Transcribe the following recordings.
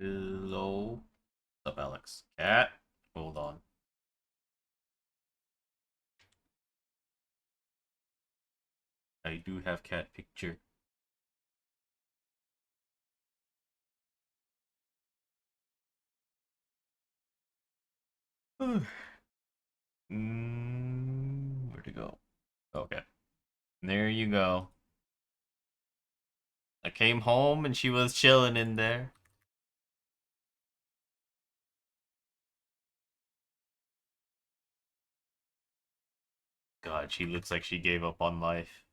Hello. What's up, Alex? Cat? Hold on. I do have cat picture. Where'd it go? Okay. There you go. I came home and she was chilling in there. God, she looks like she gave up on life.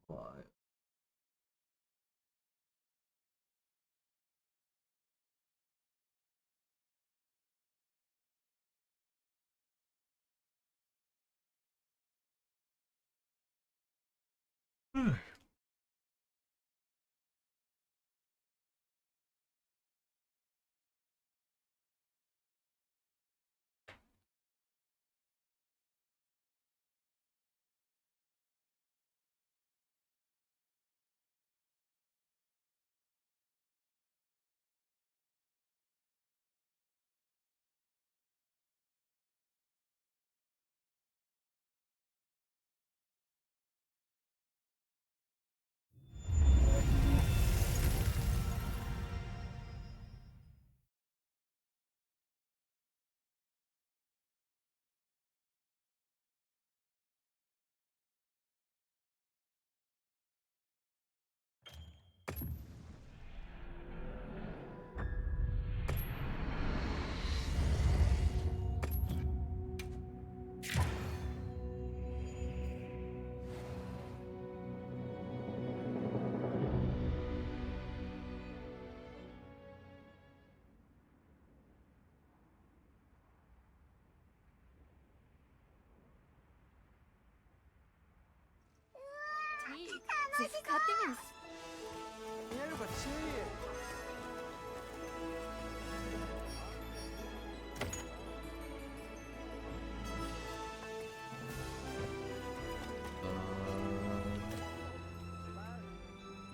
Why?ぜひ買ってみます。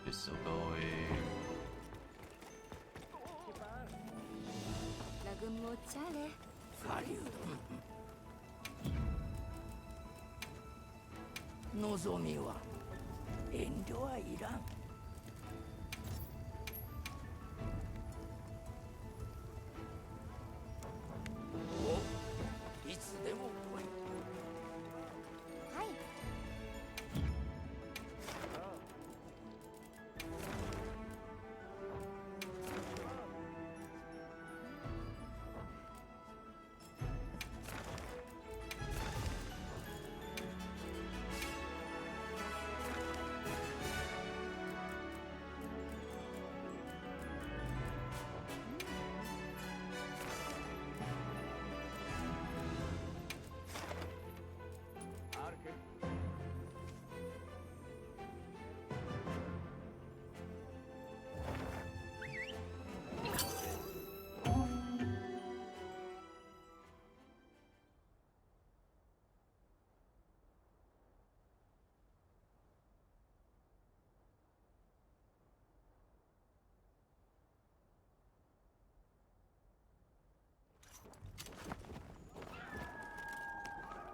It's still going. ラグモチャレ。サリュード。望みは遠慮はいらん。お、いつでも来い。はい。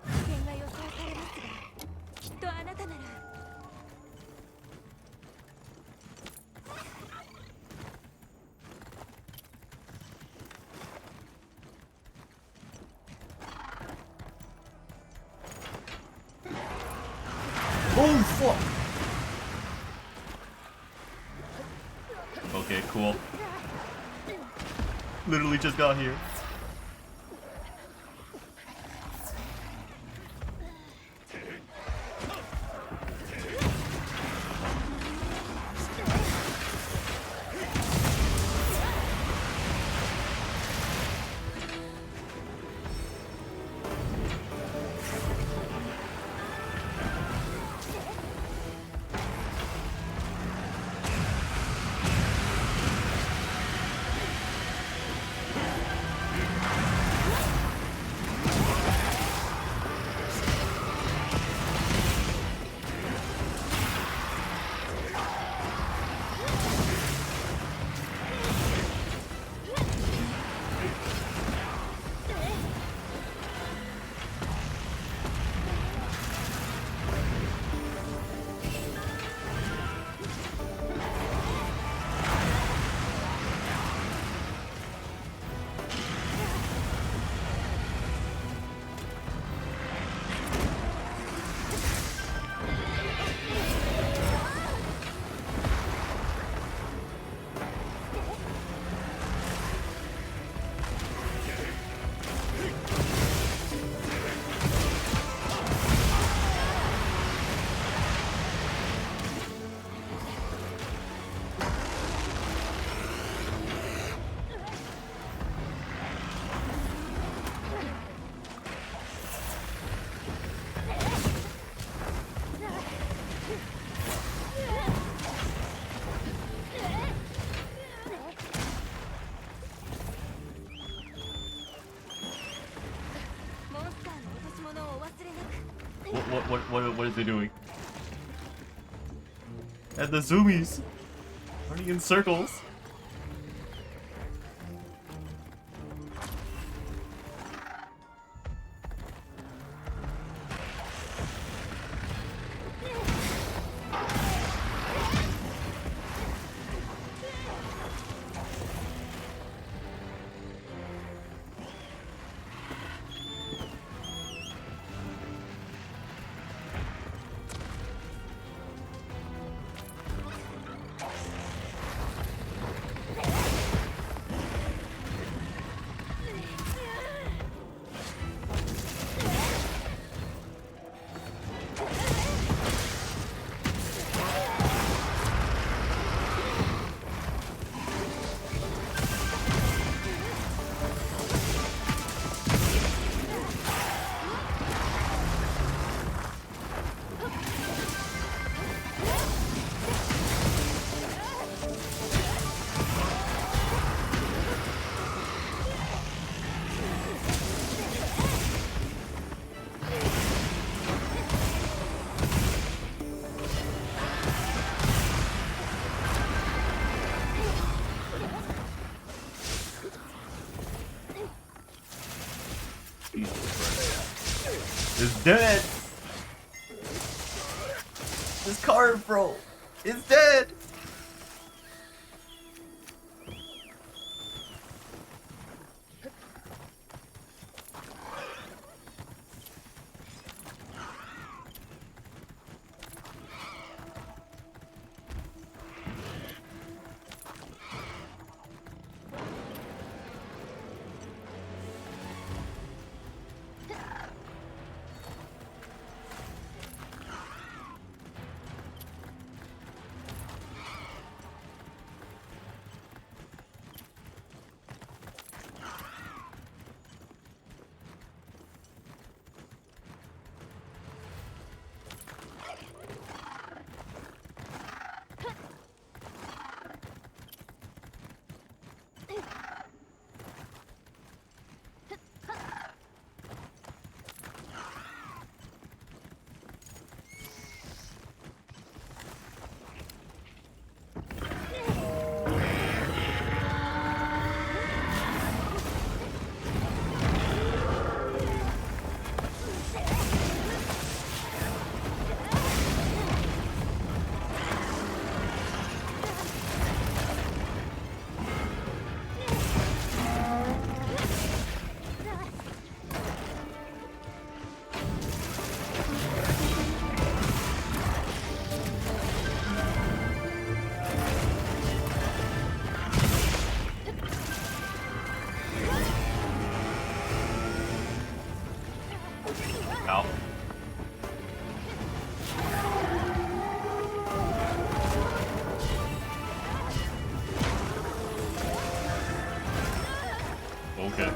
危険が予想されますが、きっとあなたなら。Oh fuck! Okay, cool. Literally just got here. what is it doing? And the zoomies running in circles. It's dead! This card, bro! It's dead! Ow. Okay.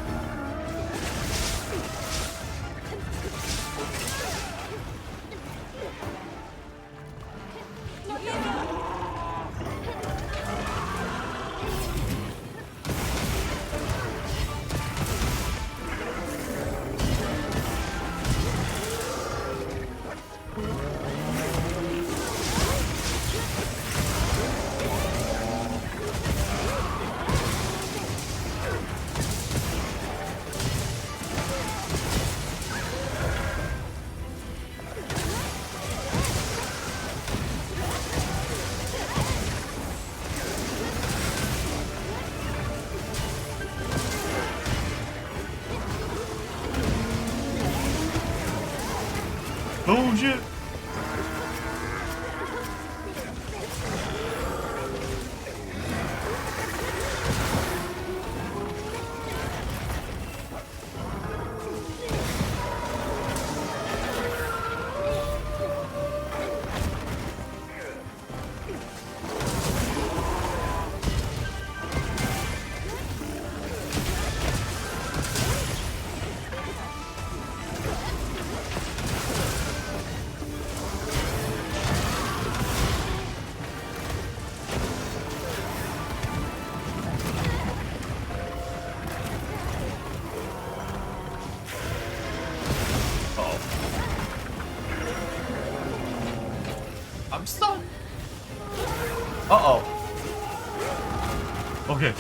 Oh shit! stun. Uh-oh. Okay.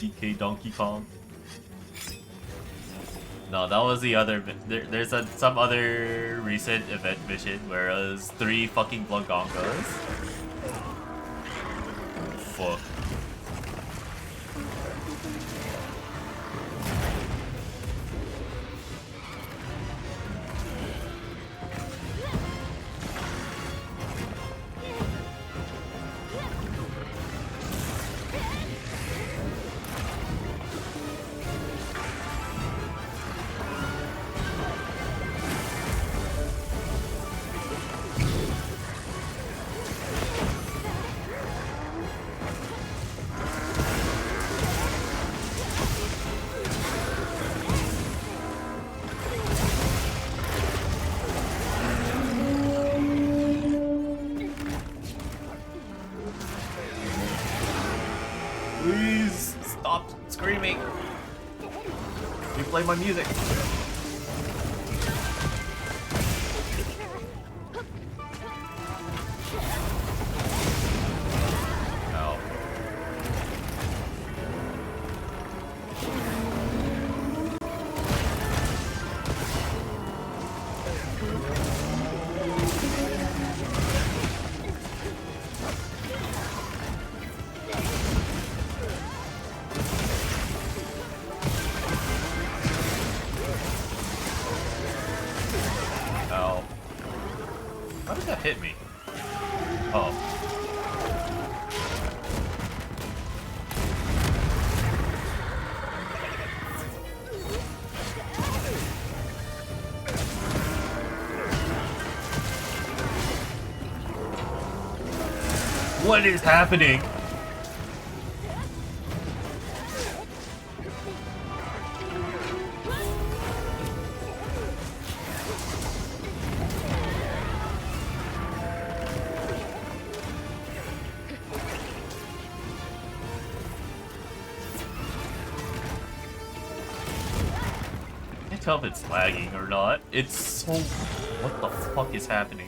DK Donkey Kong. No, that was the other. There's some other recent event mission where it was 3 fucking Blogongos. Fuck. Please stop screaming. You play my music. Ow. Ow. How did that hit me? Oh. What is happening? I can't tell if it's lagging or not. It's so... What the fuck is happening?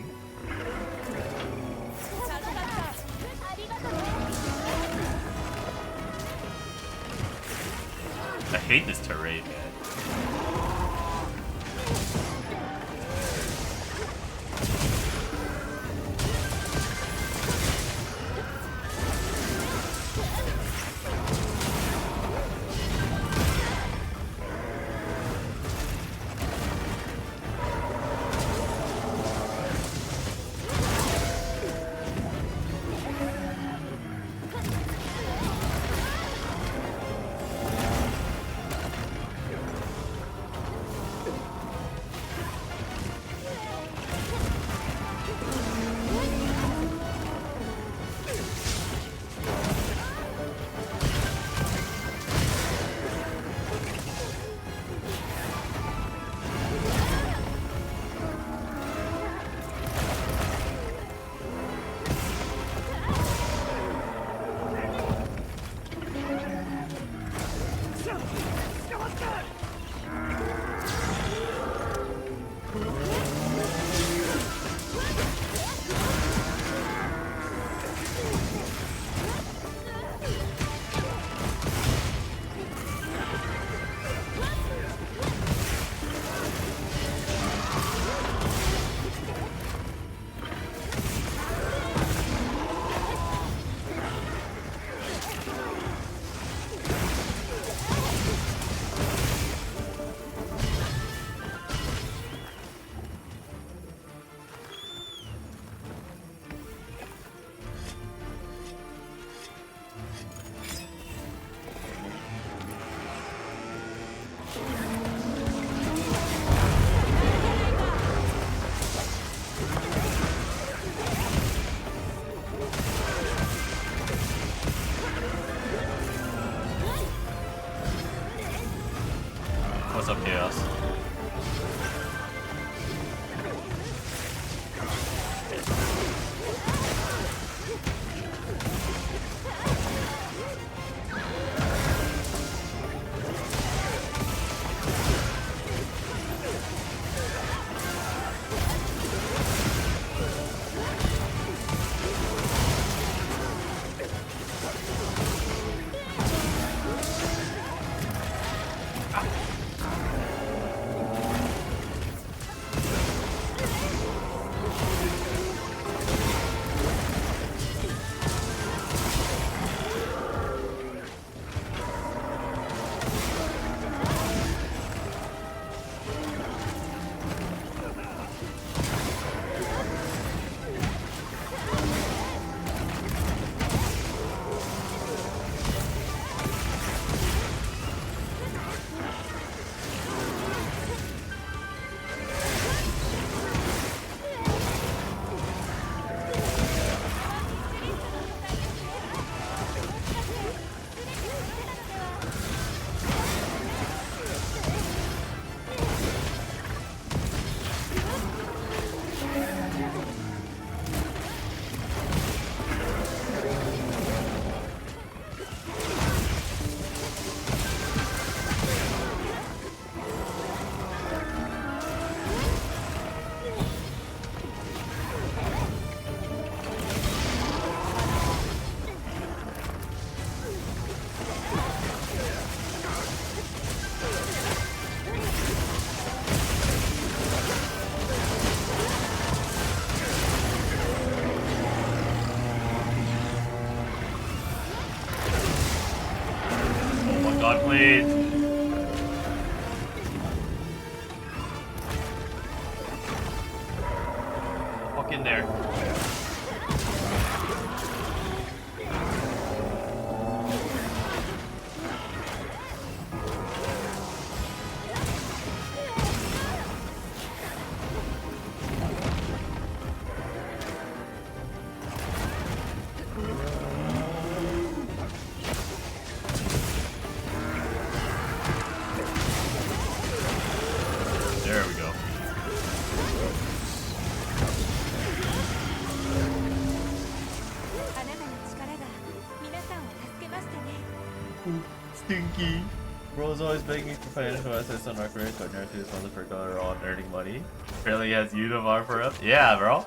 I hate this terrain, man. Wait. Walk in there. There we go. あなたの力が皆さんを助けましたね。 Stinky. Bro's always begging for financial assets on our career, so I narrative his mother for dollar on earning money. Apparently he has Unimar for us. Yeah, bro.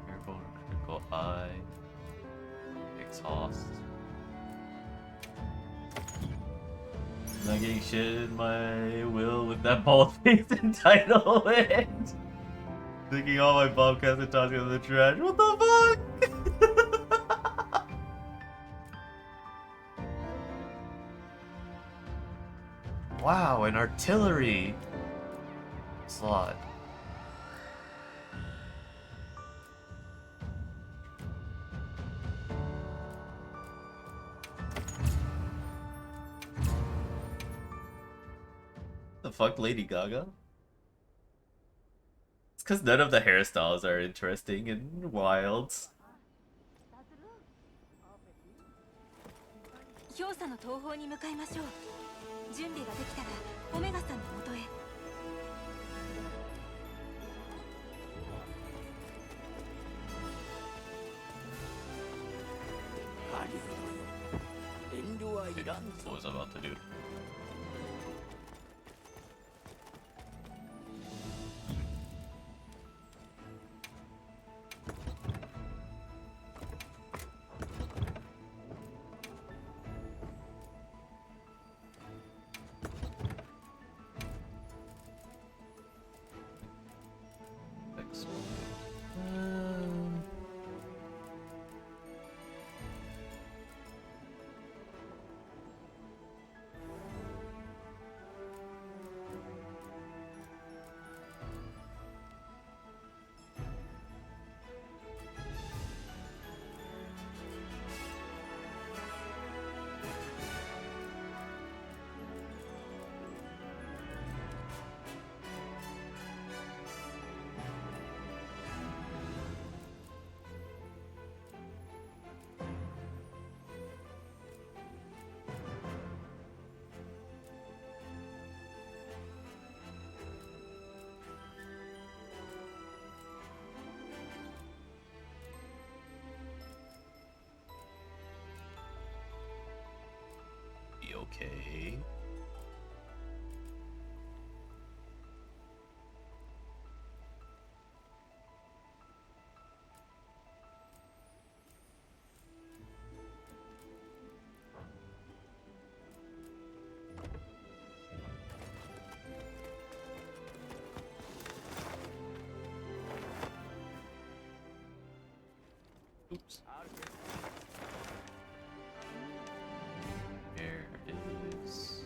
Careful, critical eye. Exhaust. I'm not getting shit in my will with that bald face entitlement. Thinking all my bobcats and tossing in the trash. What the fuck? Wow, an artillery slot. The fuck, Lady Gaga? It's because none of the hairstyles are interesting and wild. 氷砂の東方に向かいましょう。準備ができたらオメガさんの元へ。ハリウッドよ。遠慮はいらん What was I about to do? Be okay. Oops. Here is.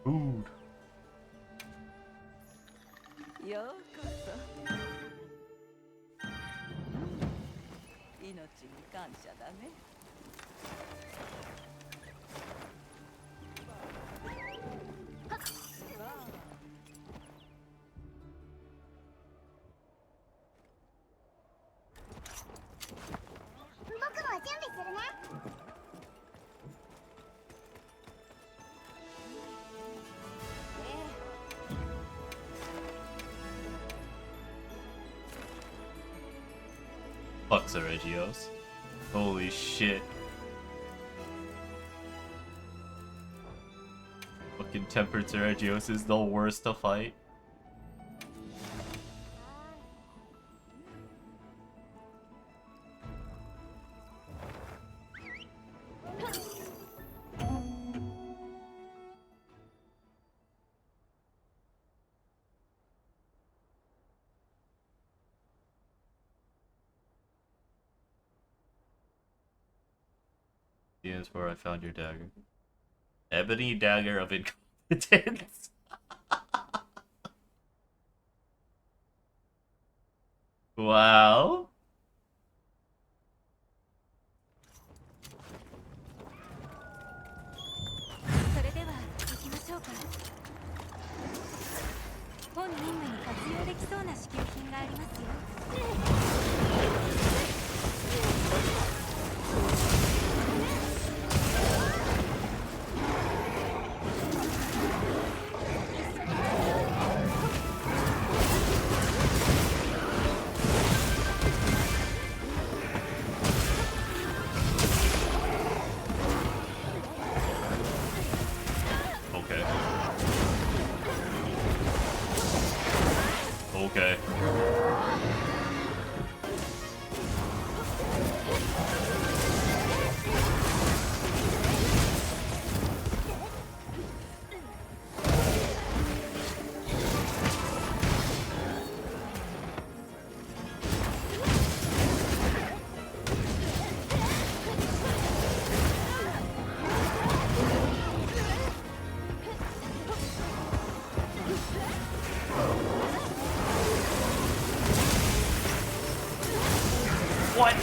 Food. ようこそ命に感謝だね。Seregios. Holy shit. Fucking Tempered Seregios is the worst to fight. Here's where I found your dagger. Ebony Dagger of Incompetence. Wow. それでは行きましょうか。本任務に活用できそうな支給品がありますよ。Okay. Okay. What?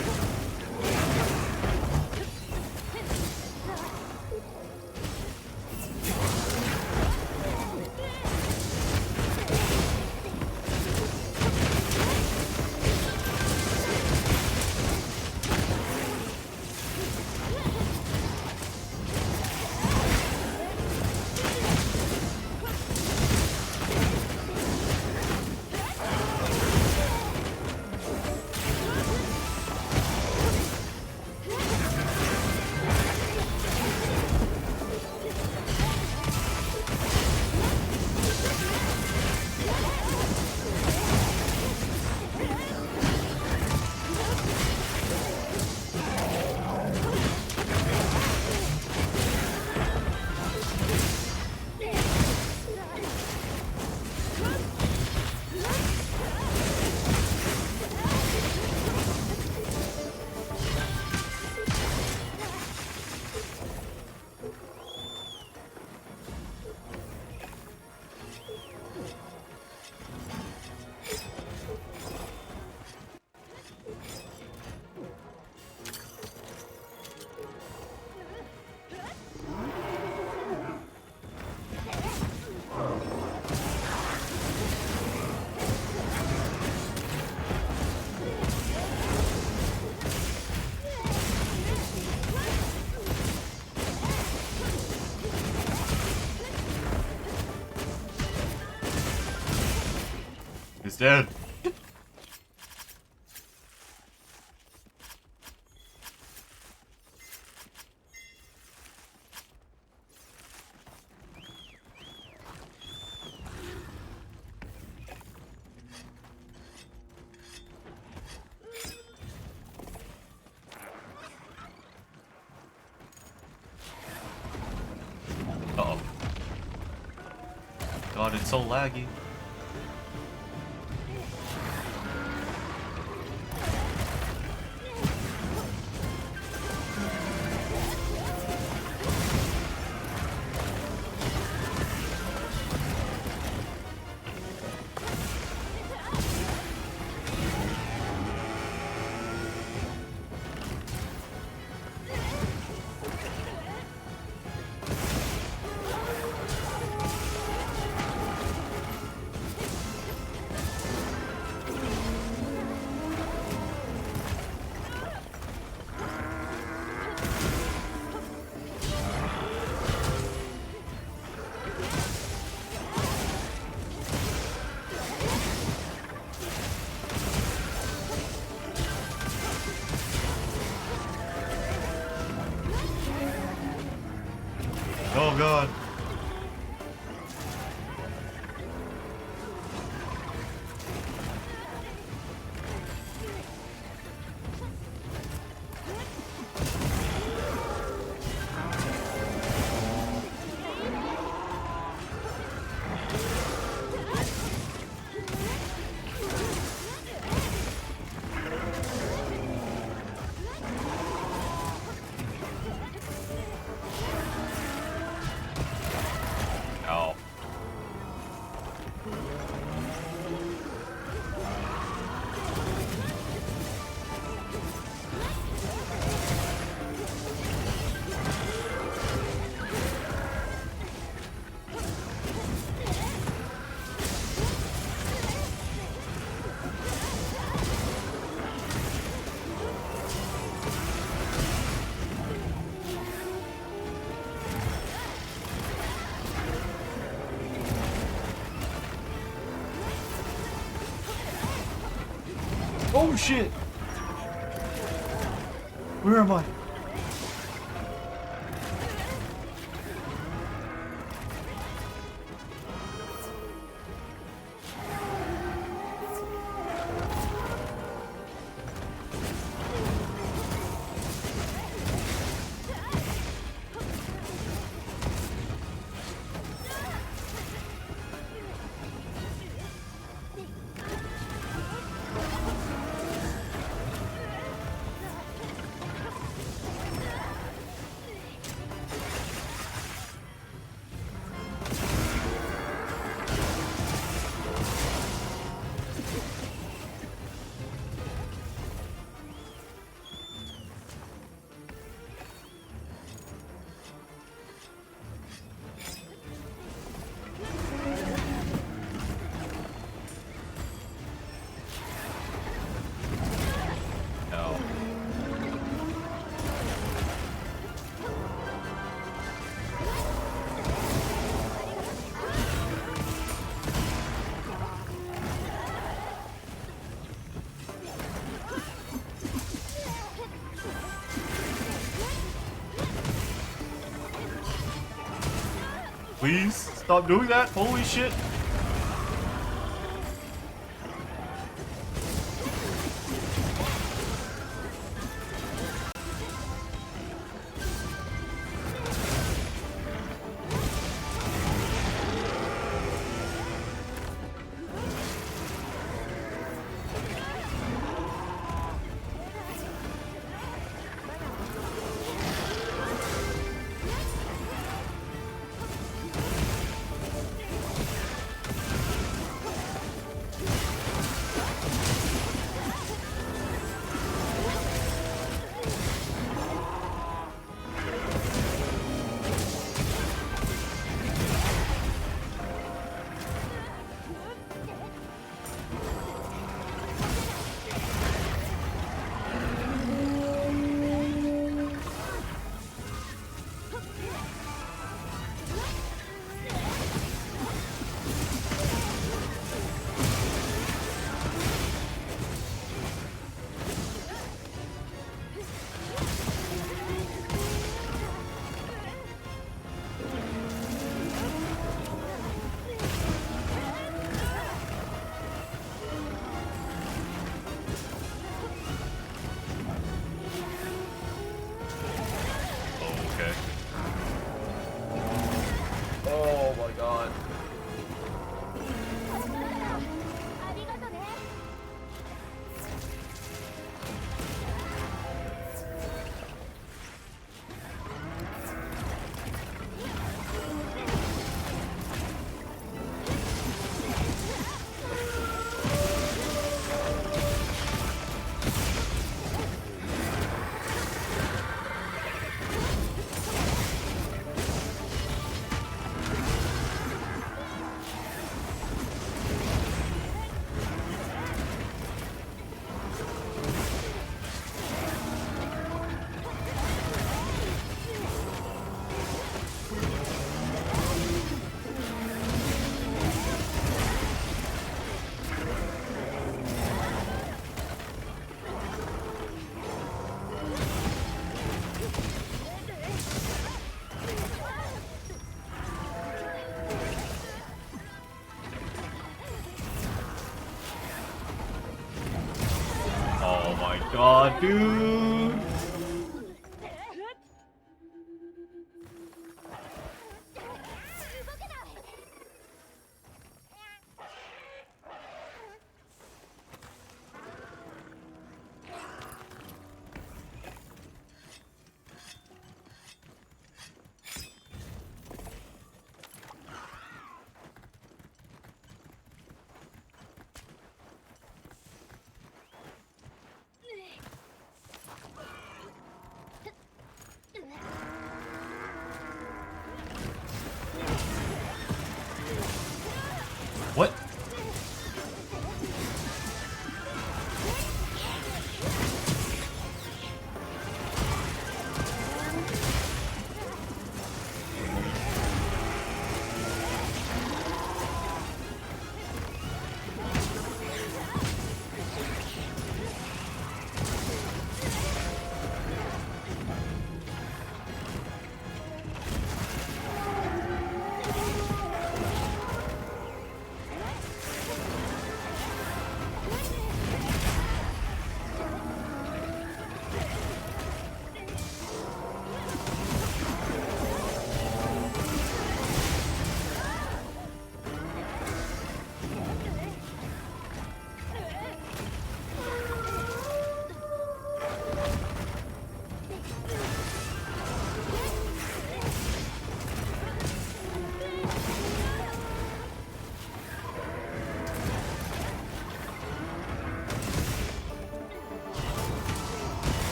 He's dead. Uh-oh. God, it's so laggy. Oh god. Oh. Oh shit! Where am I? No. Please stop doing that. Holy shit. on, dude. What?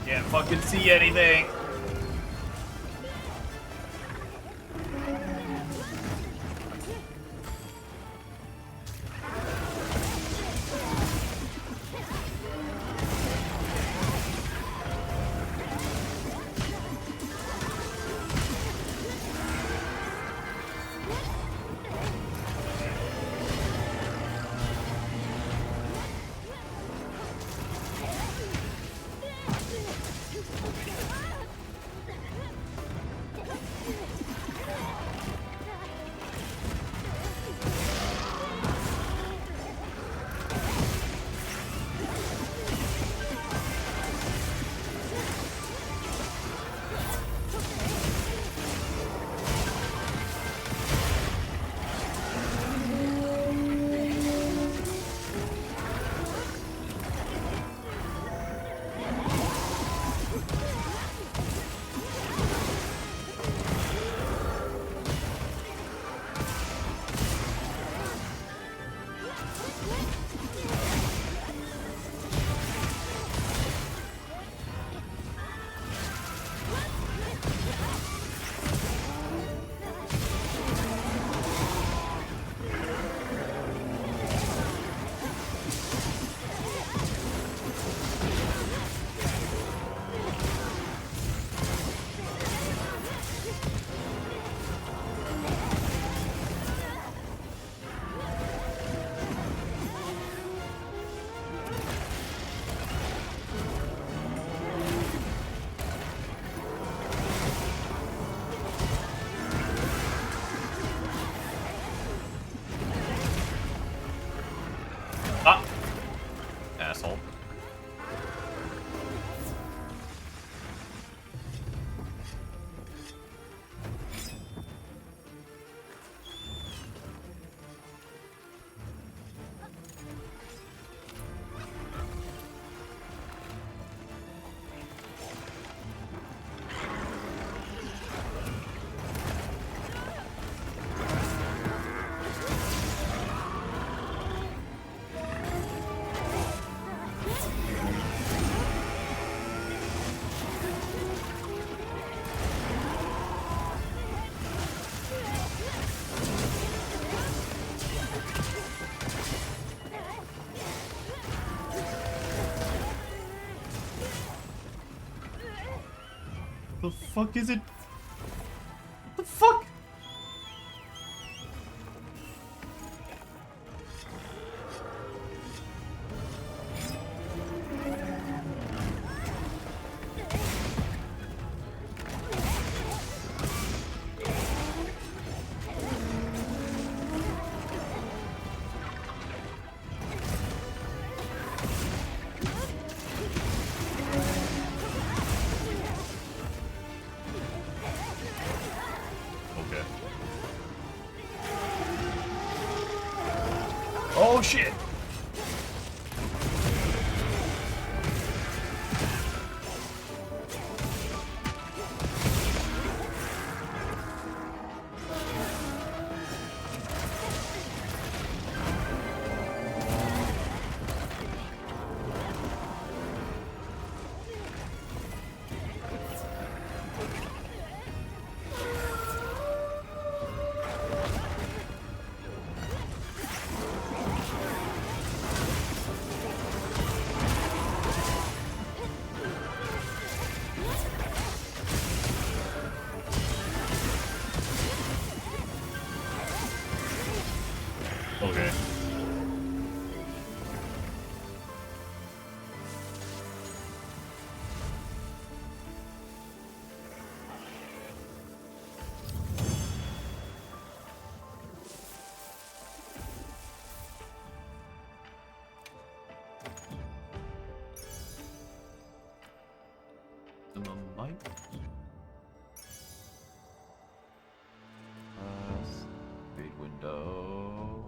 Can't fucking see anything. Ah! Asshole. The fuck is it? What the fuck? shit! Okay. Might. Read window.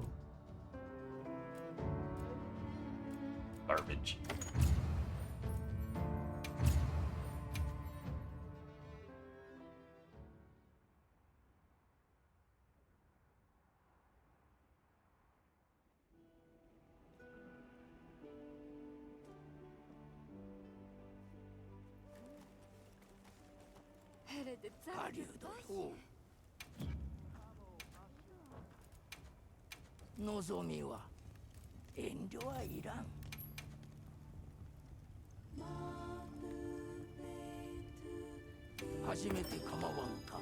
Garbage.狩人と望みは遠慮はいらん。初めて構わんか。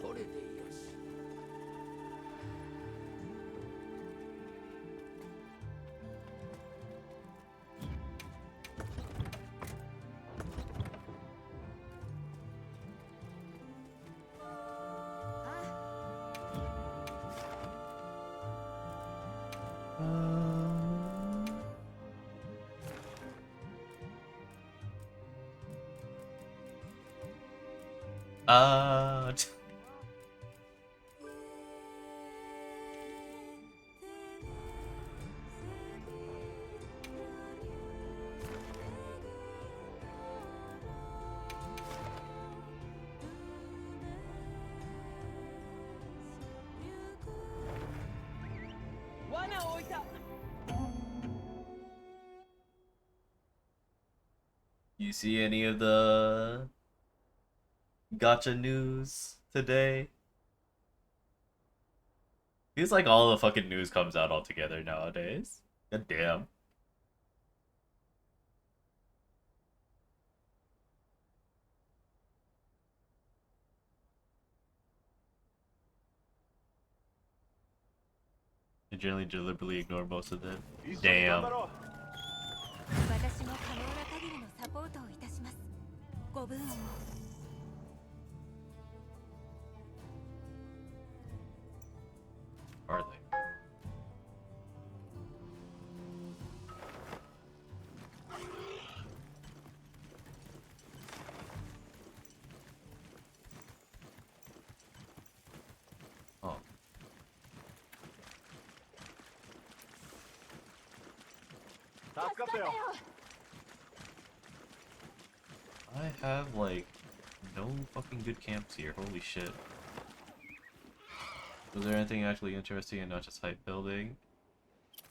これでよし。You see any of the gacha news today? Feels like all the fucking news comes out all together nowadays. God damn. I generally deliberately ignore most of them. Damn. 私も可能な限りのサポートをいたします。ご分を。Are they? Oh. I have like no fucking good camps here. Holy shit. Was there anything actually interesting and not just hype building?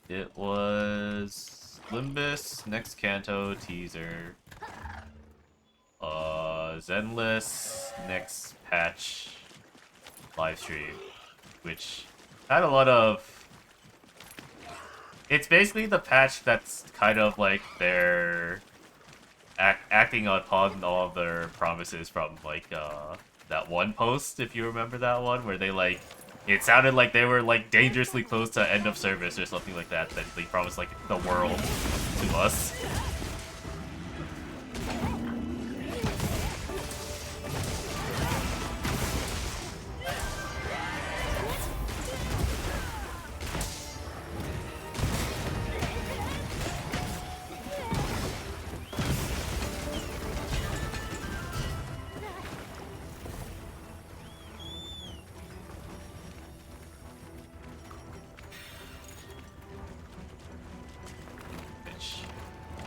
It was Limbus, next Kanto teaser. Zenless, next patch livestream, which had a lot of. It's basically the patch that's kind of like their acting upon all of their promises from like that one post, if you remember that one, where they like it sounded like they were like dangerously close to end of service or something like that. That they promised like the world to us.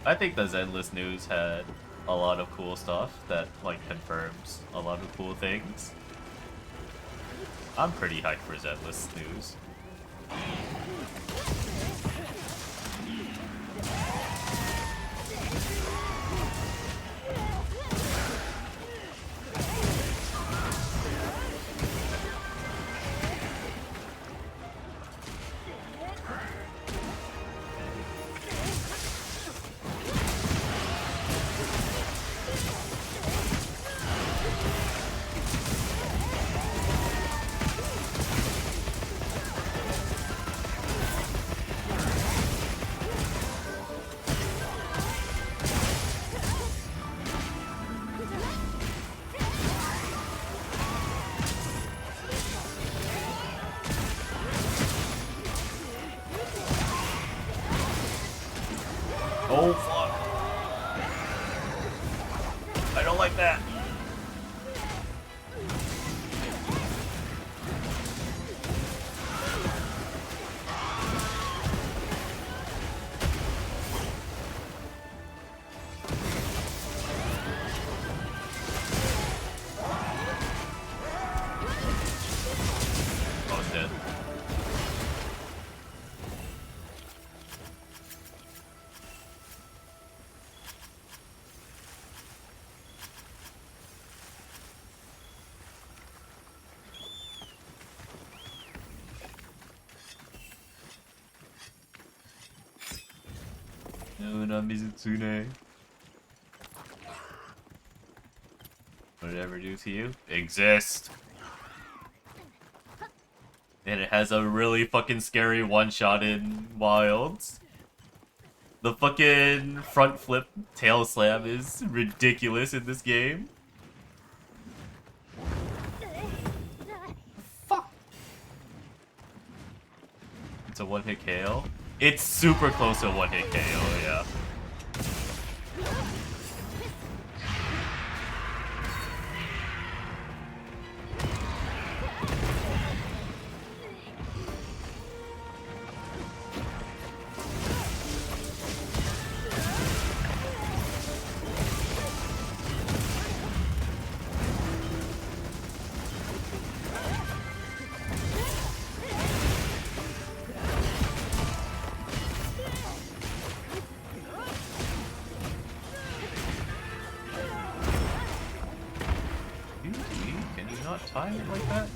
I think the Zenless news had a lot of cool stuff that like confirms a lot of cool things. I'm pretty hyped for Zenless news. Oh fuck. I don't like that. Oh, it's dead. No, not Mizitsune. What did it ever do to you? Exist. And it has a really fucking scary one-shot in Wilds. The fucking front flip tail slam is ridiculous in this game. Fuck. It's a one-hit KO. It's super close to a one-hit KO, yeah. Can you not time it like that?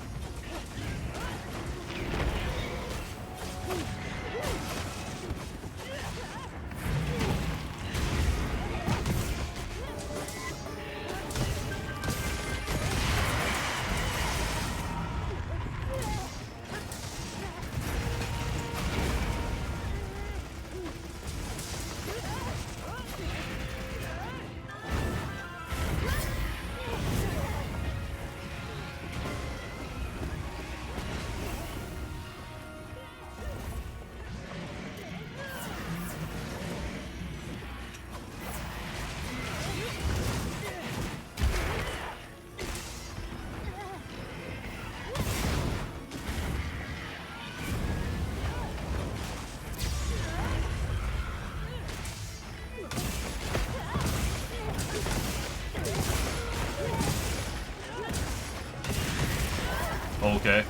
Okay.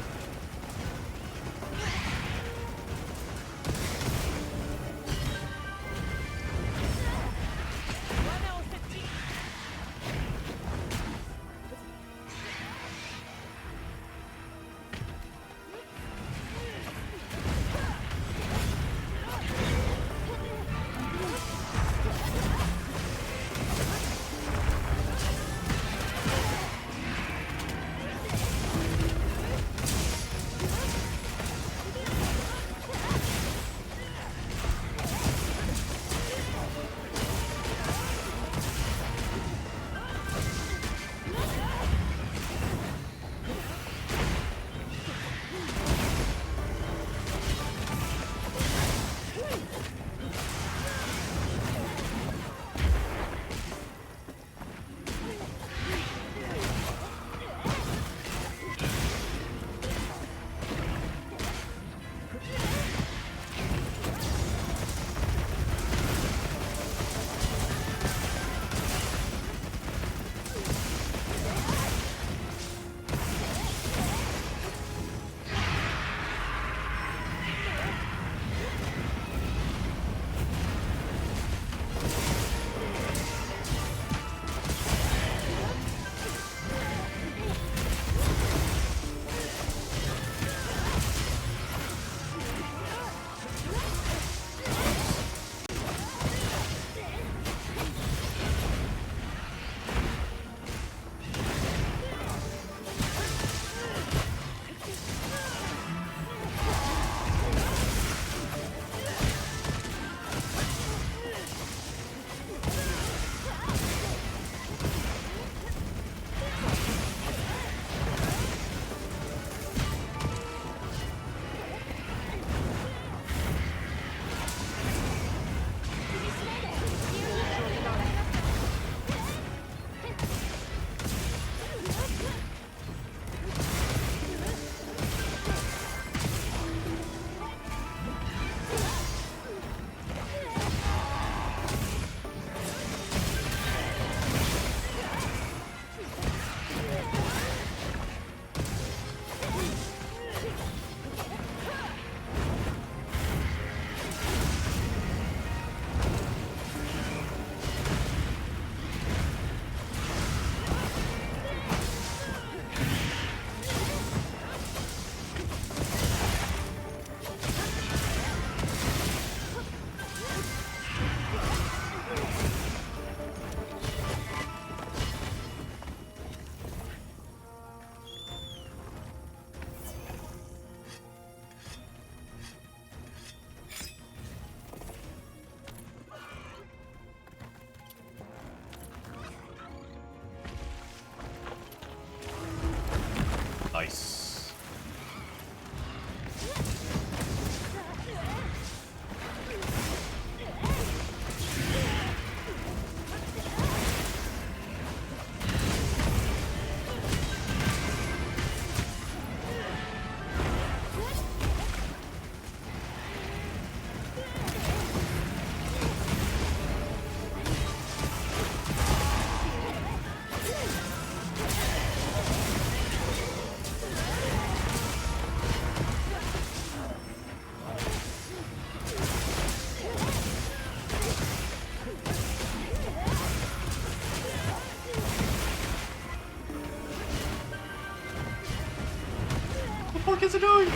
fuck is it doing?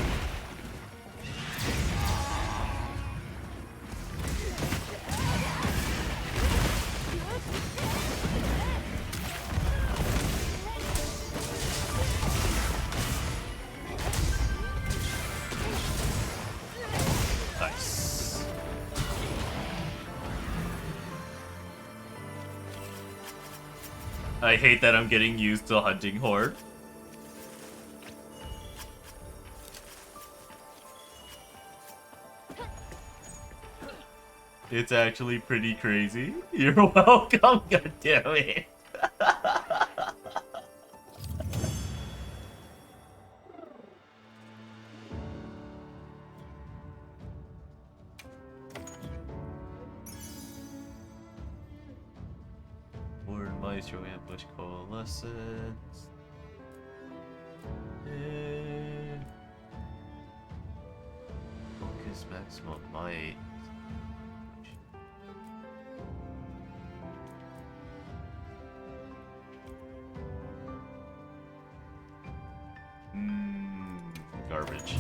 Nice. I hate that I'm getting used to hunting Horde. It's actually pretty crazy. You're welcome, god damn it. Word Maestro ambush coalescence. Focus maximum might. Garbage.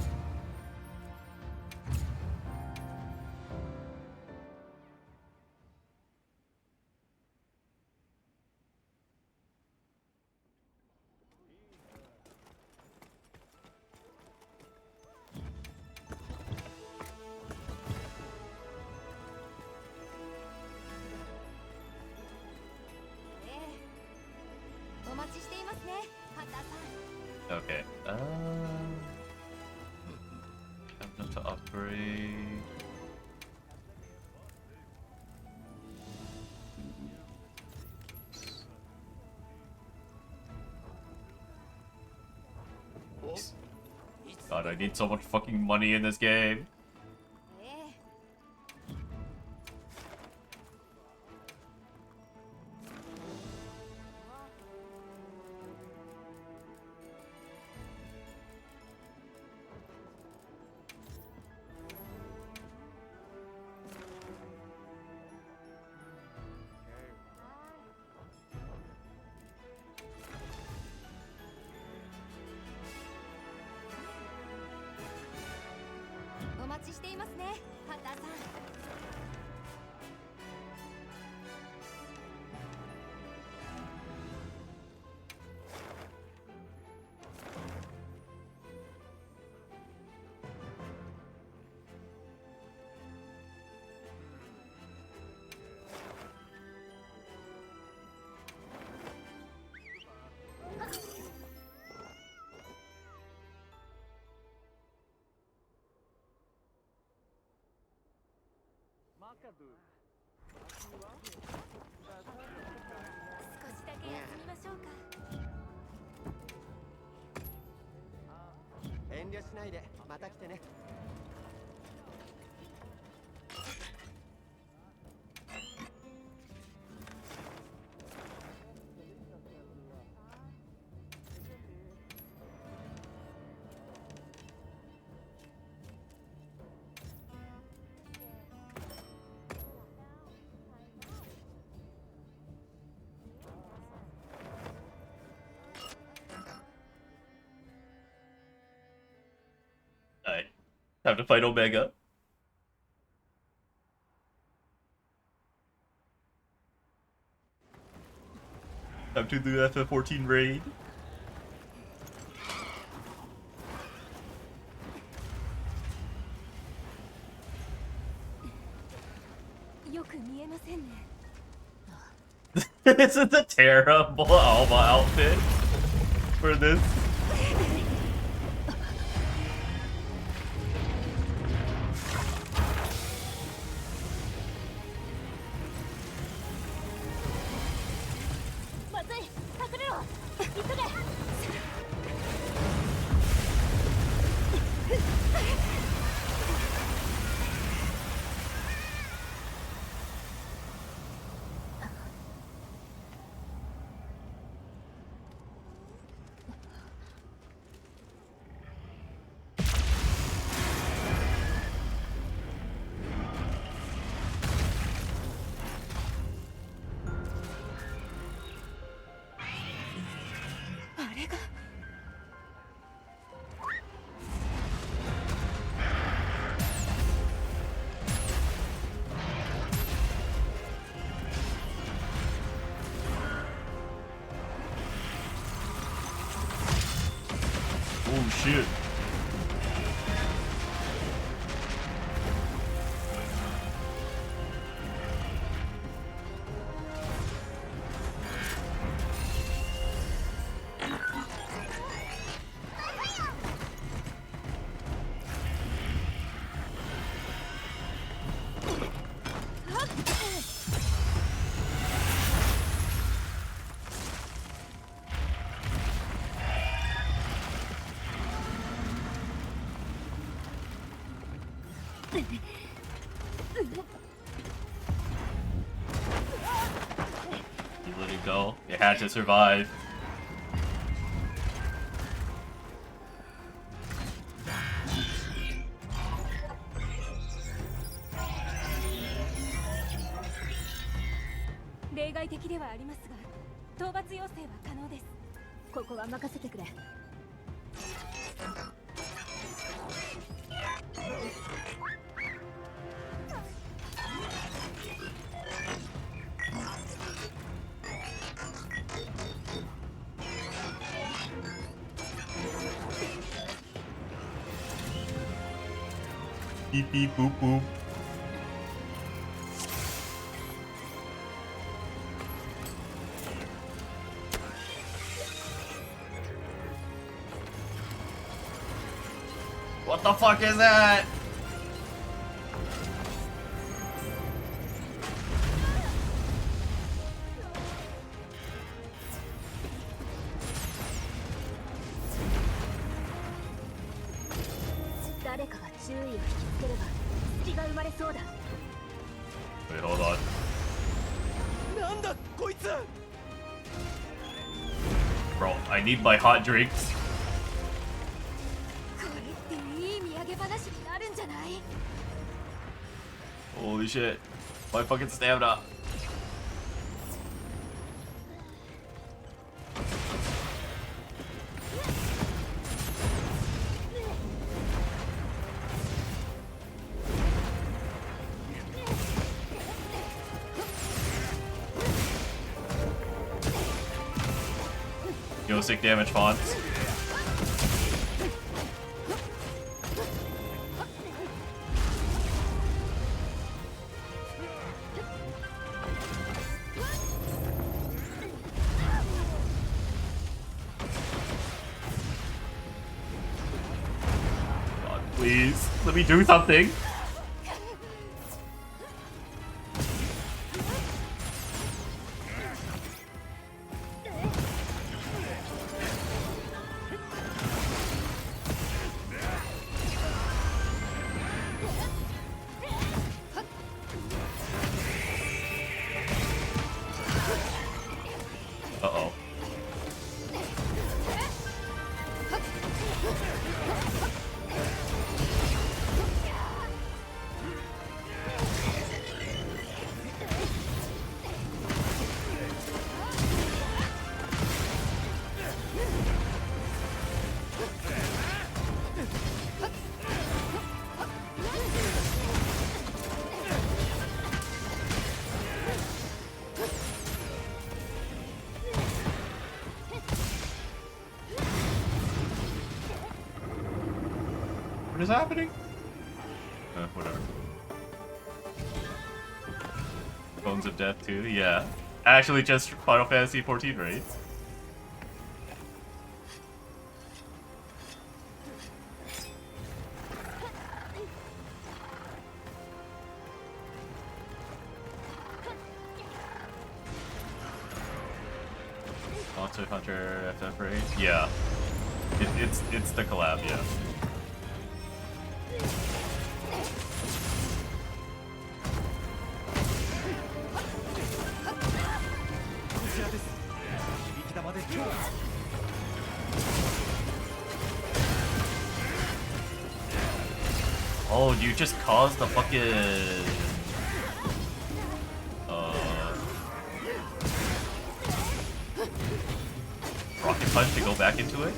Okay. Enough to upgrade. God, I need so much fucking money in this game. Alright. Time to fight Omega. Time to do the FF14 raid. This is a terrible Alma outfit for this. shit. You let it go. It had to survive. Beep beep boop boop. What the fuck is that? Wait, hold on. Bro, I need my hot drinks. Holy shit. My fucking stamina. Yo, sick damage fonts. God, please, let me do something. Uh-oh. What is happening? Whatever. Bones of Death 2, yeah. Actually just Final Fantasy 14, right? Monster Hunter FF raid? Yeah. It's the collab, yeah. Oh, you just caused the fucking rocket punch to go back into it?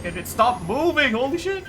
And it stopped moving, holy shit!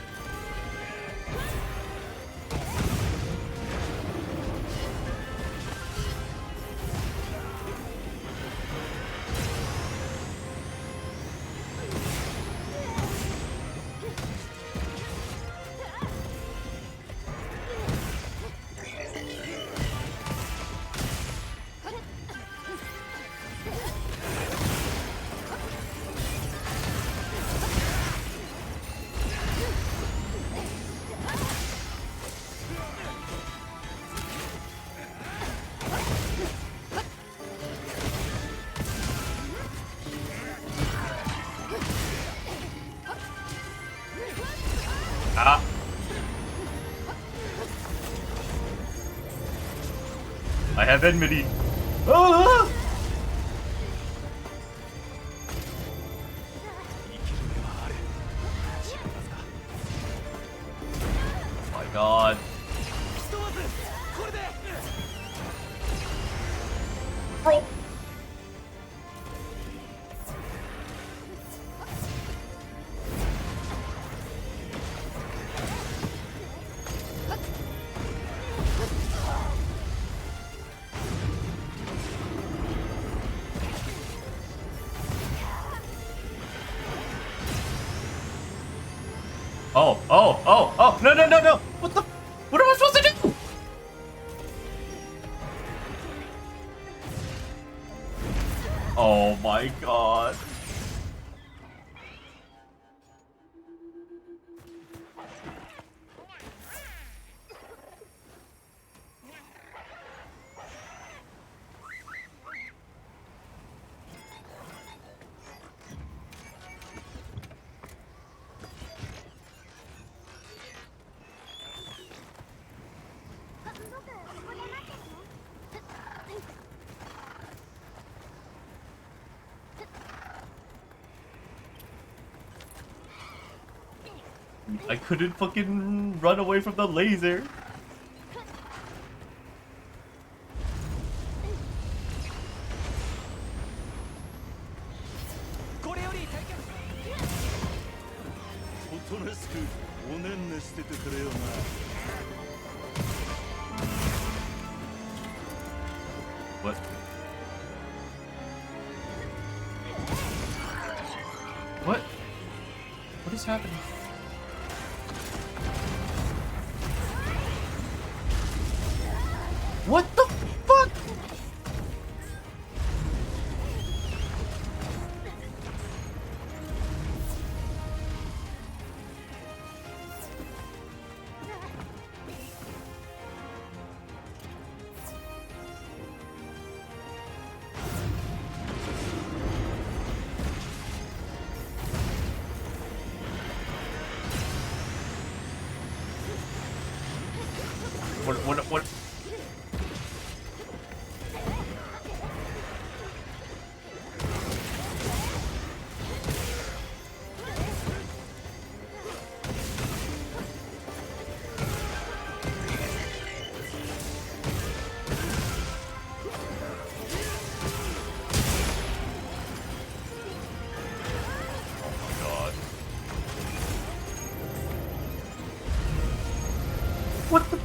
Ah. I have enmity. Ah! My god. Bro. Oh, no, no. What the? What am I supposed to do? Oh my god. I couldn't fucking run away from the laser. What? What? What is happening? What the fuck? What? What the?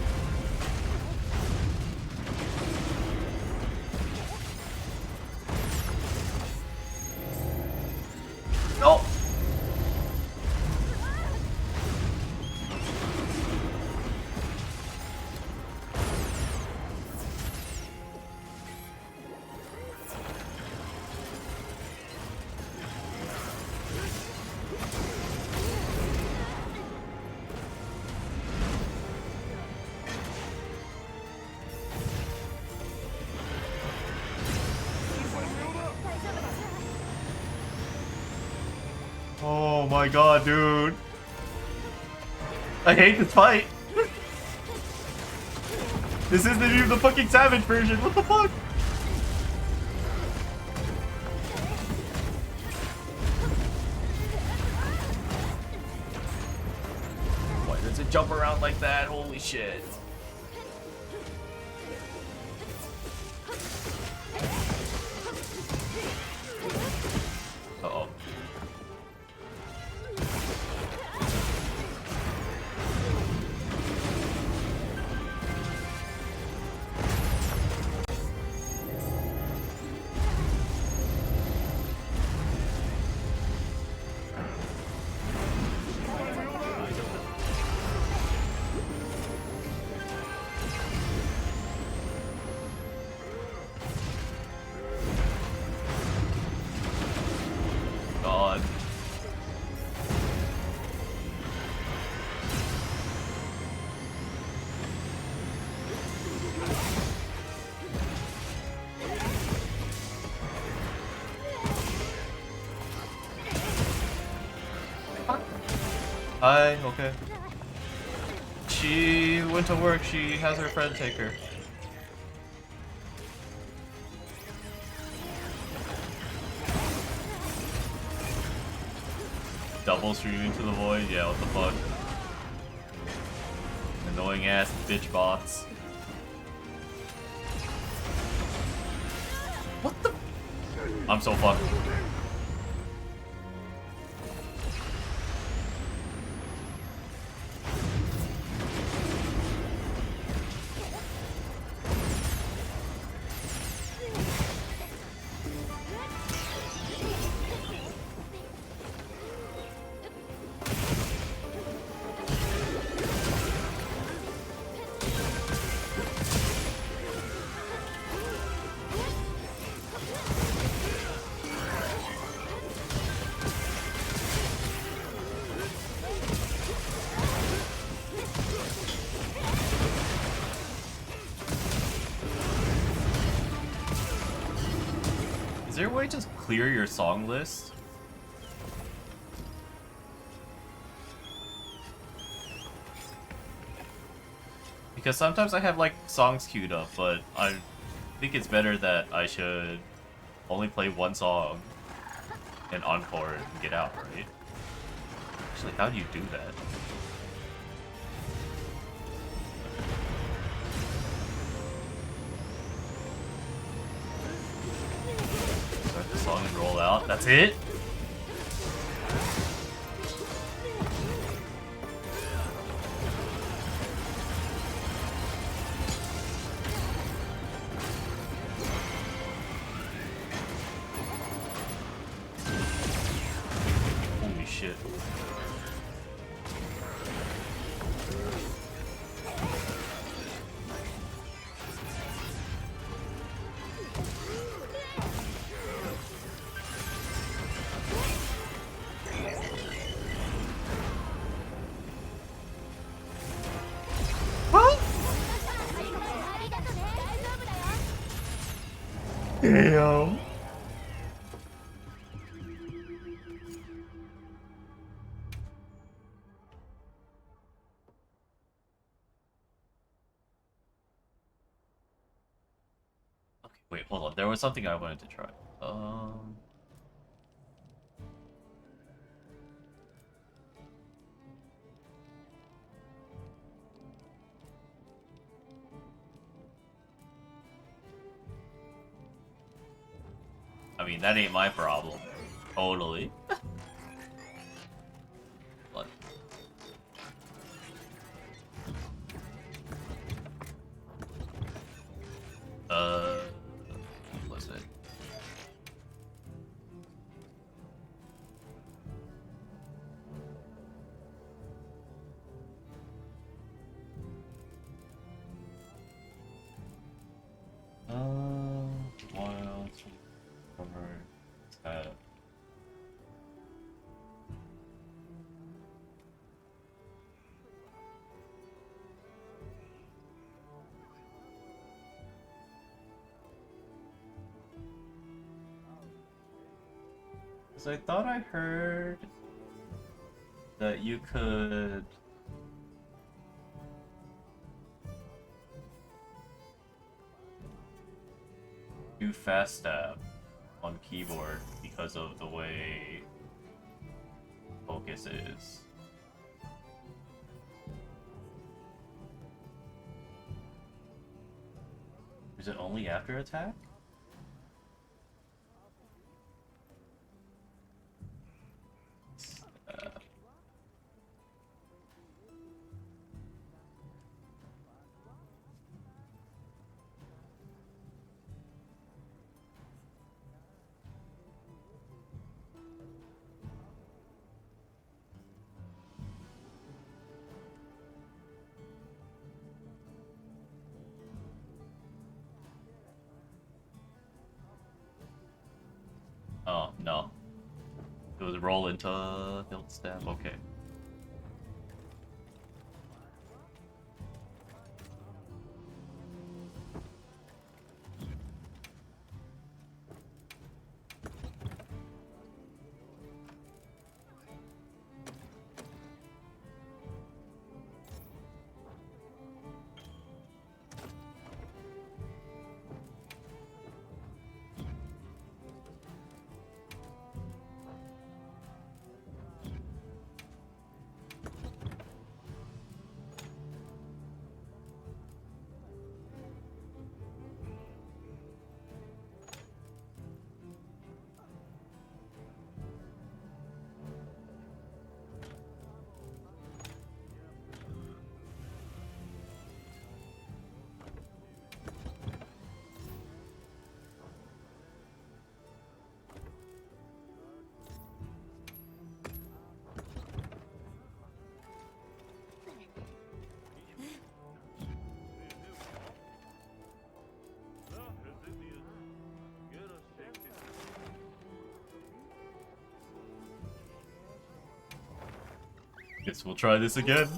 No! Oh my god, dude. I hate this fight. This isn't even the fucking Savage version. What the fuck? Why does it jump around like that? Holy shit. Hi, okay. She went to work. She has her friend take her. Double streaming to the void? Yeah, what the fuck? Annoying ass bitch bots. What the? I'm so fucked. Is there a way to just clear your song list? Because sometimes I have like songs queued up, but I think it's better that I should only play one song and encore it and get out, right? Actually, how do you do that? Start the song and roll out. That's it? Holy shit. Damn. Okay, wait, hold on. There was something I wanted to try. I mean, that ain't my problem. Totally. What? What's it? Wild cover tab. Because I thought I heard that you could do fast tap on keyboard because of the way focus is. Is it only after attack? Oh, no. It was roll into hilt stab. Okay. Guess we'll try this again.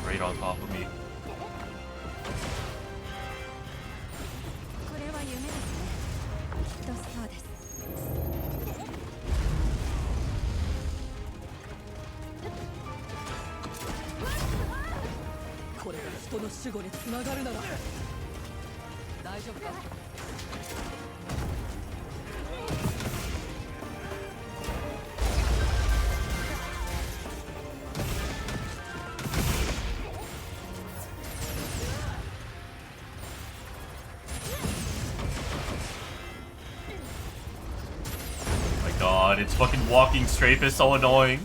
Right on top of me. これは夢ですね。きっとそうです。これが人の守護につながるなら大丈夫か。God, it's fucking walking strafe is so annoying.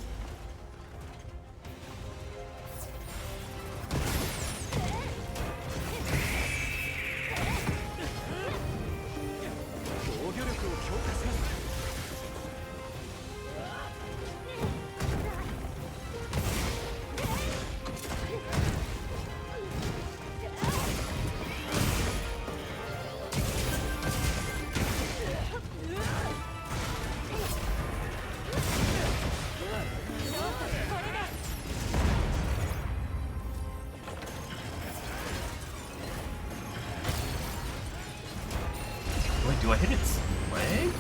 Wait, do I hit its leg?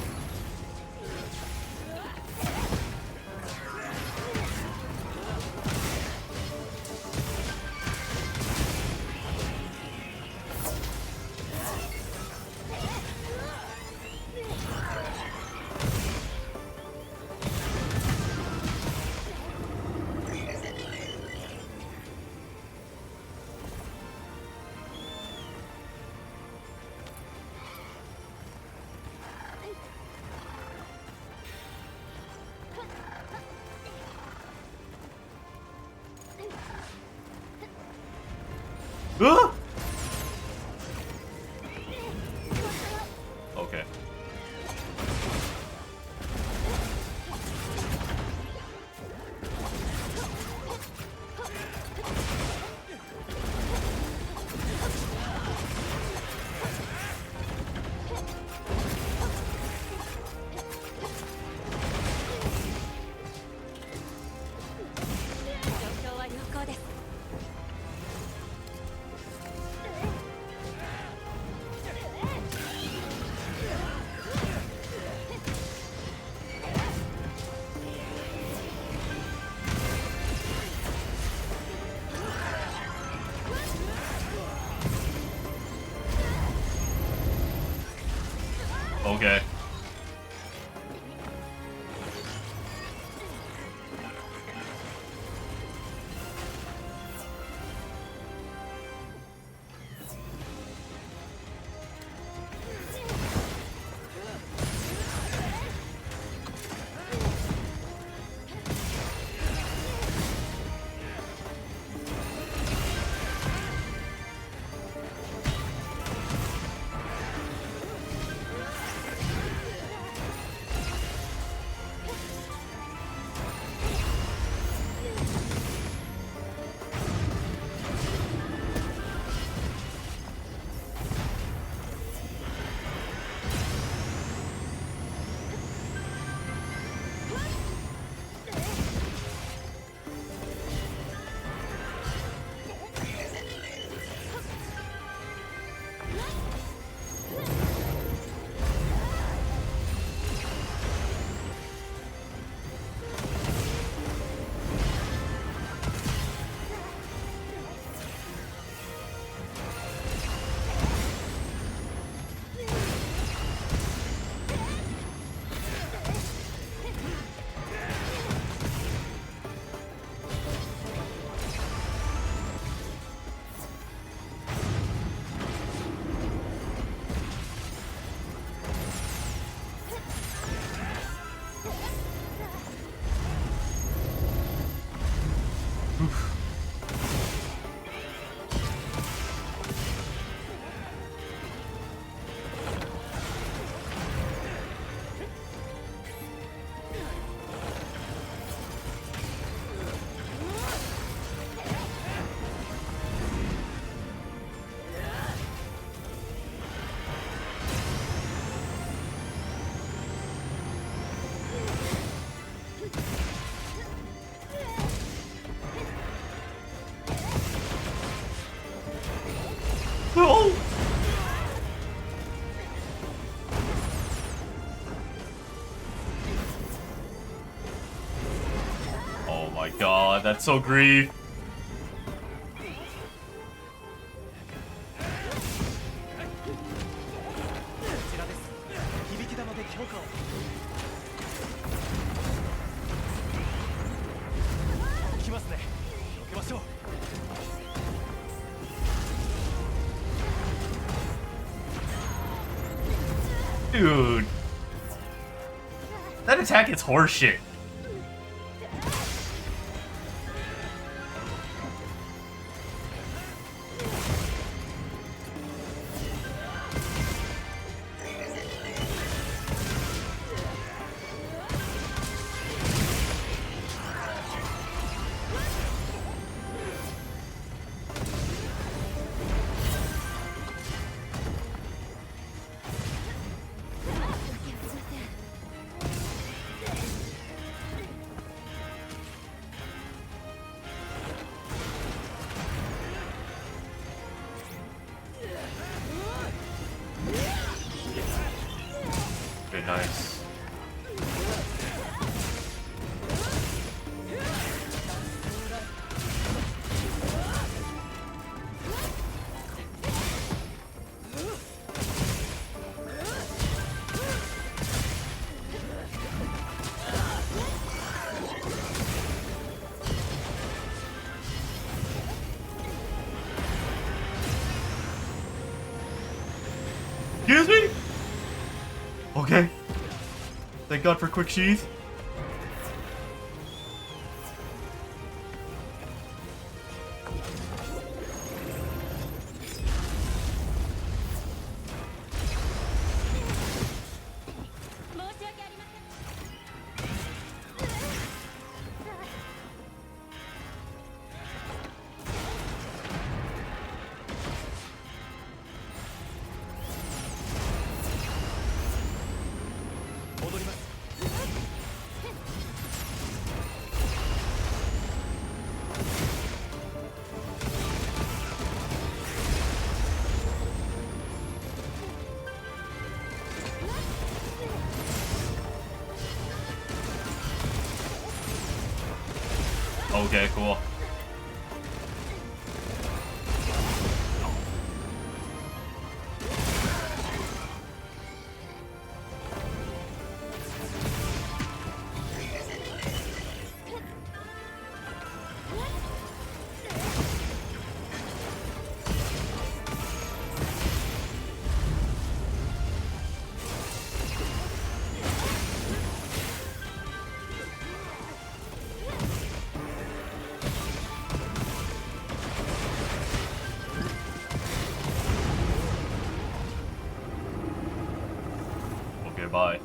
Ah! Okay. Okay. Oof. Oh! Oh my god, that's so grief. Dude. That attack is horseshit. Okay, nice. Excuse me? Okay. Thank God for quick sheath. Okay, cool. Okay, bye.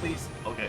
Please. Okay.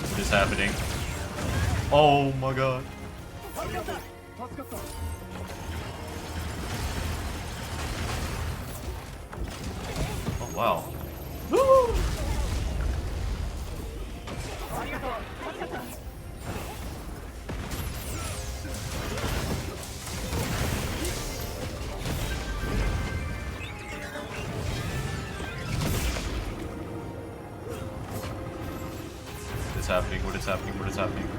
What is happening? Oh my god. Wow. Woo! What is happening? What is happening? What is happening?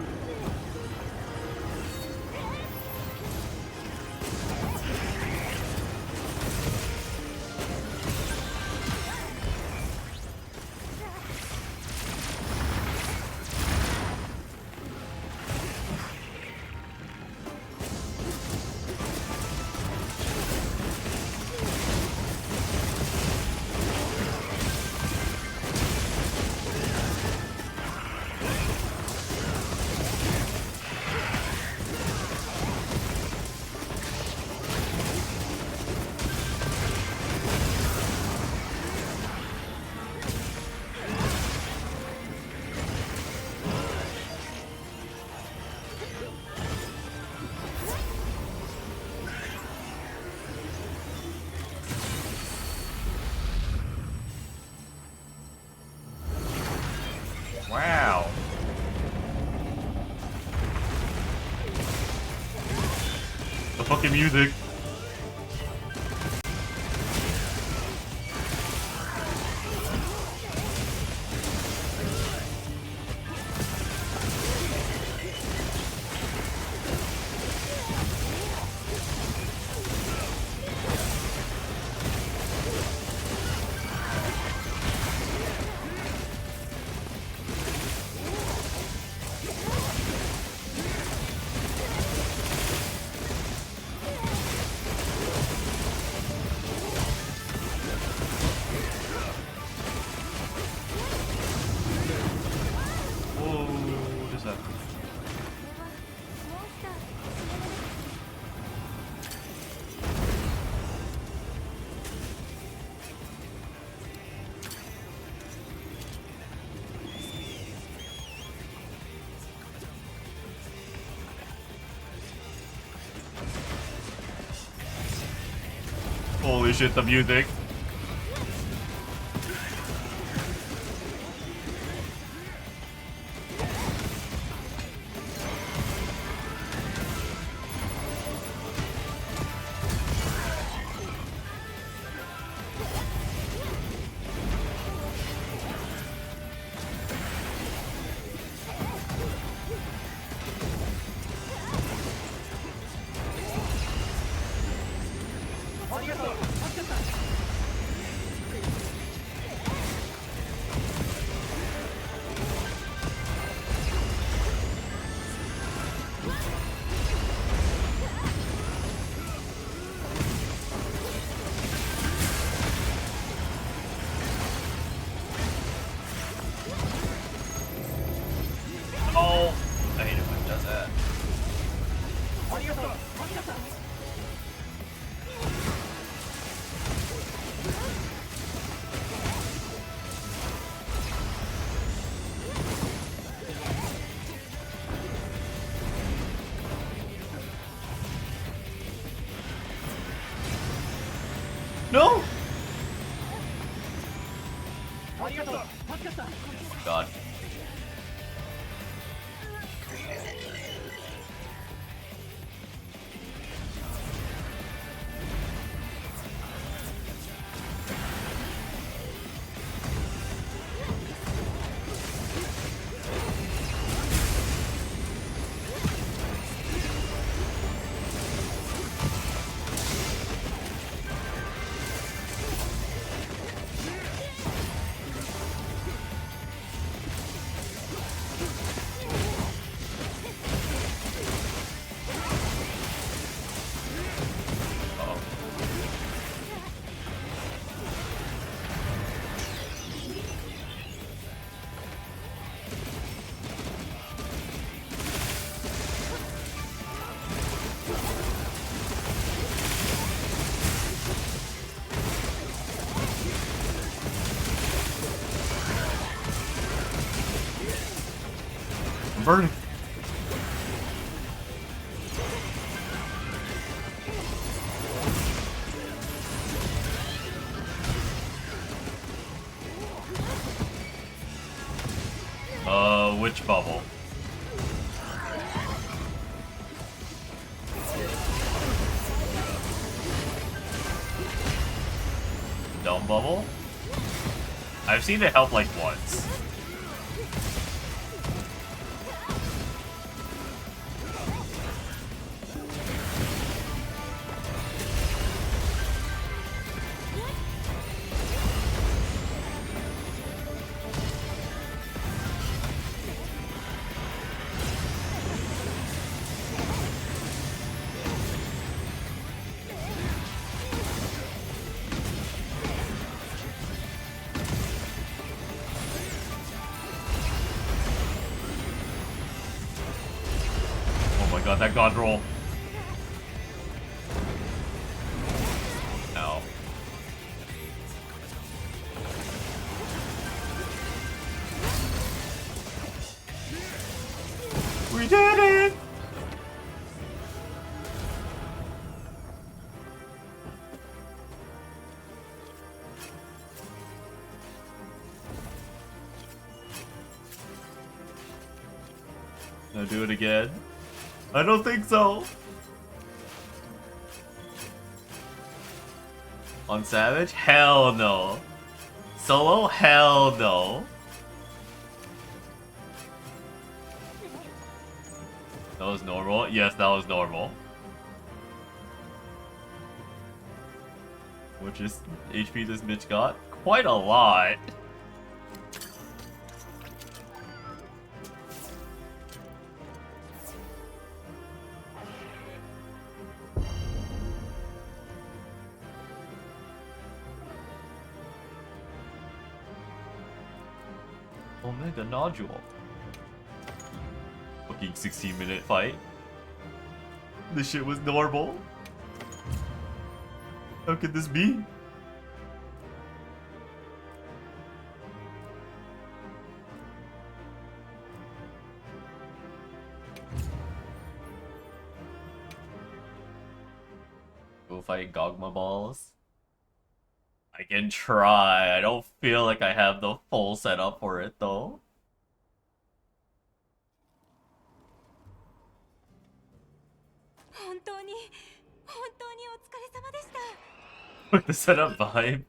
Wow. The fucking music. Whoa, what is that? モンスターかもしれない。 Holy shit, the music. Oh, I hate it when it does that. No! God. Burn. witch bubble. Dumb bubble? I've seen it help like once. God, that god roll. Ow. We did it! Now do it again. I don't think so. On Savage? Hell no. Solo? Hell no. That was normal? Yes, that was normal. Which is HP this bitch got? Quite a lot. Omega Nodule. Fucking 16-minute fight. This shit was normal. How could this be? Go fight Gogma balls. I can try. I don't feel like I have the full setup for it though. With the setup vibe.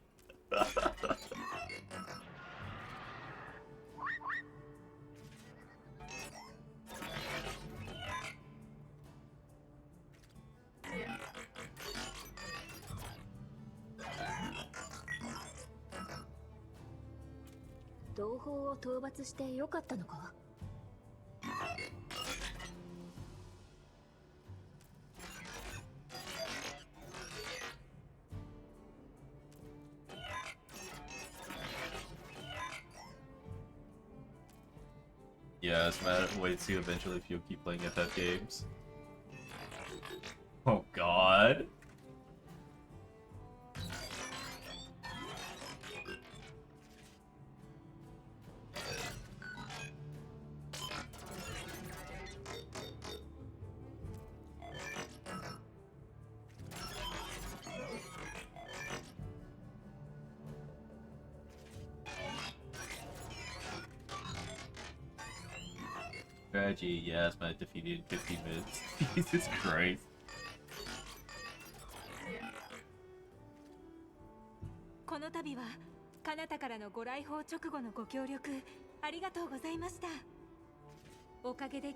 Yeah, it's mad. Wait to see eventually if you'll keep playing FF games. Oh god. Strategy, yes, man, defeated in 15 minutes. Jesus Christ.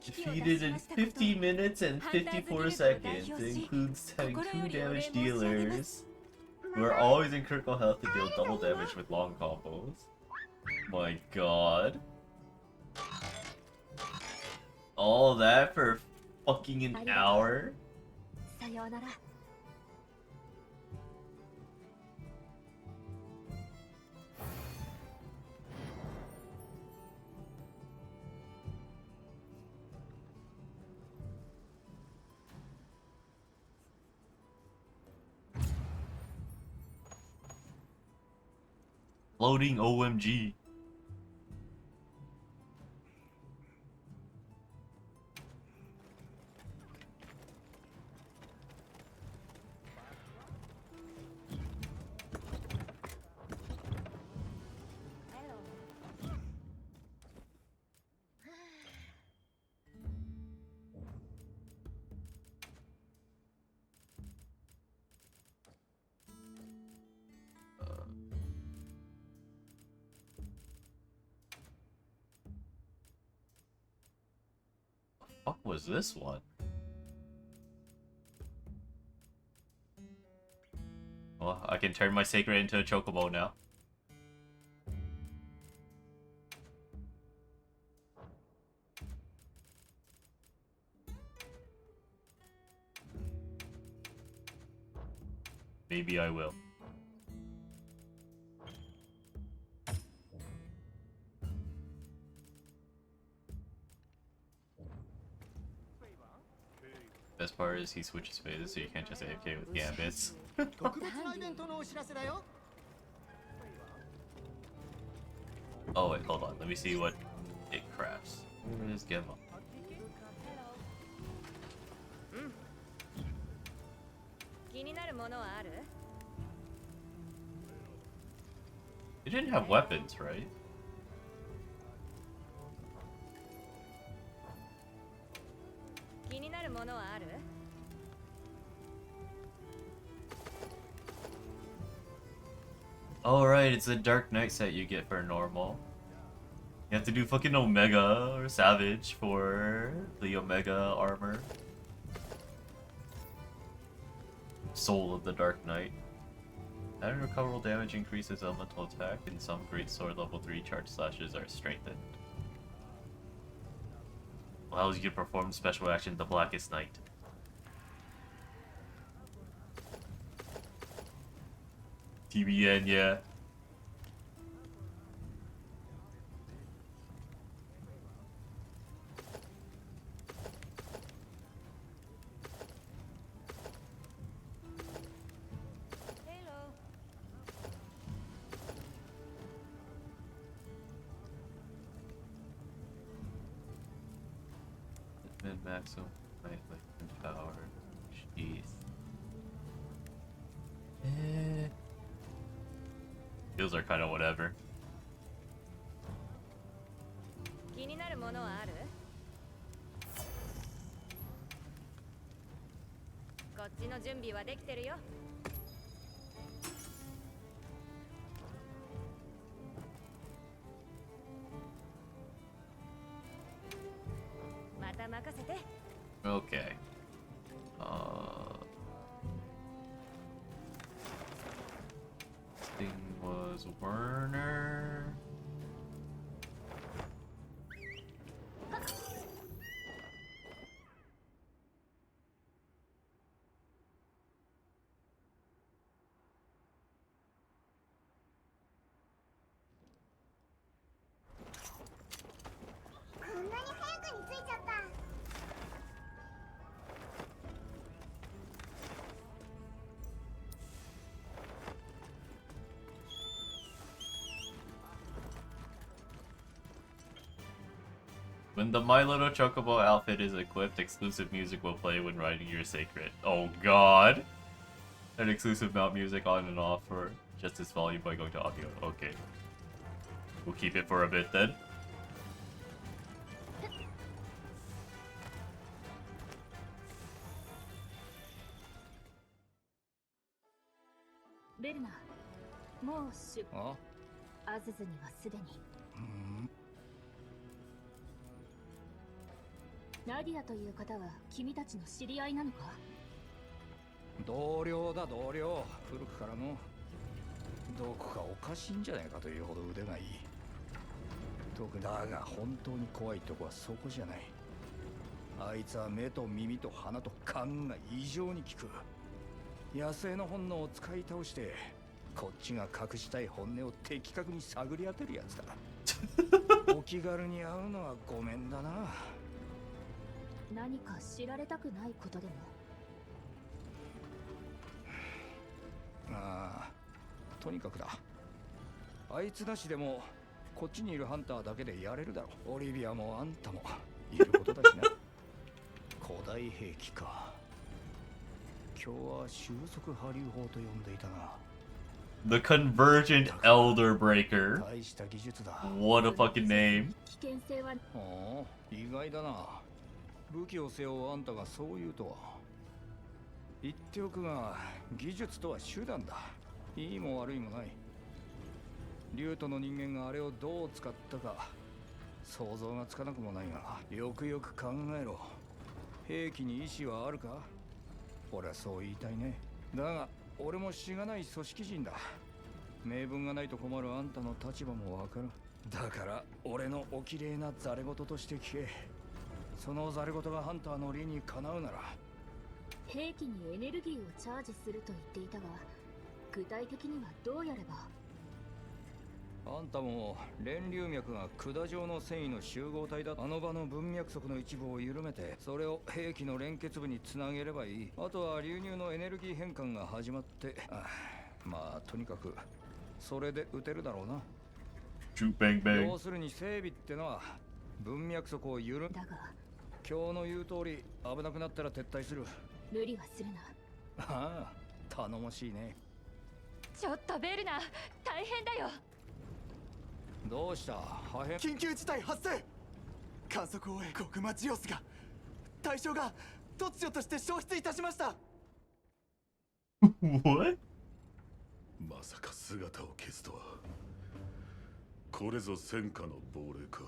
Defeated in 50 minutes and 54 seconds. It includes having 2 damage dealers who are always in critical health to deal double damage with long combos. My god. All that for fucking an hour? Loading OMG. was this one? Well, I can turn my sacred into a chocobo now. Maybe I will. Best part is he switches phases, so you can't just AFK with Gambits. 特別なイベントのお知らせだよ。 Oh wait, hold on. Let me see what it crafts. Where is Gemma? It didn't have weapons, right? Oh right, it's a Dark Knight set you get for normal. You have to do fucking Omega or Savage for the Omega armor. Soul of the Dark Knight. Added recoverable damage increases elemental attack, and some greatsword level 3 charge slashes are strengthened. Allows you to perform special action the Blackest Night. TBN, yeah. Mid maximum power sheath. Heals are kind of whatever. 気になるものはある？こっちの準備はできてるよ。また任せて。Okay. Thing was Werner. When the My Little Chocobo outfit is equipped, exclusive music will play when riding your sacred. Oh god! An exclusive mount music on and off for just this volume by going to audio. Okay. We'll keep it for a bit then. ベルナ、もう出アズズにはすでに。ナディアという方は君たちの知り合いなのか？同僚だ同僚、古くからの。どこかおかしいんじゃないかというほど腕がいい。特だが本当に怖いとこはそこじゃない。あいつは目と耳と鼻と勘が異常に効く。野生の本能を使い倒してこっちが隠したい本音を的確に探り当てるやつだ。お気軽に会うのはごめんだな。何か知られたくないことでも？ああ、とにかくだ。あいつなしでもこっちにいるハンターだけでやれるだろう。オリビアもあんたもいることだしな。古代兵器か。今日は収束波竜砲と呼んでいたな。The Convergent Elder Breaker. 大した技術だ。What a fucking name. 危険性は。ああ、意外だな。武器を背負うあんたがそう言うとは。言っておくが、技術とは手段だ。いいも悪いもない。竜都の人間があれをどう使ったか想像がつかなくもないが、よくよく考えろ。兵器に意志はあるか？俺はそう言いたいね。だが俺もしがない組織人だ。名分がないと困るあんたの立場もわかる。だから俺のおきれいなザレ言として聞け。そのザレ言がハンターの理にかなうなら。兵器にエネルギーをチャージすると言っていたが、具体的にはどうやれば？あんたも連流脈が管状の繊維の集合体だ。あの場の文脈則の一部を緩めて、それを兵器の連結部につなげればいい。あとは流入のエネルギー変換が始まって、まあとにかくそれで撃てるだろうな。Shoot bang bang. 要するに整備ってのは文脈則を緩め。だが今日の言う通り危なくなったら撤退する。無理はするな。ああ、頼もしいね。ちょっとベルナ、大変だよ。どうした破片？緊急事態発生。観測を終えゴグマジオスが対象が突如として消失いたしました。What? まさか姿を消すとは。これぞ戦火の亡霊か。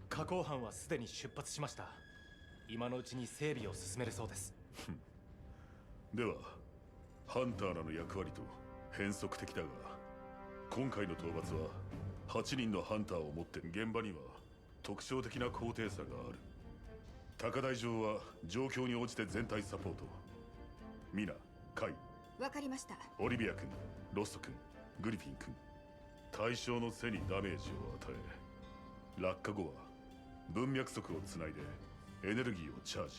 加工班はすでに出発しました。今のうちに整備を進めるそうです。ではハンターらの役割と変則的だが、今回の討伐は8人のハンターを持って現場には特徴的な高低差がある。高台上は状況に応じて全体サポート。ミナ、カイ、わかりました。オリビア君、ロスト君、グリフィン君、対象の背にダメージを与え、落下後は文脈則をつないでエネルギーをチャージ。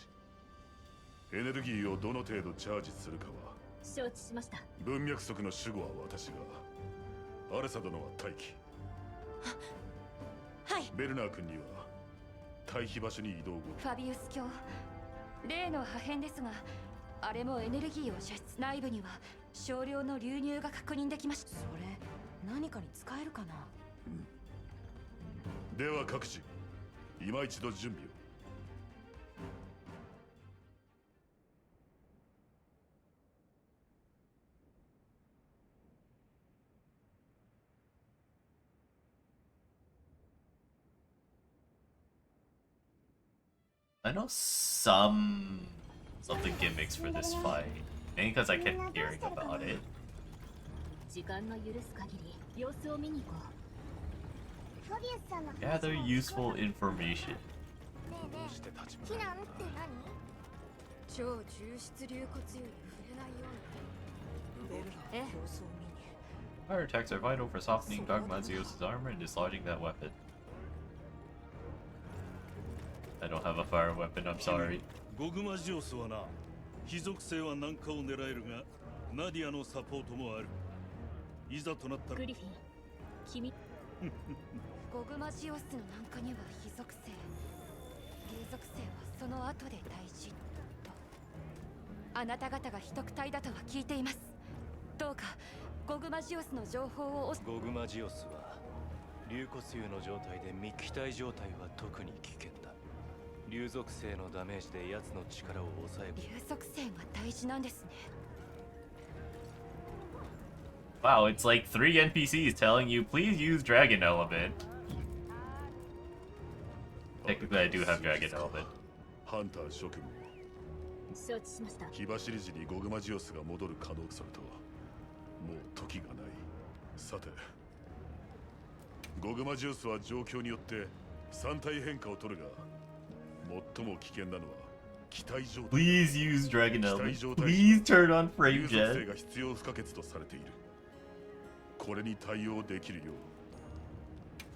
エネルギーをどの程度チャージするかは承知しました。文脈則の守護は私が、アレサ殿は待機。はい。ベルナー君には退避場所に移動後。ファビウス卿、例の破片ですが、あれもエネルギーを射出。内部には少量の流入が確認できました。それ何かに使えるかな。では各自今一度準備を。I know some of the gimmicks for this fight, mainly because I kept hearing about it. 時間が許す限り様子を見に行こう。ファビウスさんの Gather useful information. ねえねえ、避難って何？超重質流骨油に触れないように。ベルラの様子を見に。Fire attacks are vital for softening Gogmazios' armor and dislodging that weapon. I don't have a fire weapon, I'm sorry. ゴグマジオスはな、非属性は難化を狙えるが、ナディアのサポートもある。いざとなったら。グリフィン、君。ゴグマジオスの難化には非属性、竜属性はその後で大事と。あなた方が秘匿隊だとは聞いています。どうかゴグマジオスの情報を。ゴグマジオスは竜骨油の状態で密気体状態は特に危険だ。竜属性のダメージで奴の力を抑える。竜属性が大事なんですね。Wow, it's like 3 NPCs telling you, please use Dragon Element. Technically, I do have Dragon Element. ハンター諸君も承知しました。火走り時にゴグマジオスが戻る可能それともう時がない。さて、ゴグマジオスは状況によって3体変化を取るが、最も危険なのは気体状態。 Please use Dragon Element. Please turn on Frame 竜属性 Jet. が必要不可欠とされている。これに対応できるよ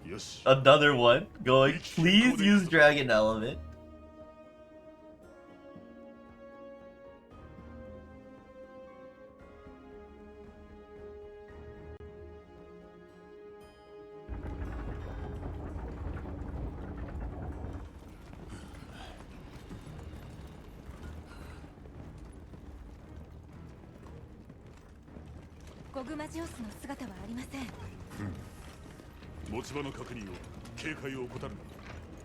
う。よし。 Another one going, please use Dragon Element. Gogumajios ゴグマジオスの姿はありません。持ち場の確認を、警戒を怠る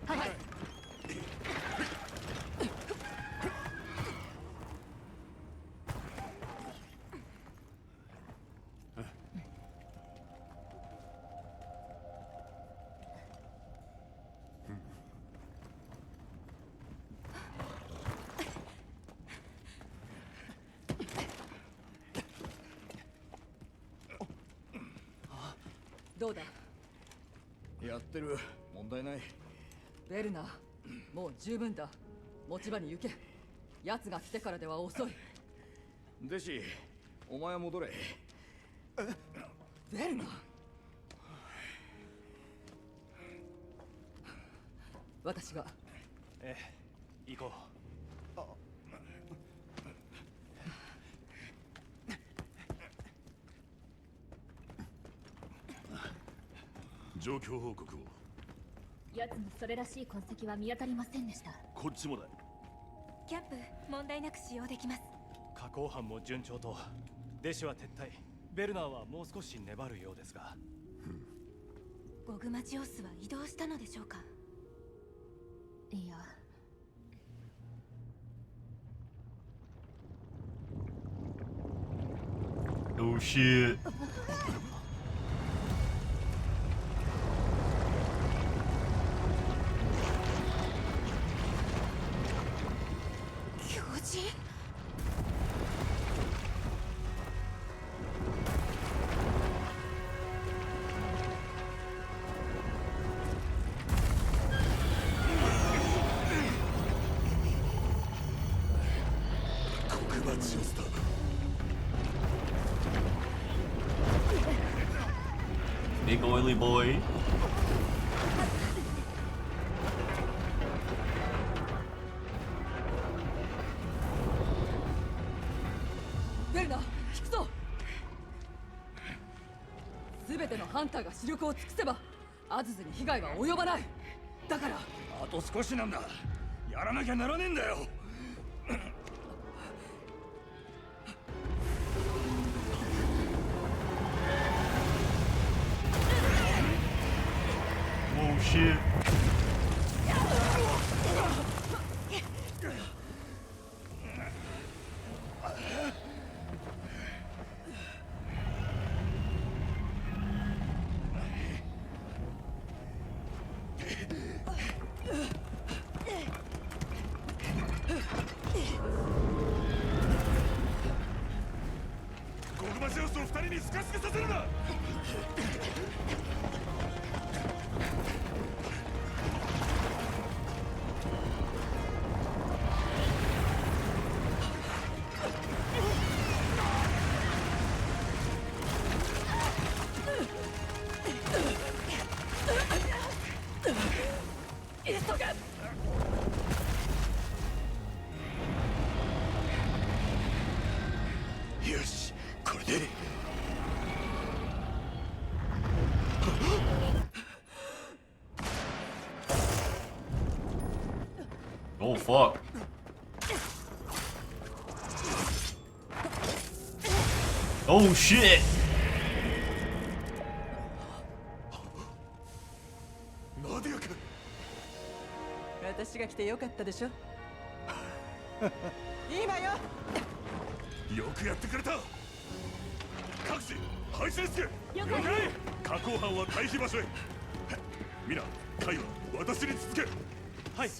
な。はい。どうだやってる。問題ない。ベルナー、もう十分だ。持ち場に行け。奴が来てからでは遅い。デシ、お前は戻れ。ベルナー、私が。ええ、行こう。状況報告を。奴にそれらしい痕跡は見当たりませんでした。こっちもだ。キャンプ問題なく使用できます。加工班も順調と、弟子は撤退。ベルナーはもう少し粘るようですが。ゴグマジオスは移動したのでしょうか。いや、Oh shit. 狂人？黒馬ジオスだ。Big oily boy. ベルナー、引くぞ。全てのハンターが視力を尽くせばアズズに被害は及ばない。だからあと少しなんだ。やらなきゃならねえんだよ。Oh shit.ゴグマジオスを2人にスカスカさせるな。よし、これで。Oh fuck. Oh shit. ナディアか。私が来てよかったでしょ。今よ。よくやってくれた。各自配置につけ。了解。加工班は退避場所へ。皆、カイは私に続け。はい。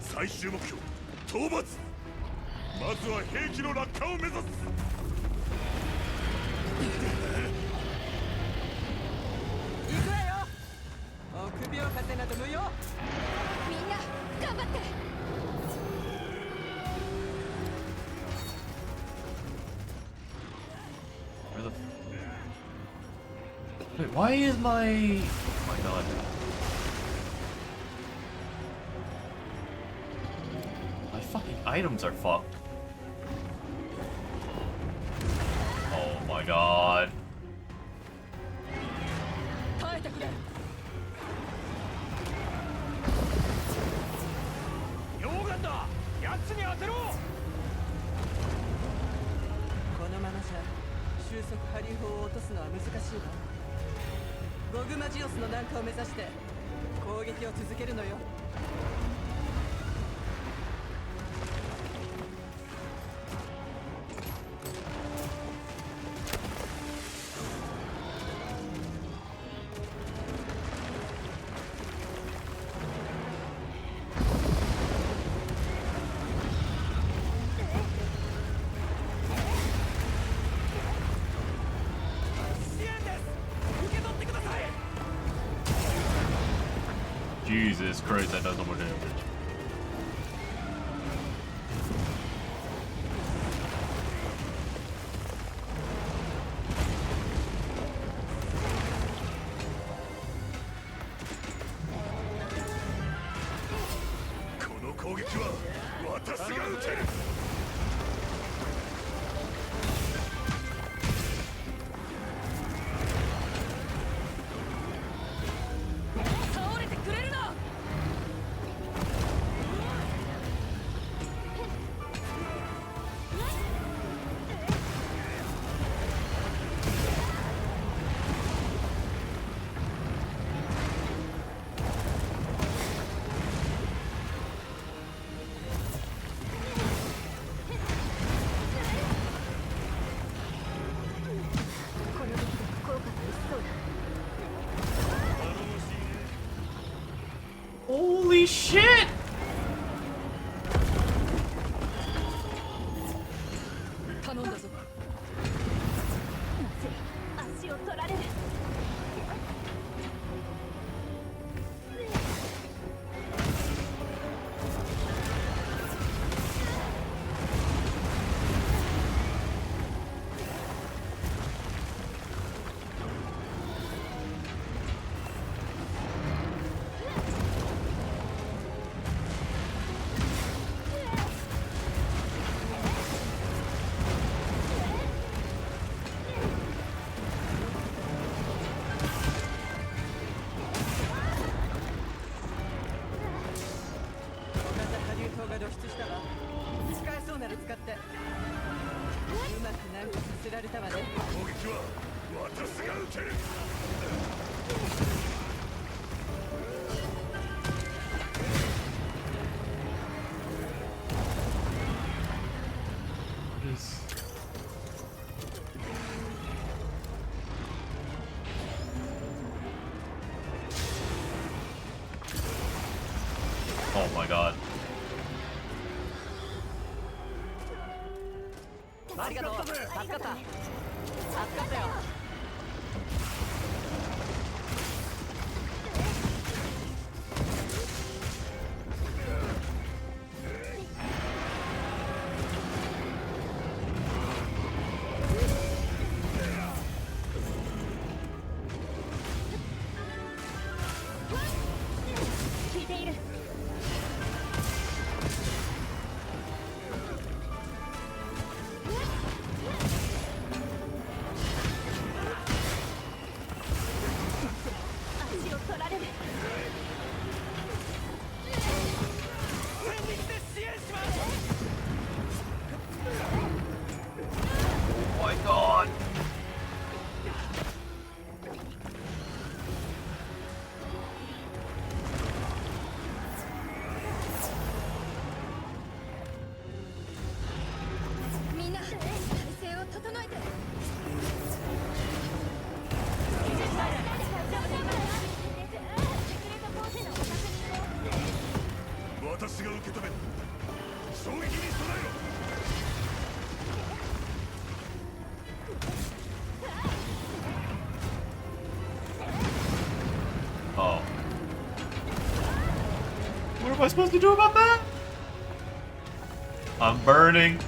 最終目標、討伐。まずは兵器の落下を目指す。行くわよ。臆病風など無用。みんな頑張って。Where the Wait, why is my... Oh my god. My fucking items are fucked. Oh my god. 耐えてくれ。溶岩だ。奴に当てろ。このままじゃ収束波竜砲を落とすのは難しいわ。ゴグマジオスの南下を目指して攻撃を続けるのよ。支援です。受け取って Jesus Christ, that does no more damage. Holy shit! 頼んだぞ。足を取られる。が露出したわ。使えそうなら使って。うまくなんかさせられたわね。攻撃は私が受ける。Oh my god. ありがとう。助かった。助かったよ。聞いている。Oh my god. みんな体勢を整えて。私が受け止める。衝撃に備えろ。Oh. What am I supposed to do about that? I'm burning.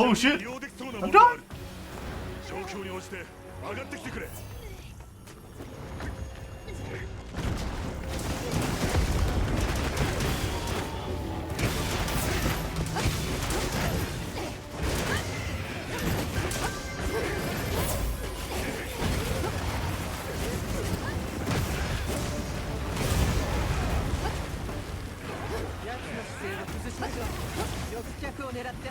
Oh shit! 利用できそうなも I'm のがあ done! る。状況に応じて上がってきてくれ。 奴の姿勢を崩しましょう。翼脚を狙って。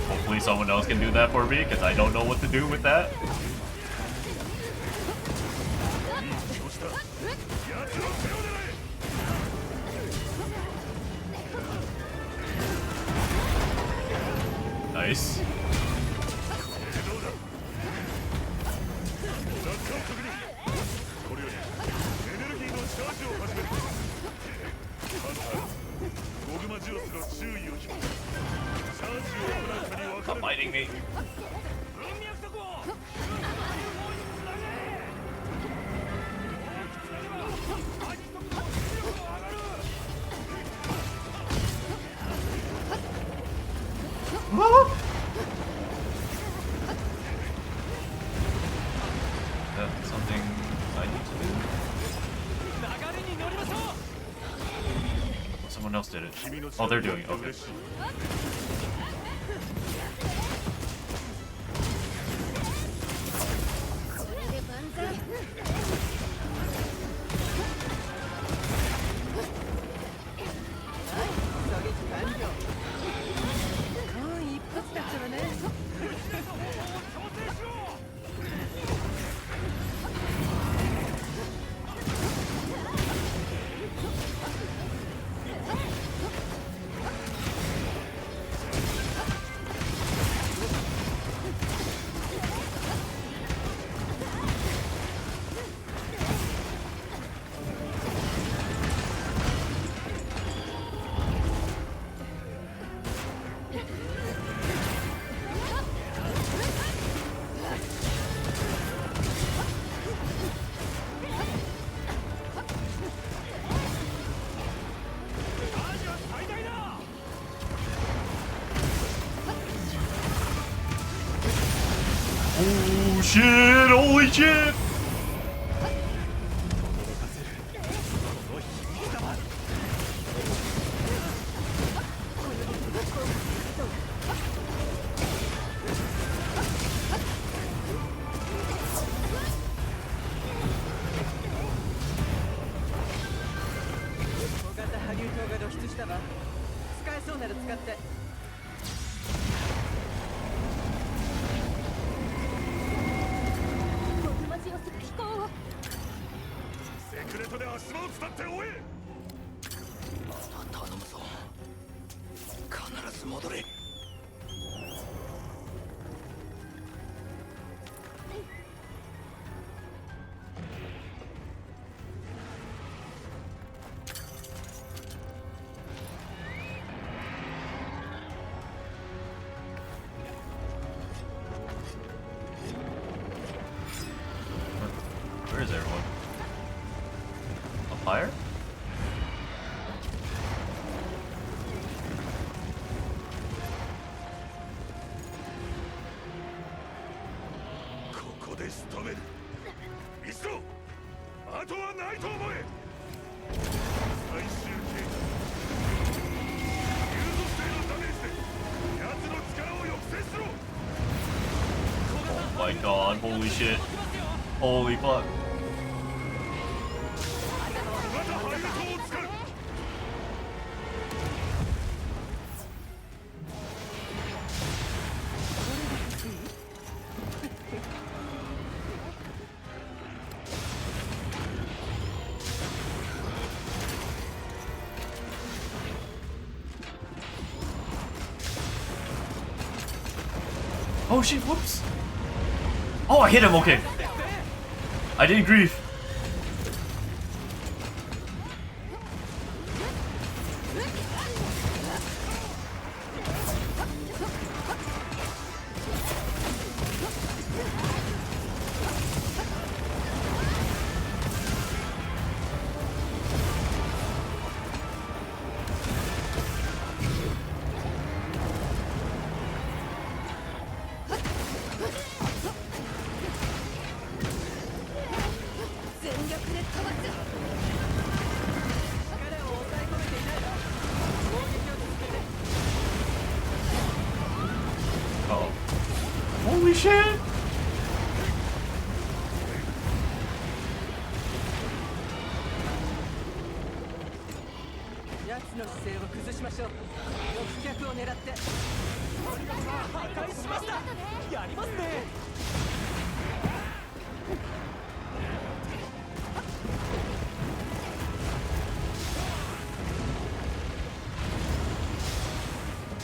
Hopefully someone else can do that for me, because I don't know what to do with that. Nice. これよりエネルギーのチャージを始める。ハンター、ゴグマジオスの注意を引く。チャージを行うかに分か Stop れる。 biting me. Is that something I need to do? Someone else did it. Oh, they're doing it. Okay. これで万歳。狙撃完了。間一発だったわね。Oh shit! Holy shit! Where is everyone? Up higher? Oh my god, holy shit. Holy fuck. Oh shit, whoops. Oh, I hit him, okay. I didn't grieve. Uh-oh. Holy shit! 奴の姿勢を崩しましょう。翼脚を狙って。破壊しました。やりますね。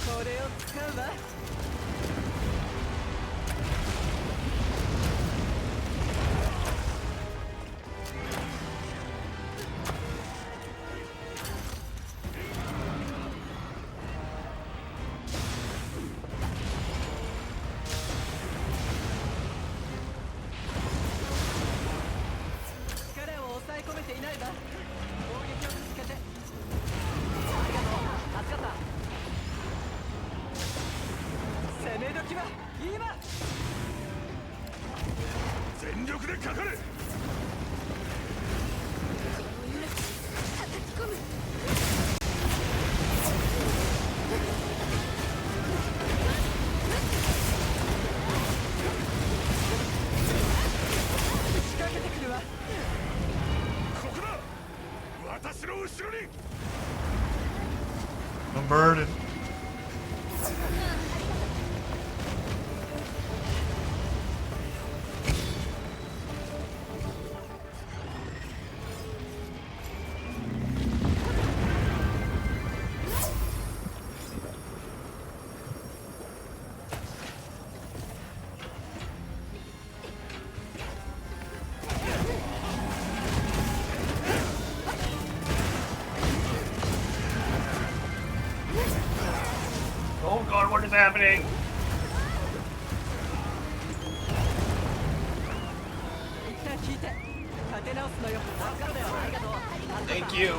これを使うわ。力を抑え込めていないわ。攻撃を続けて。ありがとう。助かった。攻め時は今。全力でかかれ。仕掛けてくるわ。ここだ。私の後ろに。 I'm burning. Oh god, what is happening? 一旦引いて立て直すのよ。助かったよ。ありがとう。 Thank you.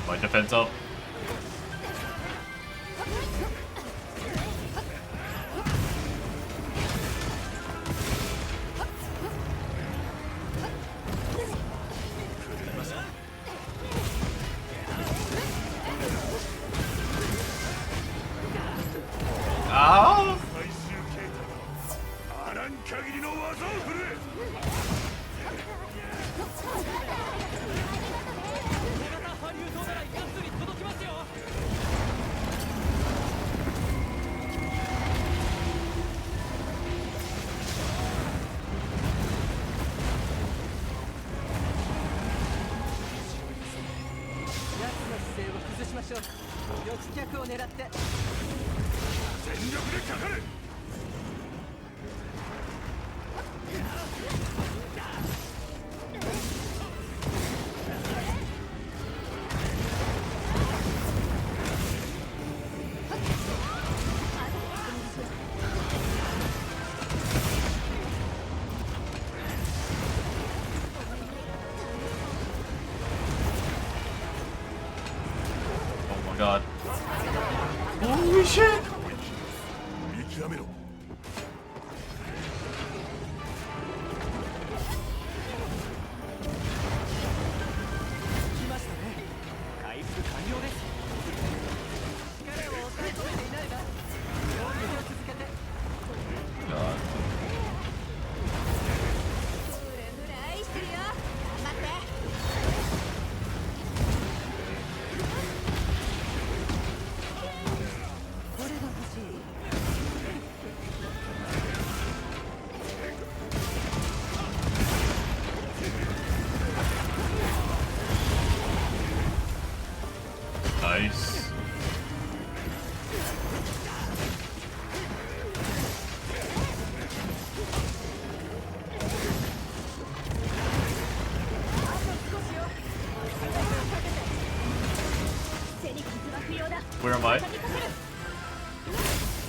My defense up. Ah! 最終形態。あらん限りの技を振る。ハリウッドならヤツに届きますよ。奴の姿勢を崩しましょう。翼脚を狙って。全力でかかれ。Oh my god. Holy shit! 見極めろ。来ましたね。回復完了です。力を抑え込めていないわ。攻撃を続けて。 God. ブレブレ愛してるよ。頑張って。これが欲しい。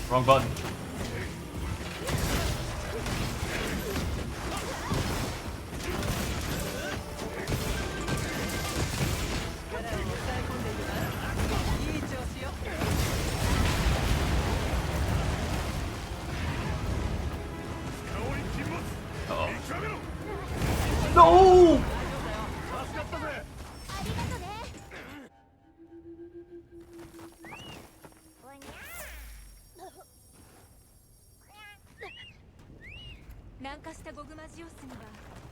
Wrong button. No! 軟化したゴグマジオスには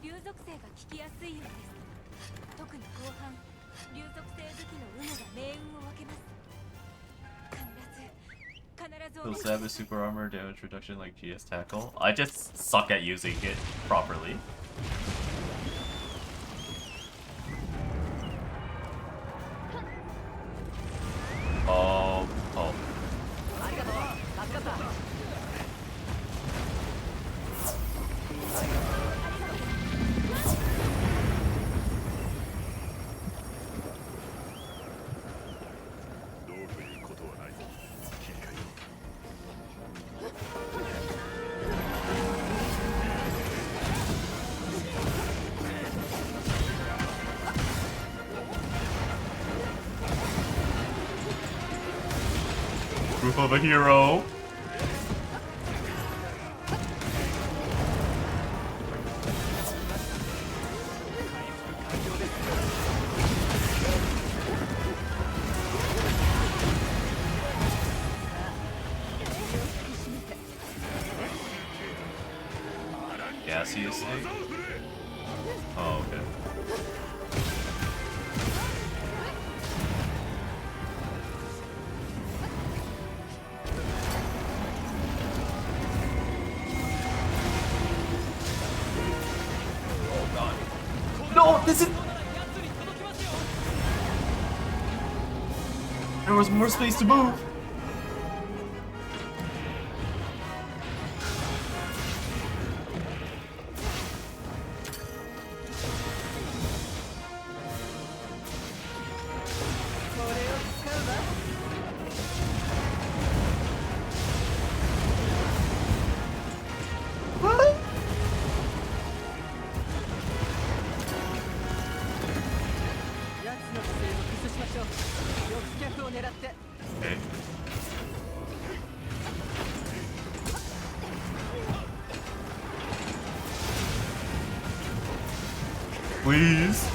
竜属性が効きやすいようです。特に後半、竜属性武器の有無が命運を分けます。Does it have a super armor damage reduction like GS Tackle? I just suck at using it properly. Oh. 'Proof of a hero. Gaseous thing? Oh, okay. No, this is... There was more space to move. Okay. Please.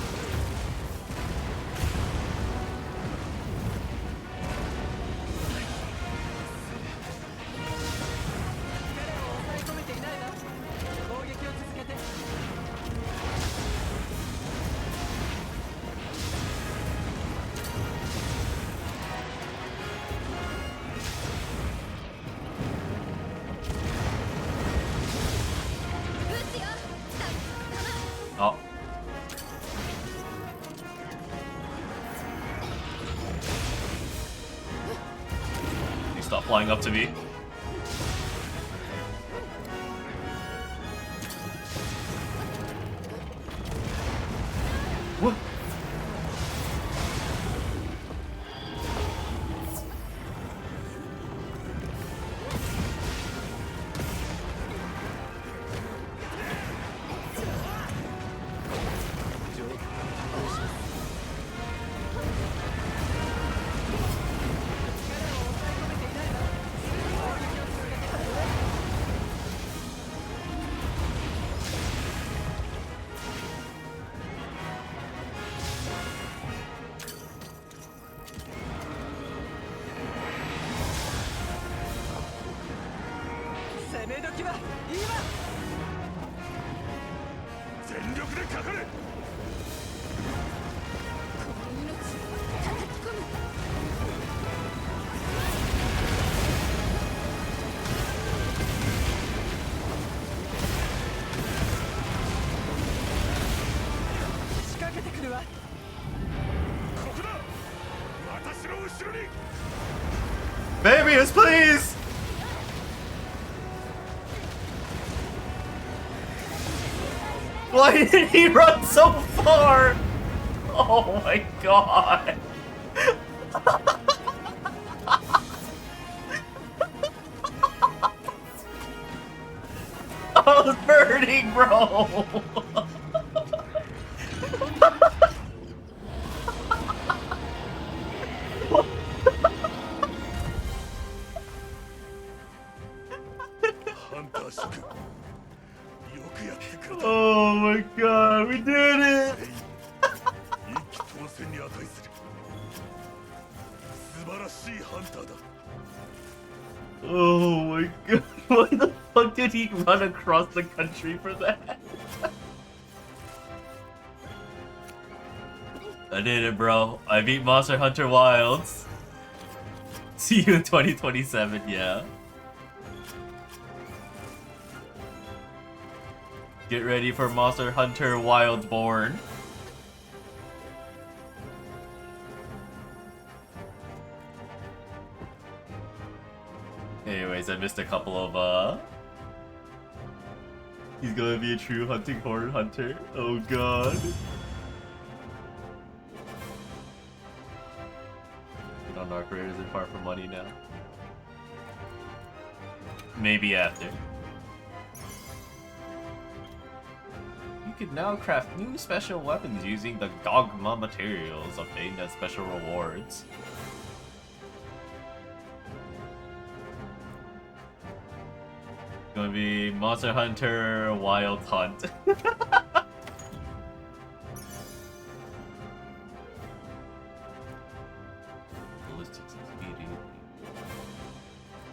Oh. You stop flying up to me. What? Babius, please! Why did he run so far? Oh my god! was burning, bro. Oh my god, we did it! Oh my god, why the fuck did he run across the country for that? I did it, bro. I beat Monster Hunter Wilds. See you in 2027, yeah. Get ready for Monster Hunter Wildborn. Anyways, I missed a couple of, he's gonna be a true hunting horror hunter. Oh god. Get on Dark Raiders and Far From Money now. Maybe after. You can now craft new special weapons using the Gogma materials obtained as special rewards. Gonna be Monster Hunter Wild Hunt.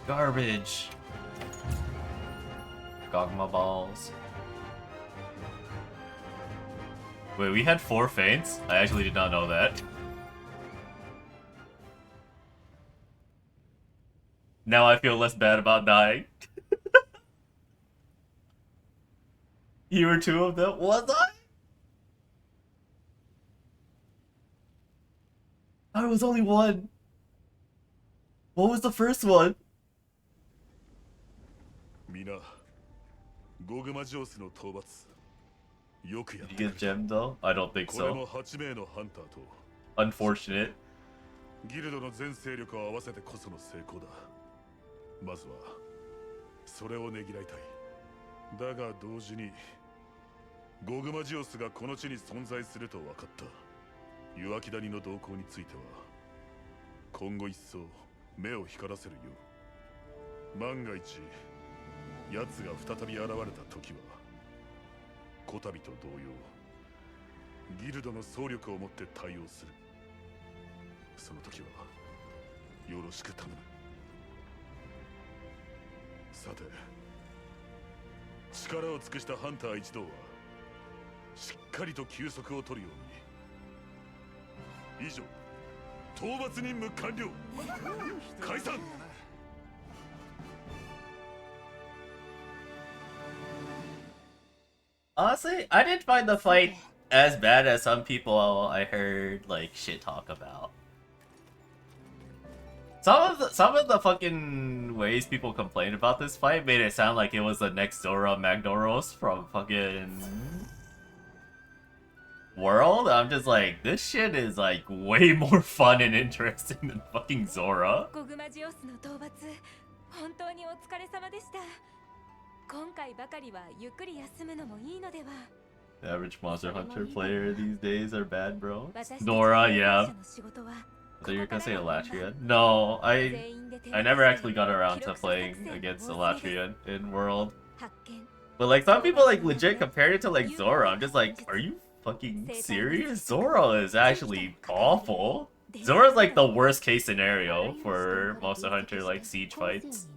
Garbage. Gogma balls. Wait, we had 4 faints? I actually did not know that. Now I feel less bad about dying. You were 2 of them? Was I? I was only 1. What was the first one? Did you get gemmed though? I don't think so. Unfortunate. ギルドの全勢力を合わせてこその成功だ。まずはそれをねぎらいたい。だが同時にゴグマジオスがこの地に存在すると分かった。弱気谷の動向については今後一層目を光らせるよう。万が一奴が再び現れた時はこたびと同様ギルドの総力をもって対応する。その時はよろしく頼む。さて、力を尽くしたハンター一同はしっかりと休息を取るように。以上、討伐任務完了。解散。Honestly, I didn't find the fight as bad as some people I heard like shit talk about. Some of the fucking ways people complained about this fight made it sound like it was the next Zora Magnoros from fucking World. I'm just like, this shit is like way more fun and interesting than fucking Zora. The average Monster Hunter player these days are bad, bro. Nora, yeah. So you're gonna say Elatrian? No, I never actually got around to playing against Elatrian in World. But like some people like legit compared it to like Zora. I'm just like, are you fucking serious? Zora is actually awful. Zora's like the worst case scenario for Monster Hunter like siege fights.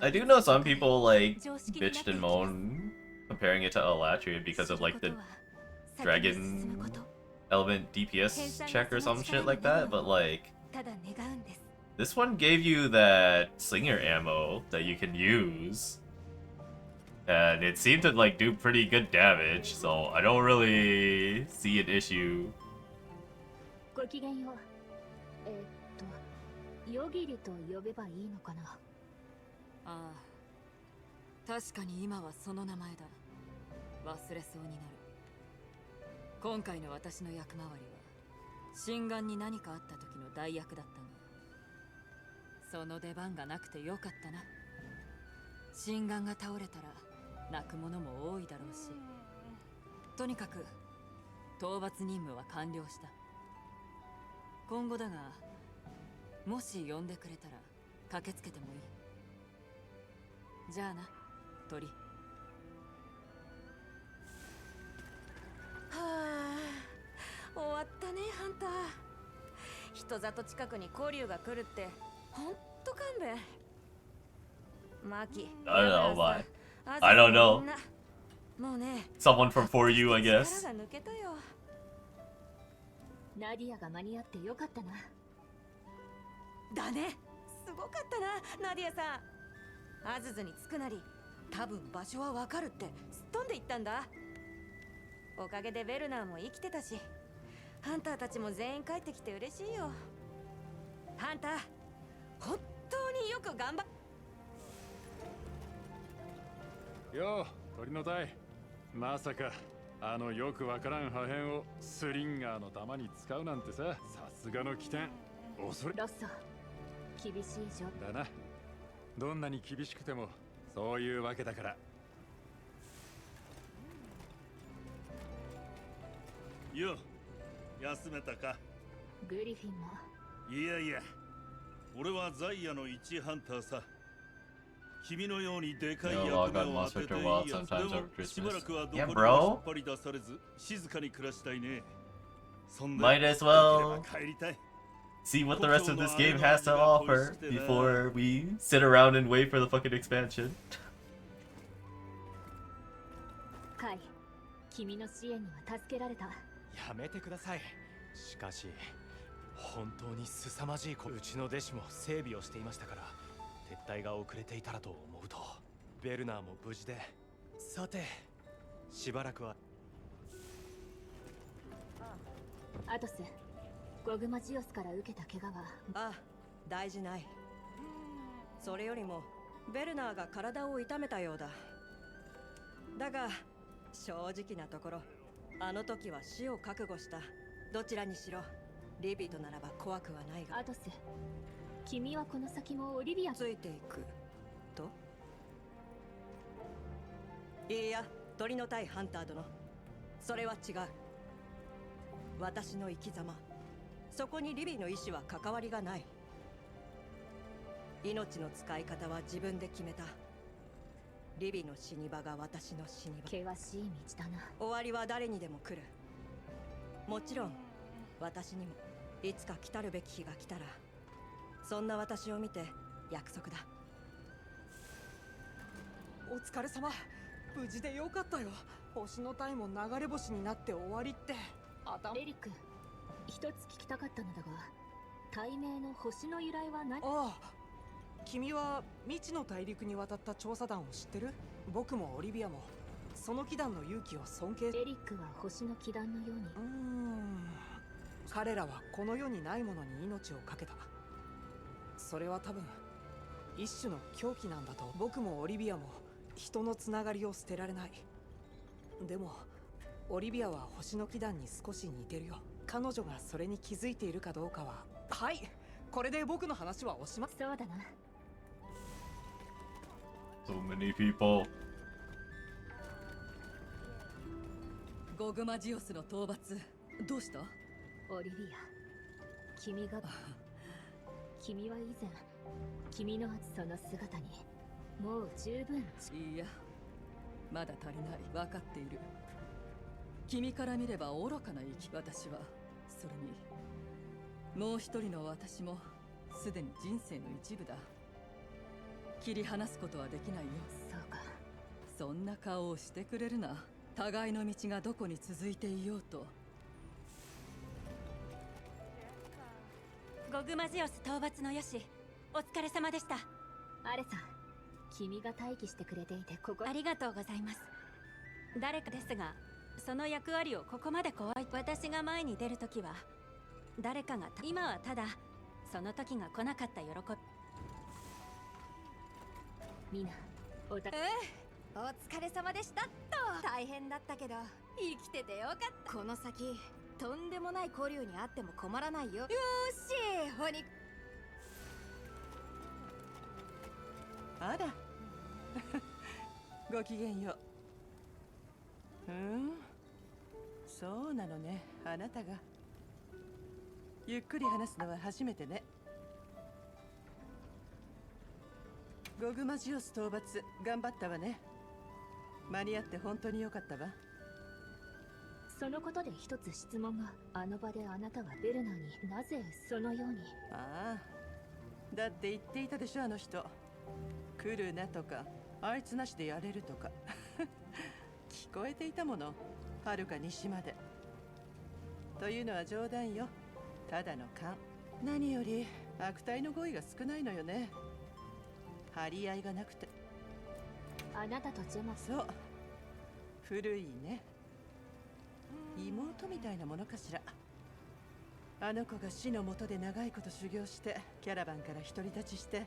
I do know some people like bitched and moaned comparing it to Elatrian because of like the dragon element DPS check or some shit like that, but like this one gave you that slinger ammo that you can use and it seemed to like do pretty good damage, so I don't really see an issue. ヨギリと呼べばいいのかな。ああ、確かに今はその名前だ。忘れそうになる。今回の私の役回りは心眼に何かあった時の代役だったが、その出番がなくてよかったな。心眼が倒れたら泣く者も多いだろうし、とにかく討伐任務は完了した。今後だが、もし呼んでくれたら駆けつけてもいい。じゃあな、鳥。はあ、終わったねハンター。人里近くに古竜が来るってほんと勘弁。マキ I don't know why. I don't know. もうね、 Someone from For You, I guess. 力が抜けたよ。ナディアが間に合ってよかったな。だね、すごかったなナディアさん。アズズに着くなり多分場所はわかるってすっ飛んでいったんだ。おかげでベルナーも生きてたし、ハンターたちも全員帰ってきて嬉しいよ。ハンター、本当によく頑張っ。よう、鳥の隊。まさかあのよくわからん破片をスリンガーの弾に使うなんてさ、さすがの起点。恐れロッソ、厳しい状だな。どんなに厳しくてもそういうわけだから。よ、休めたか。グリフィンも。いやいや、俺はザイアの一ハンターさ。君のようにでかい役目を当てていいやつでもしばらくはどこにも引っ張り出されず静かに暮らしたいね。そんで Might as well 帰りたい。 see what the rest of this game has to offer before we sit around and wait for the fucking expansion. カイ、君の支援には助けられた。やめてください。しかし本当に凄まじい。うちの弟子も整備をしていましたから、撤退が遅れていたらと思うと。ベルナーも無事で。さて、しばらくは。アトス、ゴグマジオスから受けた怪我は。ああ、大事ない。それよりもベルナーが体を痛めたようだ。だが正直なところ、あの時は死を覚悟した。どちらにしろリビーとならば怖くはないが。アトス、君はこの先もオリビアついていくと。いいや、鳥の対ハンター殿、それは違う。私の生き様、そこにリビーの意志は関わりがない。命の使い方は自分で決めた。リビーの死に場が私の死に場。険しい道だな。終わりは誰にでも来る。もちろん私にもいつか来たるべき日が来たら、そんな私を見て約束だ。お疲れ様。無事でよかったよ。星の隊も流れ星になって終わりってエリック、一つ聞きたかったのだが、体名の星の由来は何？ああ、君は未知の大陸に渡った調査団を知ってる？僕もオリビアもその騎団の勇気を尊敬。エリックは星の騎団のように。彼らはこの世にないものに命を懸けた。それは多分一種の狂気なんだと。僕もオリビアも人のつながりを捨てられない。でもオリビアは星の騎団に少し似てるよ。彼女がそれに気づいているかどうかは。はい、これで僕の話はおしまい。そうだな。So many people. ゴグマジオスの討伐どうした？オリビア、君が君は以前君のその姿にもう十分。いや、まだ足りない。分かっている。君から見れば愚かな生き。私はそれにもう一人の私もすでに人生の一部だ。切り離すことはできないよ。そうか。そんな顔をしてくれるな。互いの道がどこに続いていようと。ゴグマジオス討伐のよし、お疲れ様でした。アレさん、君が待機してくれていてここ。ありがとうございます。誰かですが、その役割をここまで怖い。私が前に出るときは誰かが、今はただその時が来なかった喜び。みんなお疲れ様でしたっと。大変だったけど生きててよかった。この先とんでもない古流にあっても困らないよ。よーしお肉。あらごきげんよう。そうなのね、あなたが。ゆっくり話すのは初めてね。ゴグマジオス討伐頑張ったわね。間に合って本当に良かったわ。そのことで一つ質問が。あの場であなたはベルナーになぜそのように。ああ、だって言っていたでしょ、あの人。来るなとか、あいつなしでやれるとか聞こえていたもの、はるか西まで。というのは冗談よ、ただの勘。何より悪態の語彙が少ないのよね。張り合いがなくて。あなたとジェマ。そう、古いね。妹みたいなものかしら。あの子が死の下で長いこと修行して、キャラバンから独り立ちして、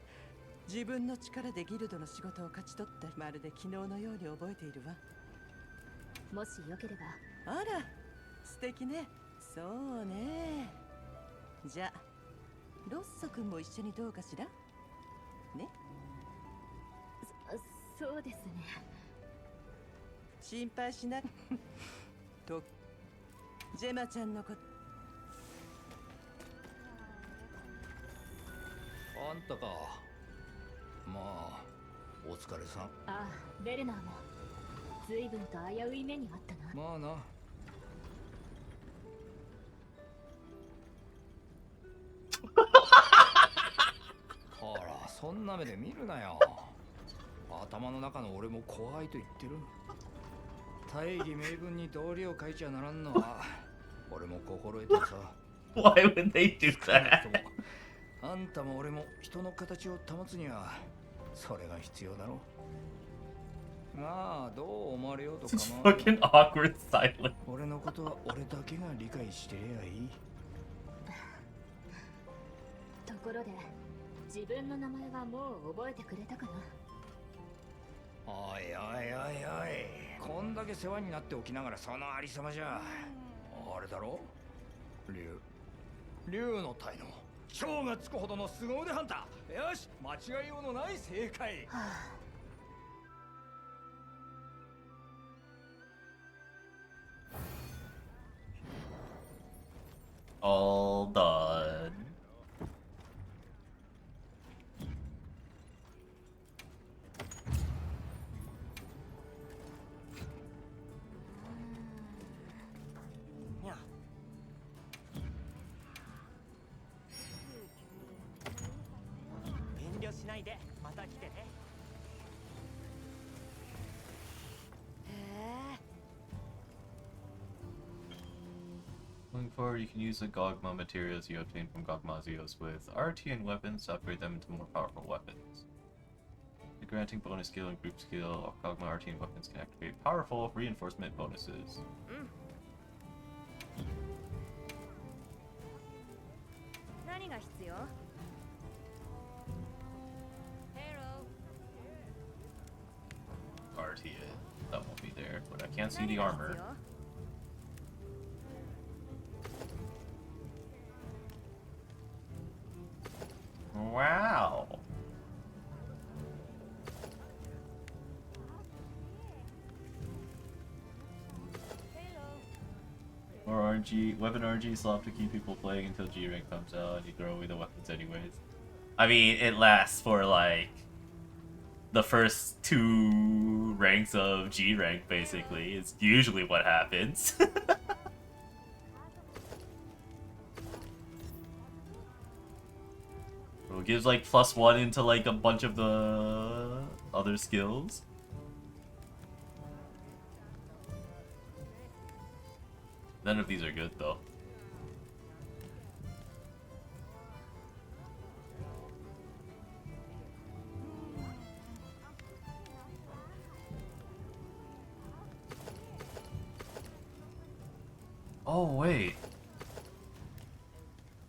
自分の力でギルドの仕事を勝ち取った。まるで昨日のように覚えているわ。もしよければ。あら、素敵ね。そうね。じゃあロッソ君も一緒にどうかしらね。そうですね。心配しなと、ジェマちゃんのこと。あんたか。まあお疲れさん。ああ、ベルナーも随分と危うい目にあったな。まあな。ほら、そんな目で見るなよ。頭の中の俺も怖いと言ってる。大義名分に道理を書いちゃならんのは俺も心得てさ。Why would they do that? あんたも俺も人の形を保つにはそれが必要だろう。まあどう思われようとかま Fucking awkward silence. 俺のことは俺だけが理解してりゃいい。ところで自分の名前はもう覚えてくれたかな。おいおいおいおい、こんだけ世話になっておきながらそのありさまじゃあれだろ。竜の体の超がつくほどの凄腕ハンター。よし、間違いようのない正解。All done. Yeah. 遠慮しないで、また来てね。Moving forward, you can use the Gogma materials you obtain from Gogmazios with Artian weapons to upgrade them into more powerful weapons. The granting bonus skill and group skill of Gogma Artian weapons can activate powerful reinforcement bonuses. 何が必要？ Artian, that won't be there, but I can't see the armor. Wow. More RNG, weapon RNG slot to keep people playing until G rank comes out and you throw away the weapons anyways. I mean, it lasts for like the first 2 ranks of G rank basically. It's usually what happens. It gives like +1 into like a bunch of the other skills. None of these are good though. Oh wait.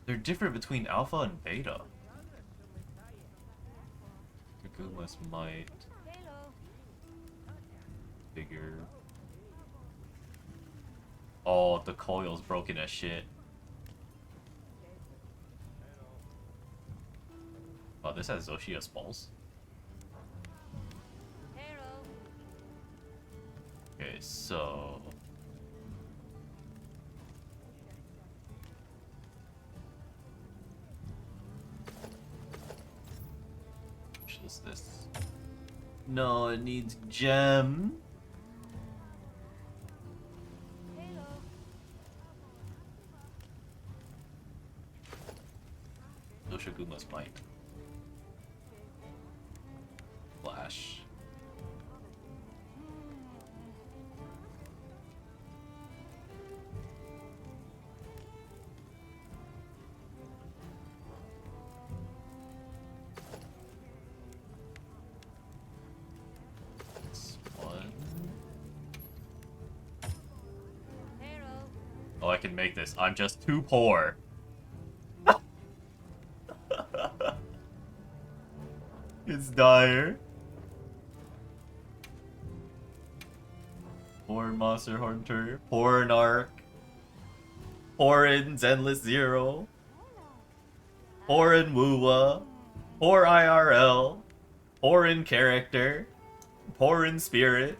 They're different between alpha and beta. Gumas might. Bigger. Oh, the coil's broken as shit. Oh, this has Zoshia's pulse. Okay, so... Which is this? No, it needs gem. Doshaguma's might. Flash. This one. Oh, I can make this. I'm just too poor. It's dire. Poor Monster Hunter. Poor Narc. Poor in Zenless Zero. Poor in Wuwa. Poor IRL. Poor in character. Poor in spirit.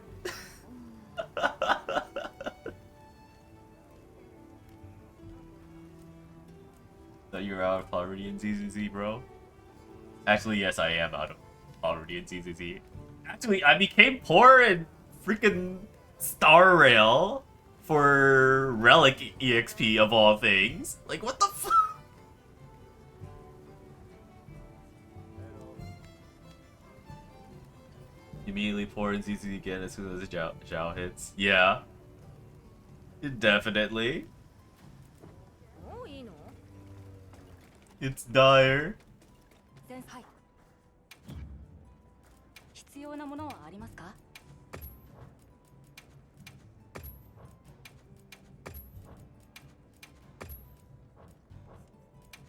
So you're out of poverty in ZZZ, bro? Actually, yes, I am out of poverty in ZZZ. Actually, I became poor in freaking Star Rail for Relic EXP of all things. Like, what the fuck? Immediately poor in ZZZ again as soon as Zhao hits. Yeah. Definitely. It's dire. はい。必要なものはありますか？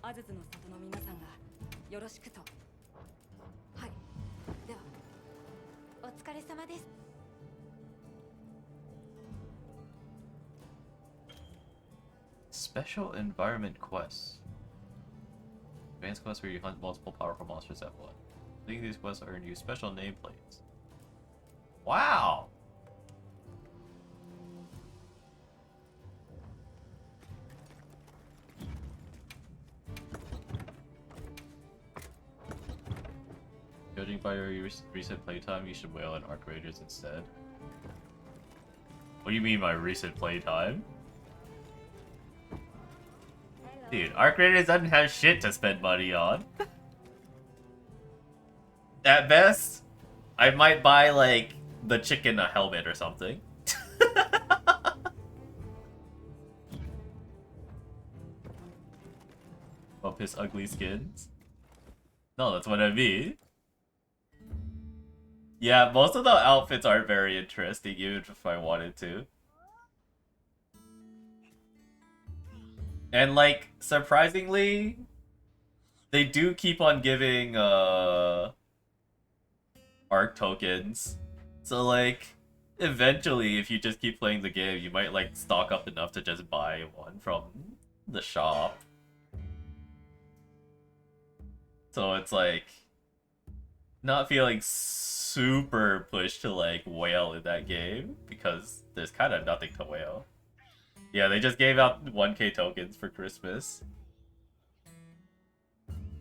アズズの里の皆さんがよろしくと。はい。では、お疲れ様です。Special environment quests. Advanced quests where you hunt multiple powerful monsters at once. Completing these quests earn you special nameplates. Wow! Judging by your recent playtime, you should whale at Arc Raiders instead. What do you mean by recent playtime? Dude, Arc Raiders doesn't have shit to spend money on. At best, I might buy, like, the chicken a helmet or something. Up his ugly skins. No, that's what I mean. Yeah, most of the outfits aren't very interesting, even if I wanted to. And, like, surprisingly, they do keep on giving, ARC tokens. So, like, eventually, if you just keep playing the game, you might, like, stock up enough to just buy one from the shop. So it's, like, not feeling super pushed to, like, whale in that game, because there's kind of nothing to whale. Yeah, they just gave out 1k tokens for Christmas.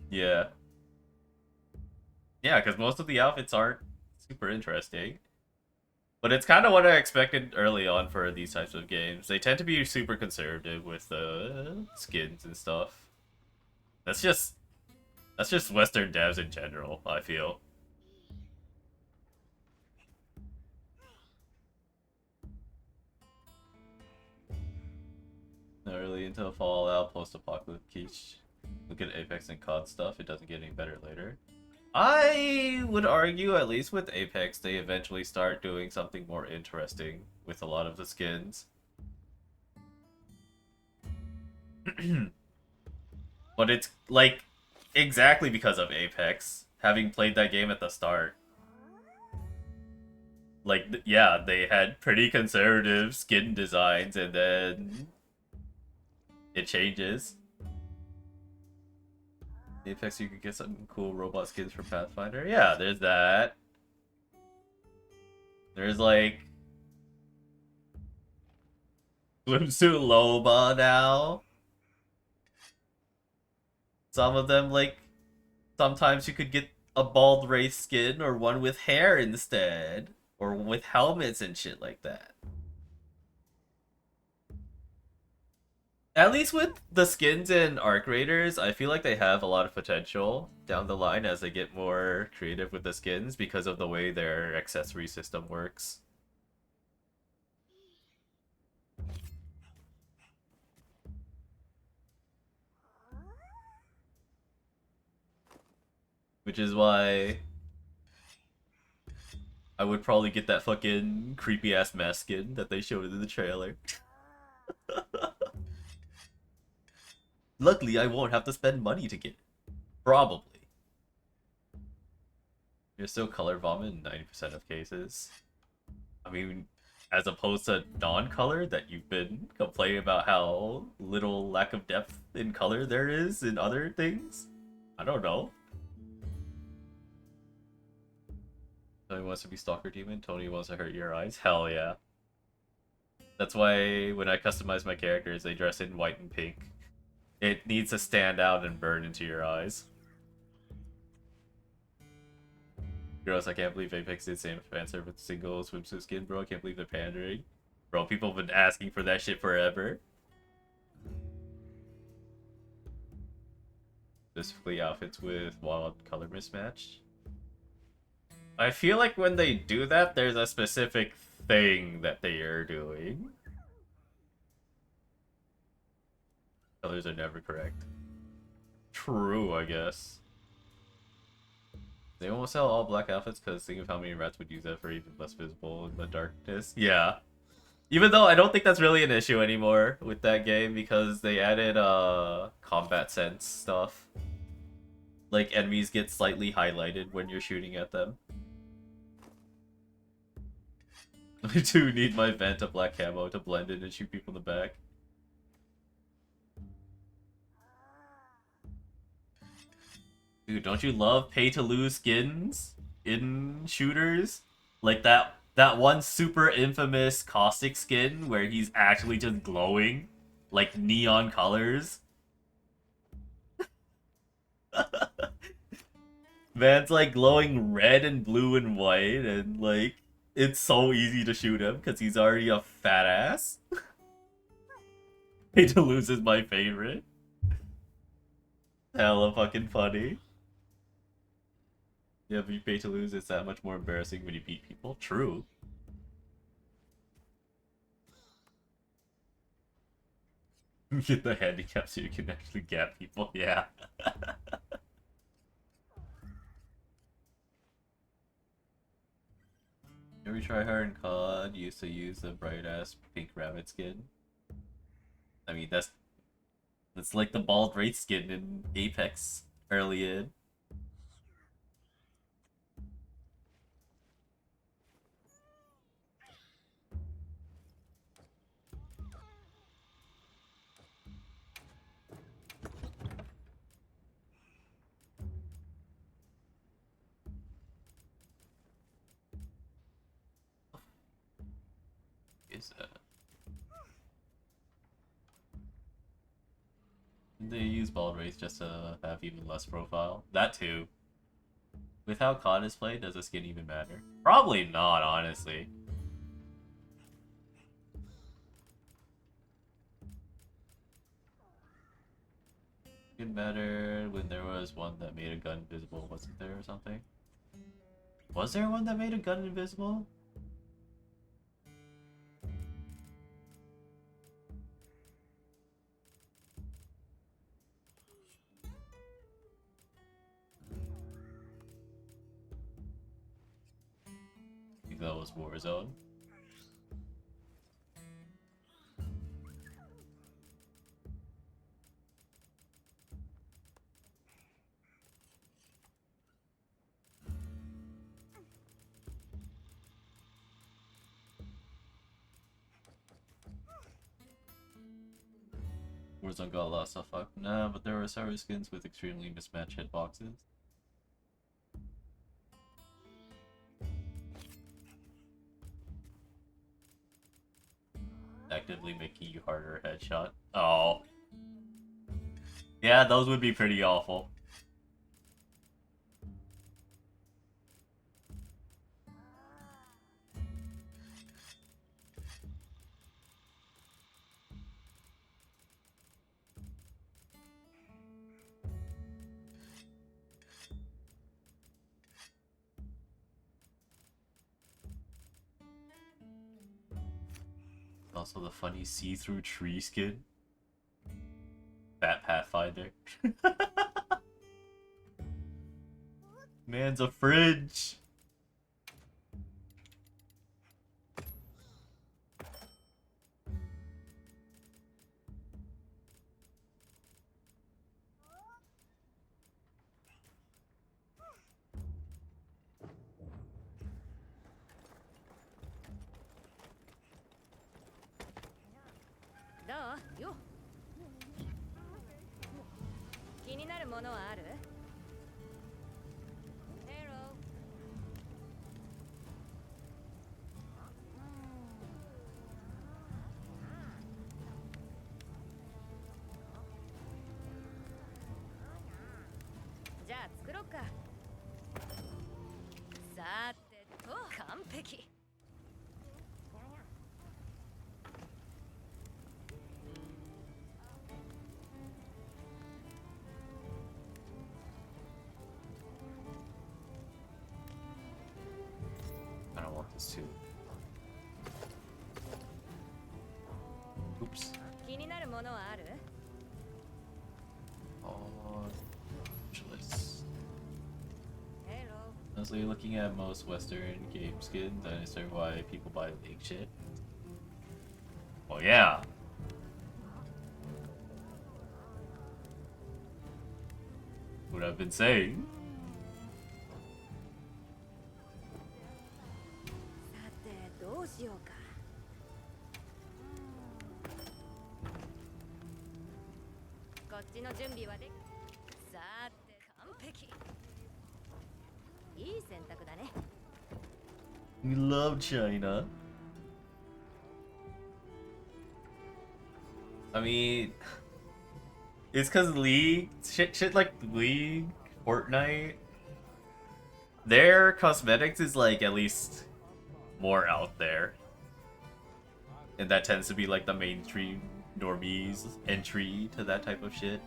Yeah. Yeah, because most of the outfits aren't super interesting. But it's kind of what I expected early on for these types of games. They tend to be super conservative with the skins and stuff. That's just Western devs in general, I feel. Early into Fallout, post-apocalyptic. Look at Apex and COD stuff, it doesn't get any better later. I would argue, at least with Apex, they eventually start doing something more interesting with a lot of the skins. But it's, like, exactly because of Apex, having played that game at the start. Like, yeah, they had pretty conservative skin designs, and then it changes. Apex, you could get some cool robot skins for Pathfinder. Yeah, there's that. There's like Swimsuit Loba now. Some of them, like, sometimes you could get a bald Wraith skin or one with hair instead. Or with helmets and shit like that. At least with the skins in Arc Raiders, I feel like they have a lot of potential down the line as they get more creative with the skins because of the way their accessory system works. Which is why I would probably get that fucking creepy ass mask skin that they showed in the trailer. Luckily, I won't have to spend money to get it. Probably. You're still color vomit in 90% of cases. I mean, as opposed to non-color that you've been complaining about how little lack of depth in color there is in other things. I don't know. Tony wants to be Stalker Demon, Tony wants to hurt your eyes. Hell yeah. That's why when I customize my characters, they dress in white and pink. It needs to stand out and burn into your eyes. Gross, I can't believe Apex did same fanservice with single swimsuit skin, bro. I can't believe they're pandering. Bro, people have been asking for that shit forever. Specifically outfits with wild color mismatch. I feel like when they do that, there's a specific thing that they are doing. Colors are never correct. True, I guess. They won't sell all black outfits because think of how many rats would use that for even less visible in the darkness. Yeah. Even though I don't think that's really an issue anymore with that game because they added combat sense stuff. Like enemies get slightly highlighted when you're shooting at them. I do need my vent of black camo to blend in and shoot people in the back. Dude, don't you love pay-to-lose skins in shooters? Like that one super infamous Caustic skin where he's actually just glowing like neon colors. Man's like glowing red and blue and white and like it's so easy to shoot him because he's already a fat ass. Pay-to-lose is my favorite. Hella fucking funny. Yeah, if you pay to lose, it's that much more embarrassing when you beat people. True. Get the handicap so you can actually get people. Yeah. Every tryhard in COD used to use the bright ass pink rabbit skin. I mean, that's like the bald Wraith skin in Apex early in. Is that? They use bald Wraith just to have even less profile. That too. With how COD is played, does the skin even matter? Probably not, honestly. It mattered when there was one that made a gun invisible, wasn't there, or something? Was there one that made a gun invisible? I think that was Warzone. Warzone got a lot of stuff up. Nah, but there were several skins with extremely mismatched hitboxes. Actively making you harder headshot. Oh. Yeah, those would be pretty awful. Also the funny see-through tree skin. Fat Pathfinder. Man's a fridge.よ気になるものはある？じゃあ作ろうか。さてと完璧。I don't want this too. Oops. 気になるものはある？ Honestly, looking at most Western game skins, I understand why people buy Link shit. Well, yeah. What I've been saying. さてどうしようか。こっちの準備はでき。さて完璧。いい選択だね。 We love China. I mean, it's cause League shit like League, Fortnite. Their cosmetics is like at least more out there, and that tends to be like the mainstream normies entry to that type of shit.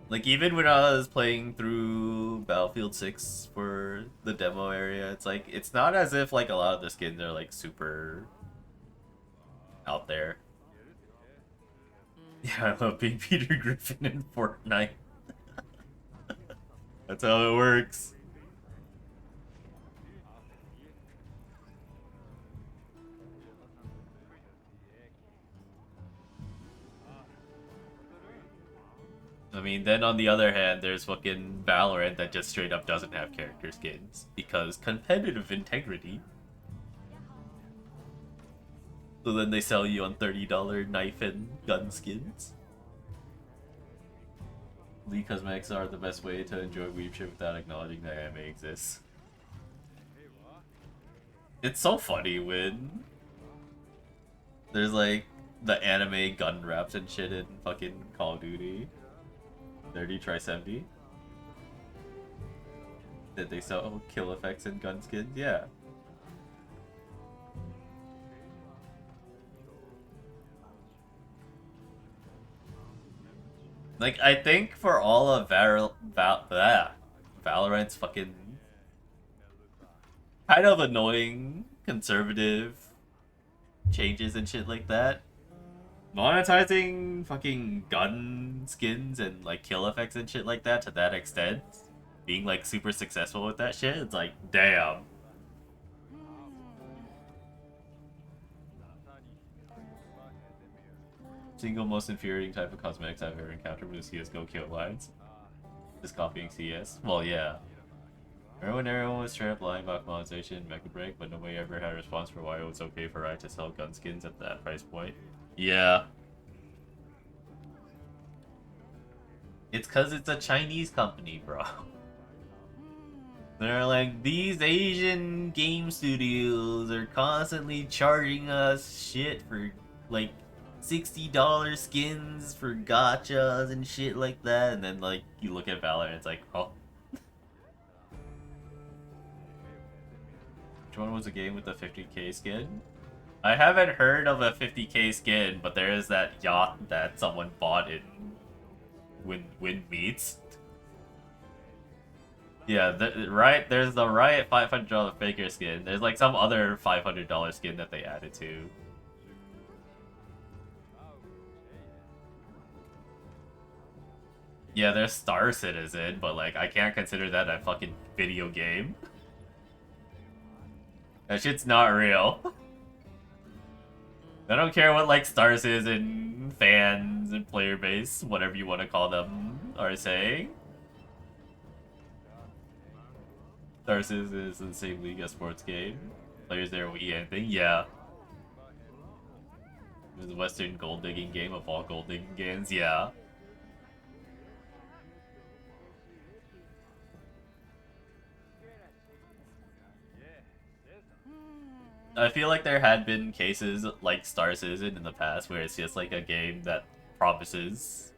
Like, even when I was playing through Battlefield 6 for the demo area, it's like, it's not as if, like, a lot of the skins are, like, super out there. Yeah, I love being Peter Griffin in Fortnite. That's how it works. I mean, then on the other hand, there's fucking Valorant that just straight up doesn't have character skins because competitive integrity. So then they sell you on $30 knife and gun skins. League cosmetics are the best way to enjoy weeb shit without acknowledging that anime exists. It's so funny when there's like the anime gun wraps and shit in fucking Call of Duty. 30 try 70. Did they sell kill effects and gun skins? Yeah. Like, I think for all of Valorant's fucking kind of annoying conservative changes and shit like that, monetizing fucking gun skins and like kill effects and shit like that to that extent, being like super successful with that shit, it's like, damn. Single most infuriating type of cosmetics I've ever encountered was CSGO kill lines. Just copying CS. Well, yeah. Remember when everyone was straight up lying about monetization and Mecha Break, but nobody ever had a response for why it was okay for Riot to sell gun skins at that price point? Yeah. It's cause it's a Chinese company, bro. They're like, these Asian game studios are constantly charging us shit for like $60 skins for gachas and shit like that, and then like you look at Valorant and it's like, oh. Which one was the game with the 50k skin? I haven't heard of a 50k skin, but there is that yacht that someone bought in Wind Meets. Yeah, there's the Riot $500 Faker skin. There's like some other $500 skin that they added to. Yeah, there's Star Citizen, but like I can't consider that a fucking video game. That shit's not real. I don't care what like Star Citizen fans and player base, whatever you want to call them, are saying. Star Citizen is the same league as sports game. Players there will eat anything. Yeah. It was a Western gold digging game of all gold digging games. Yeah. I feel like there had been cases like Star Citizen in the past where it's just like a game that promises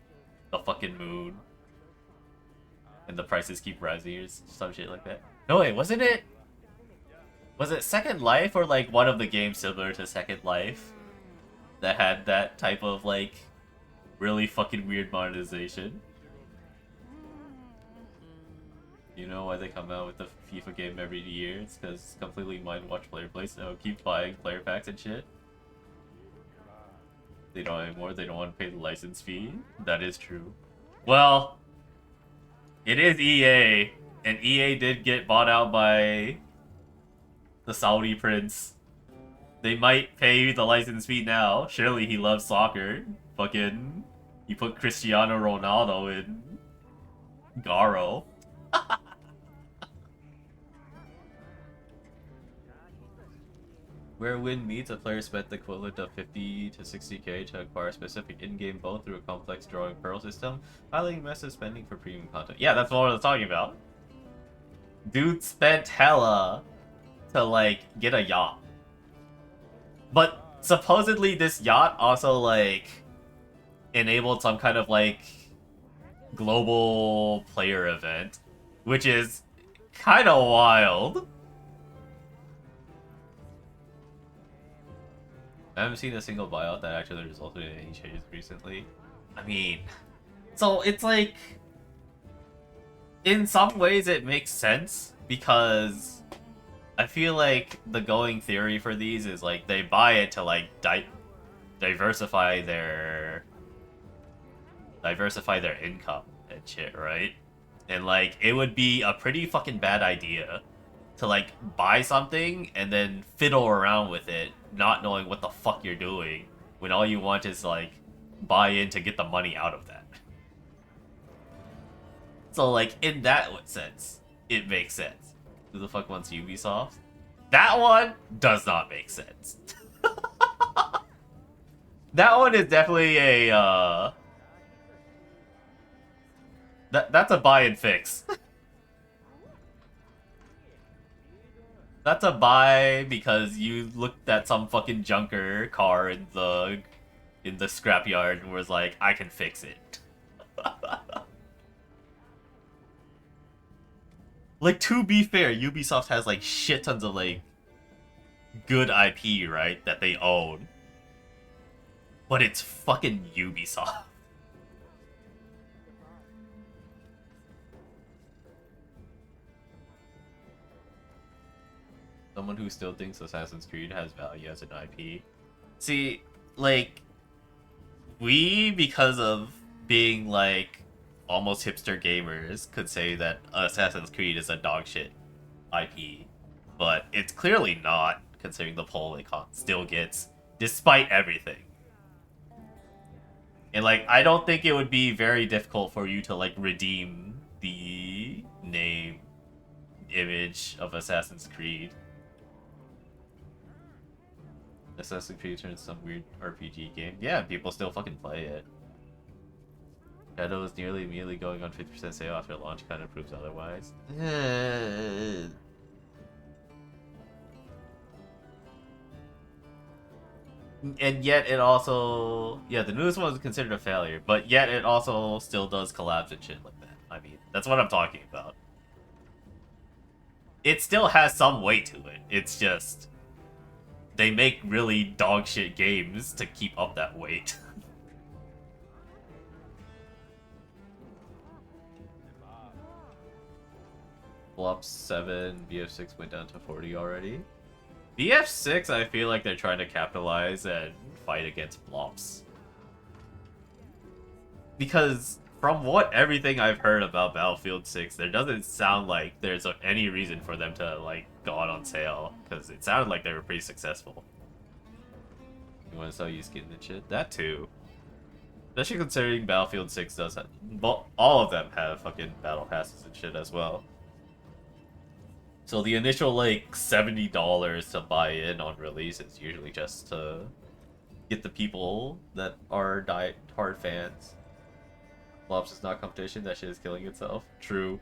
the fucking moon and the prices keep rising or some shit like that. No, wait, wasn't it? Was it Second Life or like one of the games similar to Second Life that had that type of like really fucking weird monetization? You know why they come out with the FIFA game every year? It's because it's completely mind-watch player plays, so keep buying player packs and shit. They don't anymore, they don't want to pay the license fee. That is true. Well, it is EA, and EA did get bought out by the Saudi prince. They might pay the license fee now. Surely he loves soccer. Fucking, he put Cristiano Ronaldo in Garo. Where Win meets, a player spent the equivalent of 50 to 60k to acquire a specific in-game bow through a complex drawing pearl system, highlighting massive spending for premium content. Yeah, that's what I was talking about. Dude spent hella to, like, get a yacht. But supposedly this yacht also, like, enabled some kind of, like, global player event, which is kind of wild. I haven't seen a single buyout that actually resulted in any changes recently. I mean, so it's like, in some ways it makes sense because I feel like the going theory for these is like they buy it to like diversify their income and shit, right? And like it would be a pretty fucking bad idea to like buy something and then fiddle around with it, not knowing what the fuck you're doing, when all you want is like buy in to get the money out of that. So like in that sense, it makes sense. Who the fuck wants Ubisoft? That one does not make sense. That one is definitely a that's a buy and fix. That's a buy because you looked at some fucking junker car in the scrapyard and was like, I can fix it. Like, to be fair, Ubisoft has like shit tons of like good IP, right, that they own. But it's fucking Ubisoft. Someone who still thinks Assassin's Creed has value as an IP. See, like, we, because of being, like, almost hipster gamers, could say that Assassin's Creed is a dogshit IP. But it's clearly not, considering the pull it still gets, despite everything. And, like, I don't think it would be very difficult for you to, like, redeem the name, image of Assassin's Creed. SSP turns some weird RPG game. Yeah, people still fucking play it. Shadow is nearly immediately going on 50% sale after launch kind of proves otherwise. And yet it also... Yeah, the newest one was considered a failure, but yet it also still does collabs and shit like that. I mean, that's what I'm talking about. It still has some weight to it. It's just... They make really dog shit games to keep up that weight. Flop 7, BF6 went down to 40 already. BF6, I feel like they're trying to capitalize and fight against Blops. Because from everything I've heard about Battlefield 6, there doesn't sound like there's any reason for them to like go out on sale. Because it sounded like they were pretty successful. You want to sell you skins and shit? That too. Especially considering Battlefield 6 does have... all of them have fucking battle passes and shit as well. So the initial, like, $70 to buy in on release is usually just to get the people that are die-hard fans. Flops is not competition, that shit is killing itself. True.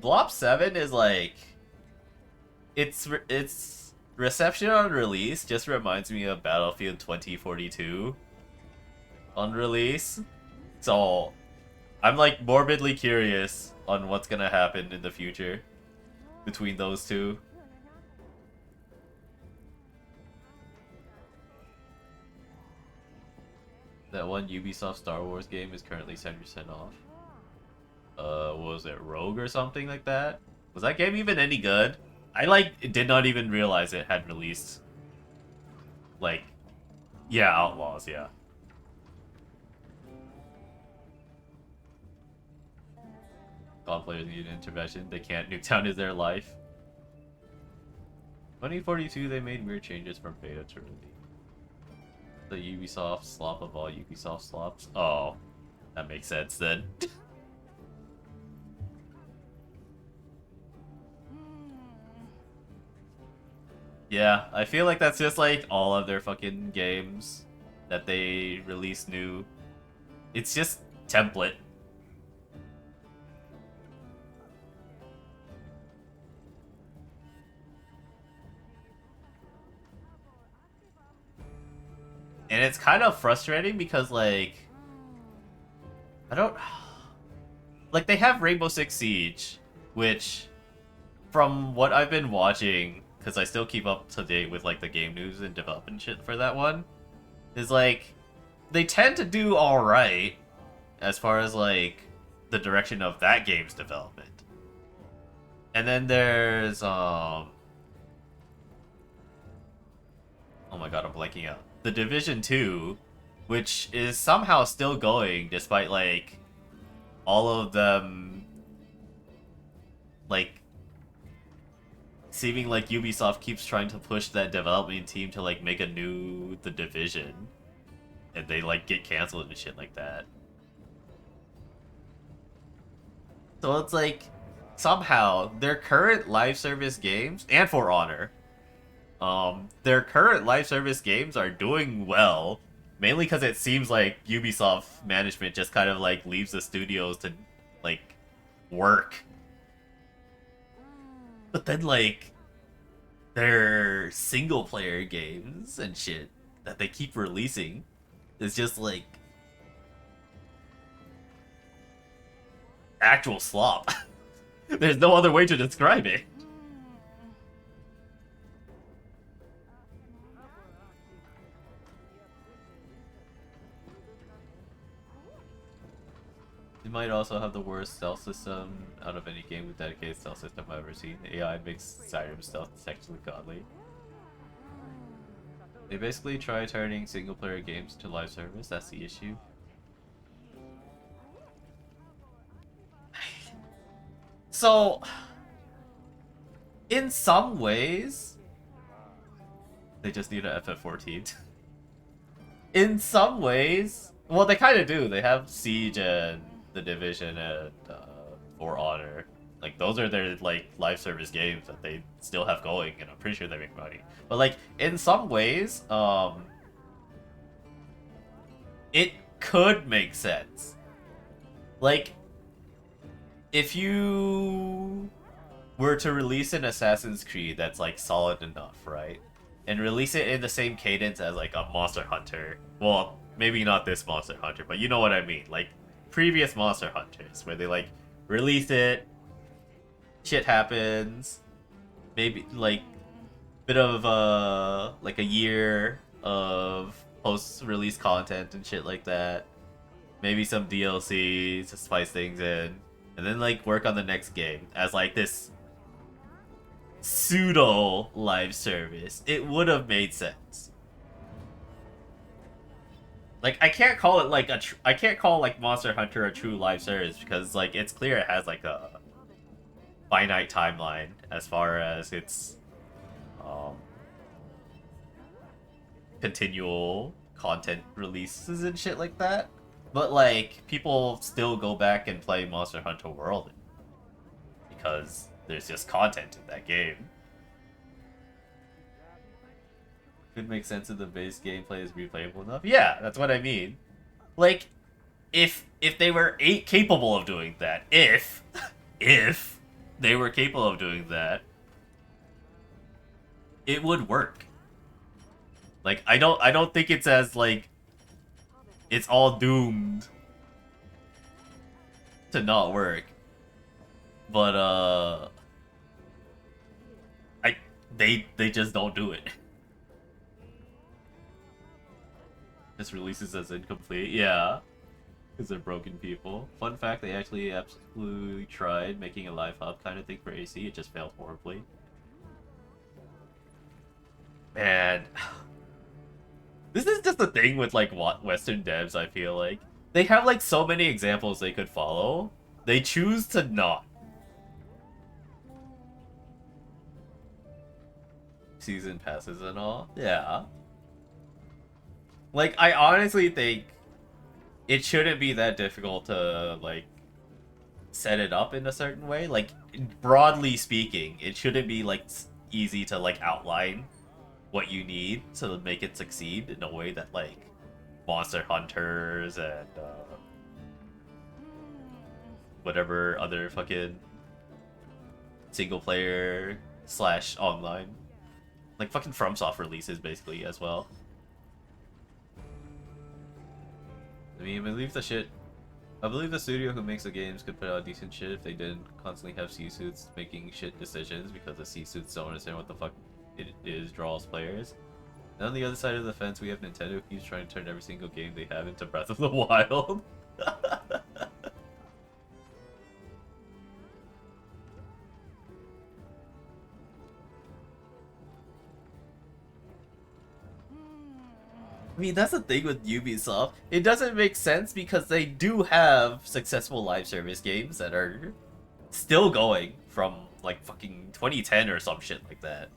Blop 7 is like... It's reception on release just reminds me of Battlefield 2042 on release. So I'm like morbidly curious on what's gonna happen in the future between those two. That one Ubisoft Star Wars game is currently 70% off. What was it, Rogue or something like that? Was that game even any good? I did not even realize it had released. Like, yeah, Outlaws, yeah. God players need intervention. They can't. Nuketown is their life. 2042, they made weird changes from beta to release. The Ubisoft slop of all Ubisoft slops. Oh, that makes sense then. Yeah, I feel like that's just like all of their fucking games that they release new. It's just template. And it's kind of frustrating because like like they have Rainbow Six Siege, which from what I've been watching, because I still keep up to date with like the game news and development shit for that one, is like they tend to do alright as far as like the direction of that game's development. And then there's oh my god, I'm blanking out. The Division 2, which is somehow still going despite like all of them like seeming like Ubisoft keeps trying to push that development team to like make a new The Division, and they like get canceled and shit like that. So it's like somehow their current live service games, and For Honor, their current live service games are doing well, mainly because it seems like Ubisoft management just kind of like leaves the studios to like work. But then, like, their single-player games and shit that they keep releasing is just, like, actual slop. There's no other way to describe it. It might also have the worst stealth system out of any game with dedicated stealth system I've ever seen. AI makes Skyrim stealth sexually godly. They basically try turning single-player games to live service, that's the issue. So, in some ways, they just need a FF14. In some ways, Well, they kind of do. They have Siege and The Division and For Honor. Like, those are their, like, live service games that they still have going, and I'm pretty sure they make money. But, like, in some ways, it could make sense. Like, if you were to release an Assassin's Creed that's, like, solid enough, right? And release it in the same cadence as, like, a Monster Hunter. Well, maybe not this Monster Hunter, but you know what I mean. Like, previous Monster Hunters, where they, like, release it, shit happens, maybe, like, bit of, like, a year of post-release content and shit like that. Maybe some DLC to spice things in. And then, like, work on the next game as, like, this pseudo live service. It would have made sense. Like, I can't call it, like, I can't call, like, Monster Hunter a true live service because, like, it's clear it has, like, a finite timeline as far as its continual content releases and shit like that. But, like, people still go back and play Monster Hunter World because there's just content in that game. Could make sense if the base gameplay is replayable enough. Yeah, that's what I mean. Like, if they were capable of doing that, if they were capable of doing that, it would work. Like, I don't think it's as, like, it's all doomed to not work. But they just don't do it. Just releases as incomplete. Yeah. Because they're broken people. Fun fact, they actually absolutely tried making a live hub kind of thing for AC. It just failed horribly. Man. This is just the thing with, like, Western devs, I feel like. They have, like, so many examples they could follow. They choose to not. Season passes and all. Yeah. Like, I honestly think it shouldn't be that difficult to, like, set it up in a certain way. Like, broadly speaking, it shouldn't be, like, easy to, like, outline what you need to make it succeed in a way that, like, Monster Hunters and whatever other fucking single player / online, like, fucking FromSoft releases basically as well. I mean, I believe the studio who makes the games could put out decent shit if they didn't constantly have C-suits making shit decisions, because the C-suits don't understand what the fuck it is draws players. And on the other side of the fence, we have Nintendo who keeps trying to turn every single game they have into Breath of the Wild. I mean, that's the thing with Ubisoft. It doesn't make sense because they do have successful live service games that are still going from, like, fucking 2010 or some shit like that.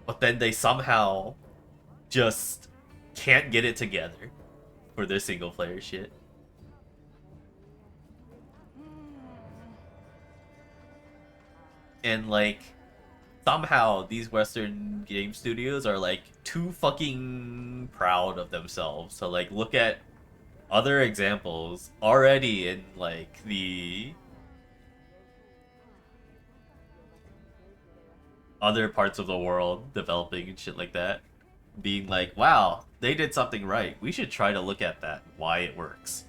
But then they somehow just can't get it together for their single player shit. And, like, somehow these Western game studios are, like, too fucking proud of themselves to, like, look at other examples already in, like, the other parts of the world developing and shit like that, being like, wow, they did something right. We should try to look at that, why it works.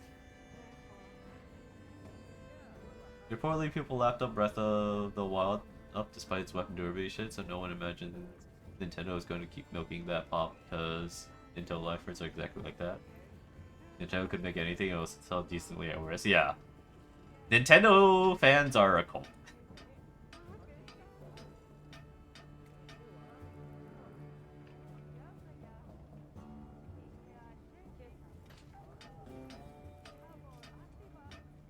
Reportedly, people lapped up Breath of the Wild up despite its weapon durability shit, so no one imagined Nintendo is going to keep milking that pop because Intel lifers are exactly like that. Nintendo could make anything, it will sell decently at worst. Yeah. Nintendo fans are a cult.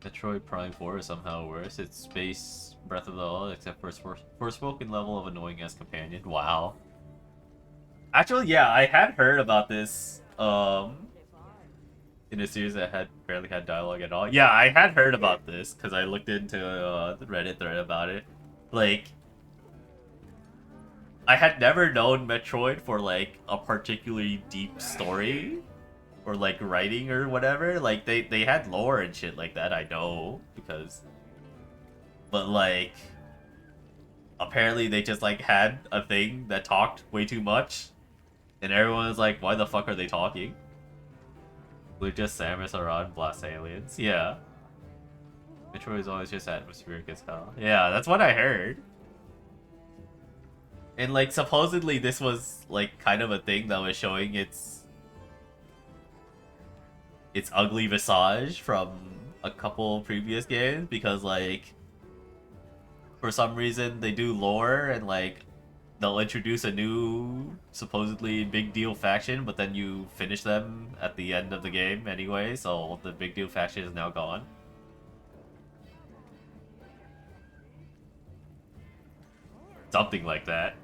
Metroid Prime 4 is somehow worse. It's space Breath of the Wild, except for its Forspoken level of annoying as companion. Wow. Actually, yeah, I had heard about this in a series that had barely had dialogue at all. Yeah, I had heard about this because I looked into the Reddit thread about it. Like, I had never known Metroid for like a particularly deep story or like writing or whatever. Like they had lore and shit like that, I know, because, but like apparently they just like had a thing that talked way too much and everyone was like, why the fuck are they talking? We're just Samus Aran blast aliens. Yeah. Metroid is always just atmospheric as hell. Yeah, that's what I heard. And like supposedly this was like kind of a thing that was showing its ugly visage from a couple previous games, because like for some reason they do lore and like they'll introduce a new supposedly big deal faction, but then you finish them at the end of the game anyway, so the big deal faction is now gone. Something like that.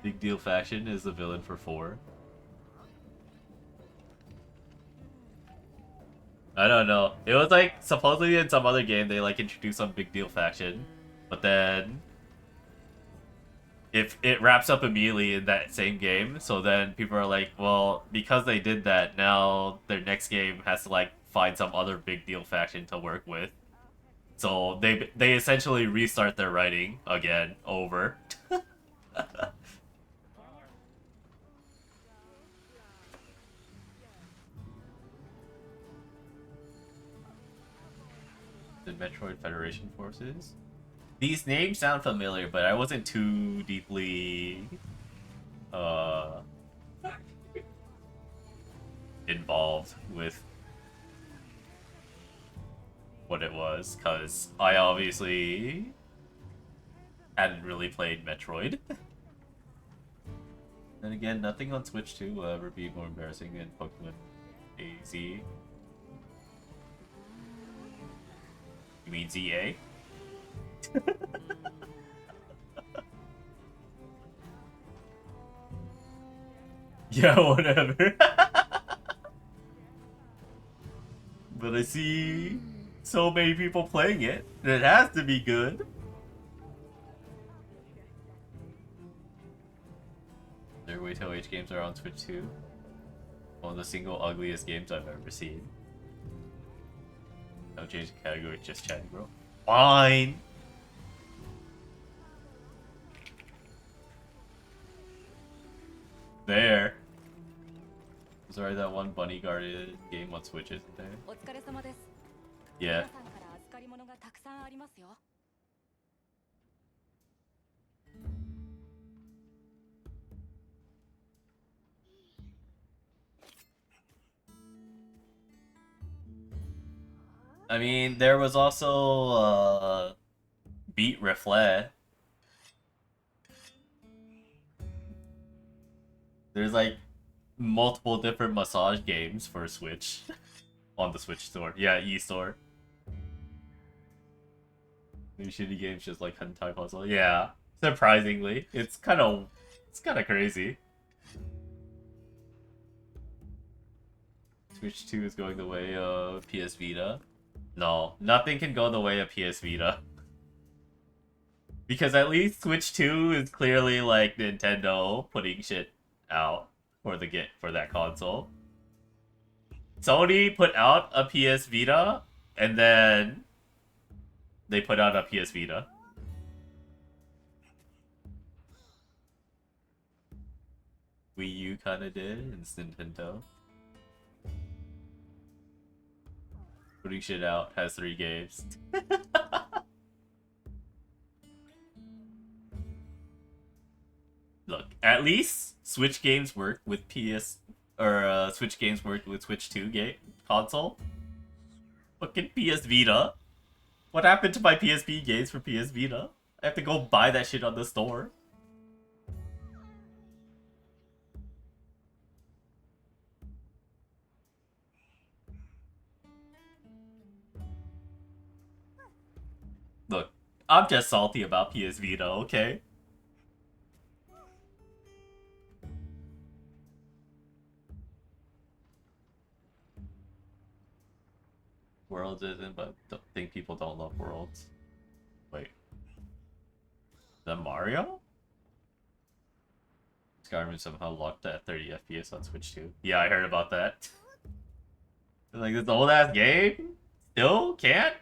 Big deal faction is the villain for 4. I don't know. It was like supposedly in some other game they like introduced some big deal faction, but then if it wraps up immediately in that same game, so then people are like, well, because they did that, now their next game has to like find some other big deal faction to work with. So they essentially restart their writing again over. The Metroid Federation Forces? These names sound familiar, but I wasn't too deeply involved with what it was, because I obviously hadn't really played Metroid. Then again, nothing on Switch 2 will ever be more embarrassing than Pokemon AZ. You mean ZA? Yeah, whatever. But I see so many people playing it, and it has to be good. There wait till H games are on Switch 2. One of the single ugliest games I've ever seen. No change the category, just chatting, bro. Fine. There. Sorry, that one bunny guarded game on Switch isn't there? Yeah. I mean, there was also Beat Reflet. There's like multiple different massage games for Switch on the Switch store. Yeah, eStore. New shitty games just like Hentai Puzzle. Yeah, surprisingly, it's kind of crazy. Switch 2 is going the way of PS Vita. No, nothing can go the way of PS Vita. Because at least Switch 2 is clearly like Nintendo putting shit out for that console. Sony put out a PS Vita and then they put out a PS Vita. Wii U kinda did, and it's Nintendo. Putting shit out, has 3 games. Look, at least Switch games work with Switch games work with Switch 2 console. Fucking PS Vita. What happened to my PSP games for PS Vita? I have to go buy that shit on the store. Look, I'm just salty about PS Vita, okay? Worlds isn't, but don't think people don't love Worlds. Wait. The Mario? Skyrim somehow locked at 30 FPS on Switch too. Yeah, I heard about that. Like, this old ass game? Still can't?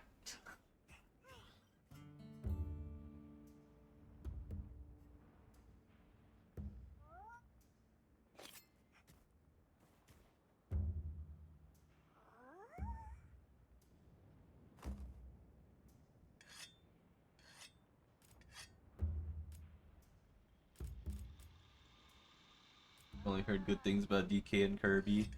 Only heard good things about DK and Kirby.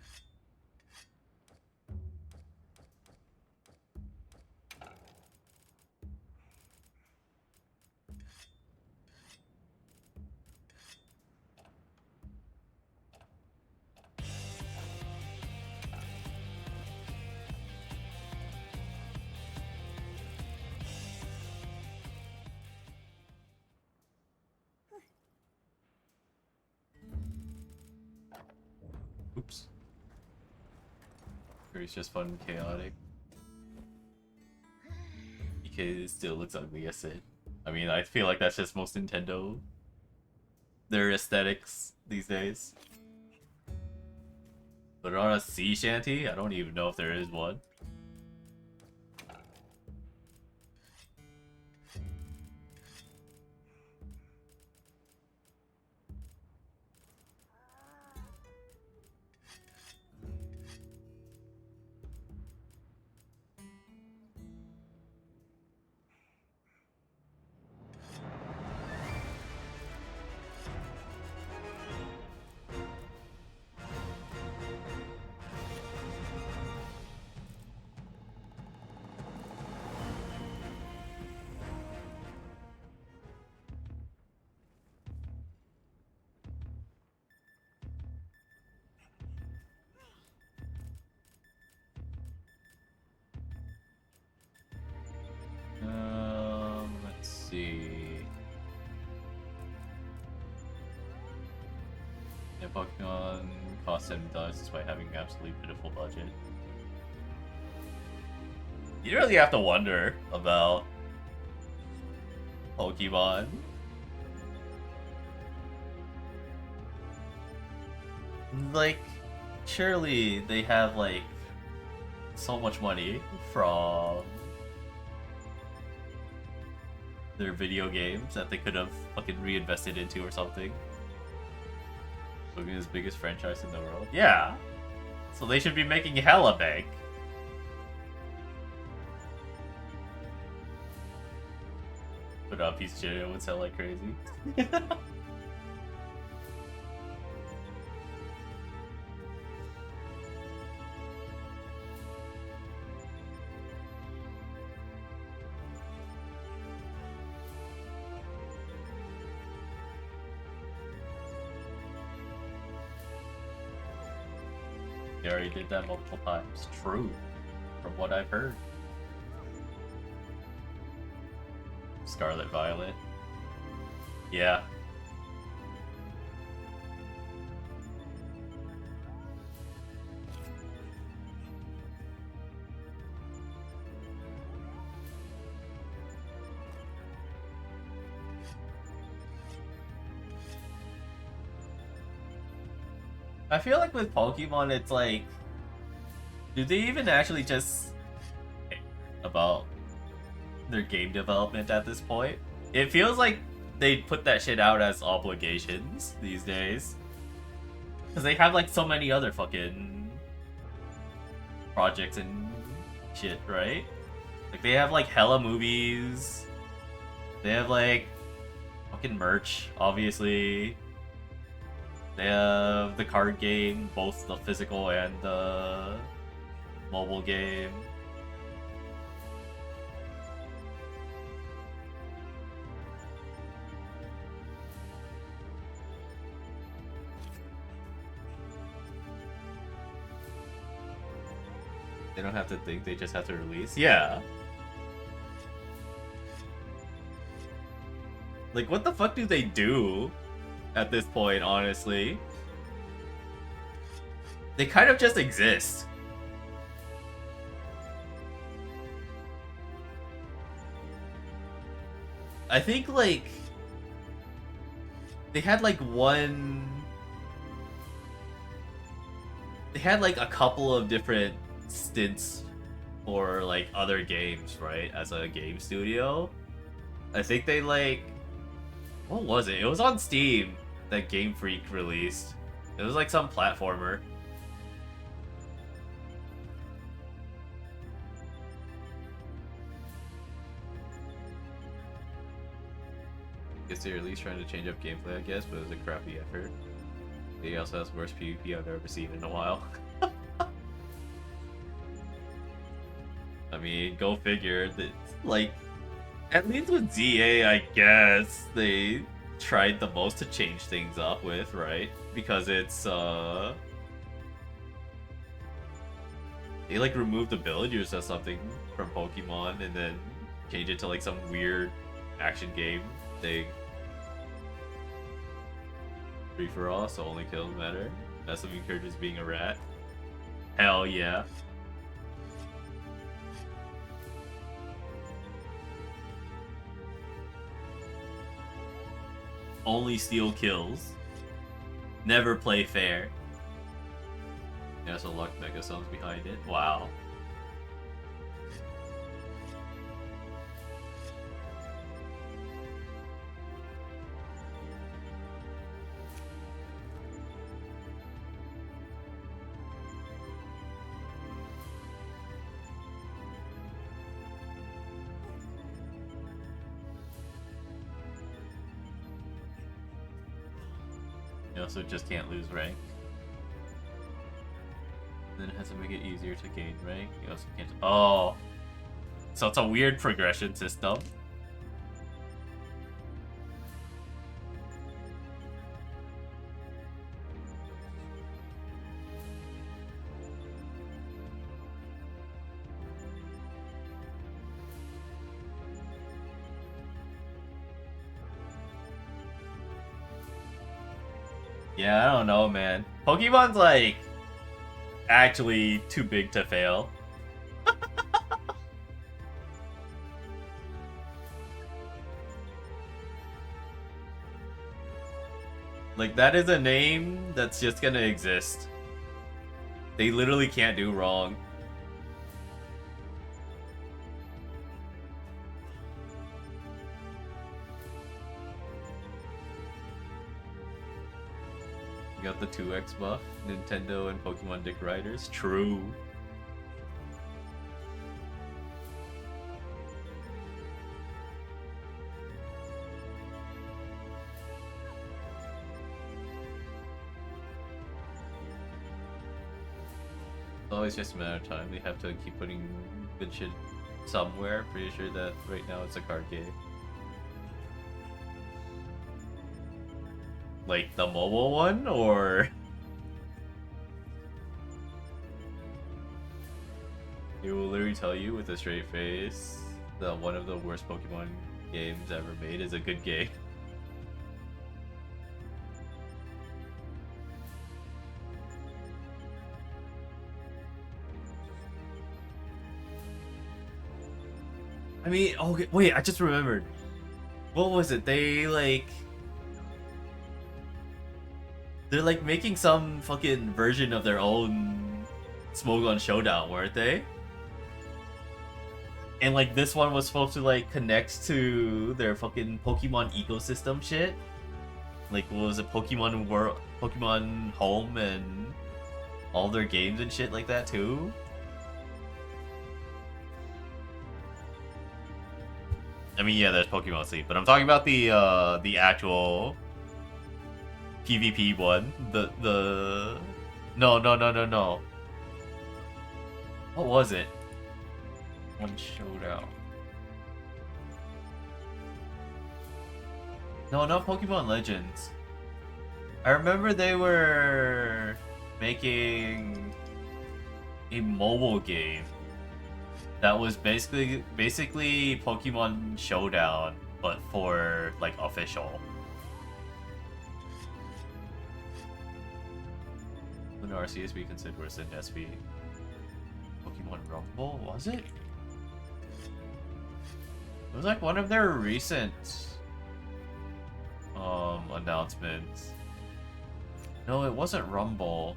Oops. Or it's just fun and chaotic. DK still looks ugly, I said. I mean, I feel like that's just most Nintendo. Their aesthetics these days. But on a sea shanty? I don't even know if there is one. Let's see. Yeah, Pokemon cost $70 despite having an absolutely pitiful budget. You really have to wonder about Pokemon. Like, surely they have like so much money from their video games that they could have fucking reinvested into or something. Pokemon's biggest franchise in the world. Yeah. So they should be making hella bank. But Piece of Shit would sell like crazy. They already did that multiple times. True. From what I've heard. Scarlet Violet. Yeah. I feel like with Pokemon, it's like, do they even actually just care about their game development at this point? It feels like they put that shit out as obligations these days. Because they have like so many other fucking projects and shit, right? Like they have like hella movies. They have like fucking merch, obviously. They have the card game, both the physical and the mobile game. They don't have to think, they just have to release. Yeah. Like, what the fuck do they do at this point, honestly? They kind of just exist. I think like they had like a couple of different stints for like other games, right? As a game studio. I think they like, what was it? It was on Steam that Game Freak released. It was like some platformer. Guess they're at least trying to change up gameplay, I guess, but it was a crappy effort. He also has worst PvP I've ever seen in a while. I mean, go figure. That, like, at least with ZA, I guess they tried the most to change things up with, right? Because it's they like removed the villagers or something from Pokemon and then change it to like some weird action game thing. Free for all, so only kills matter. That's what encourages being a rat. Hell yeah. Only steal kills. Never play fair. Yeah, so Luck Megasun's behind it. Wow. You also just can't lose rank. Then it has to make it easier to gain rank. You also can't. Oh! So it's a weird progression system. Yeah, I don't know, man. Pokemon's like actually too big to fail. Like, that is a name that's just gonna exist. They literally can't do wrong. You got the 2x buff, Nintendo and Pokemon Dick Riders. True. It's always just a matter of time. They have to keep putting good shit somewhere. Pretty sure that right now it's a card game. Like the mobile one, or he will literally tell you with a straight face that one of the worst Pokemon games ever made is a good game. I mean, okay, wait, I just remembered. What was it? They're like making some fucking version of their own Smogon Showdown, weren't they? And like this one was supposed to like connect to their fucking Pokemon ecosystem shit. Like, what was it, Pokemon World, Pokemon Home, and all their games and shit like that too? I mean, yeah, there's Pokemon Sleep, but I'm talking about the actual PvP one. No. What was it? One Showdown. No, not Pokemon Legends. I remember they were making a mobile game that was basically Pokemon Showdown, but for like official. When RCS be considered worse than SV. Pokemon Rumble, was it? It was like one of their recent announcements. No, it wasn't Rumble.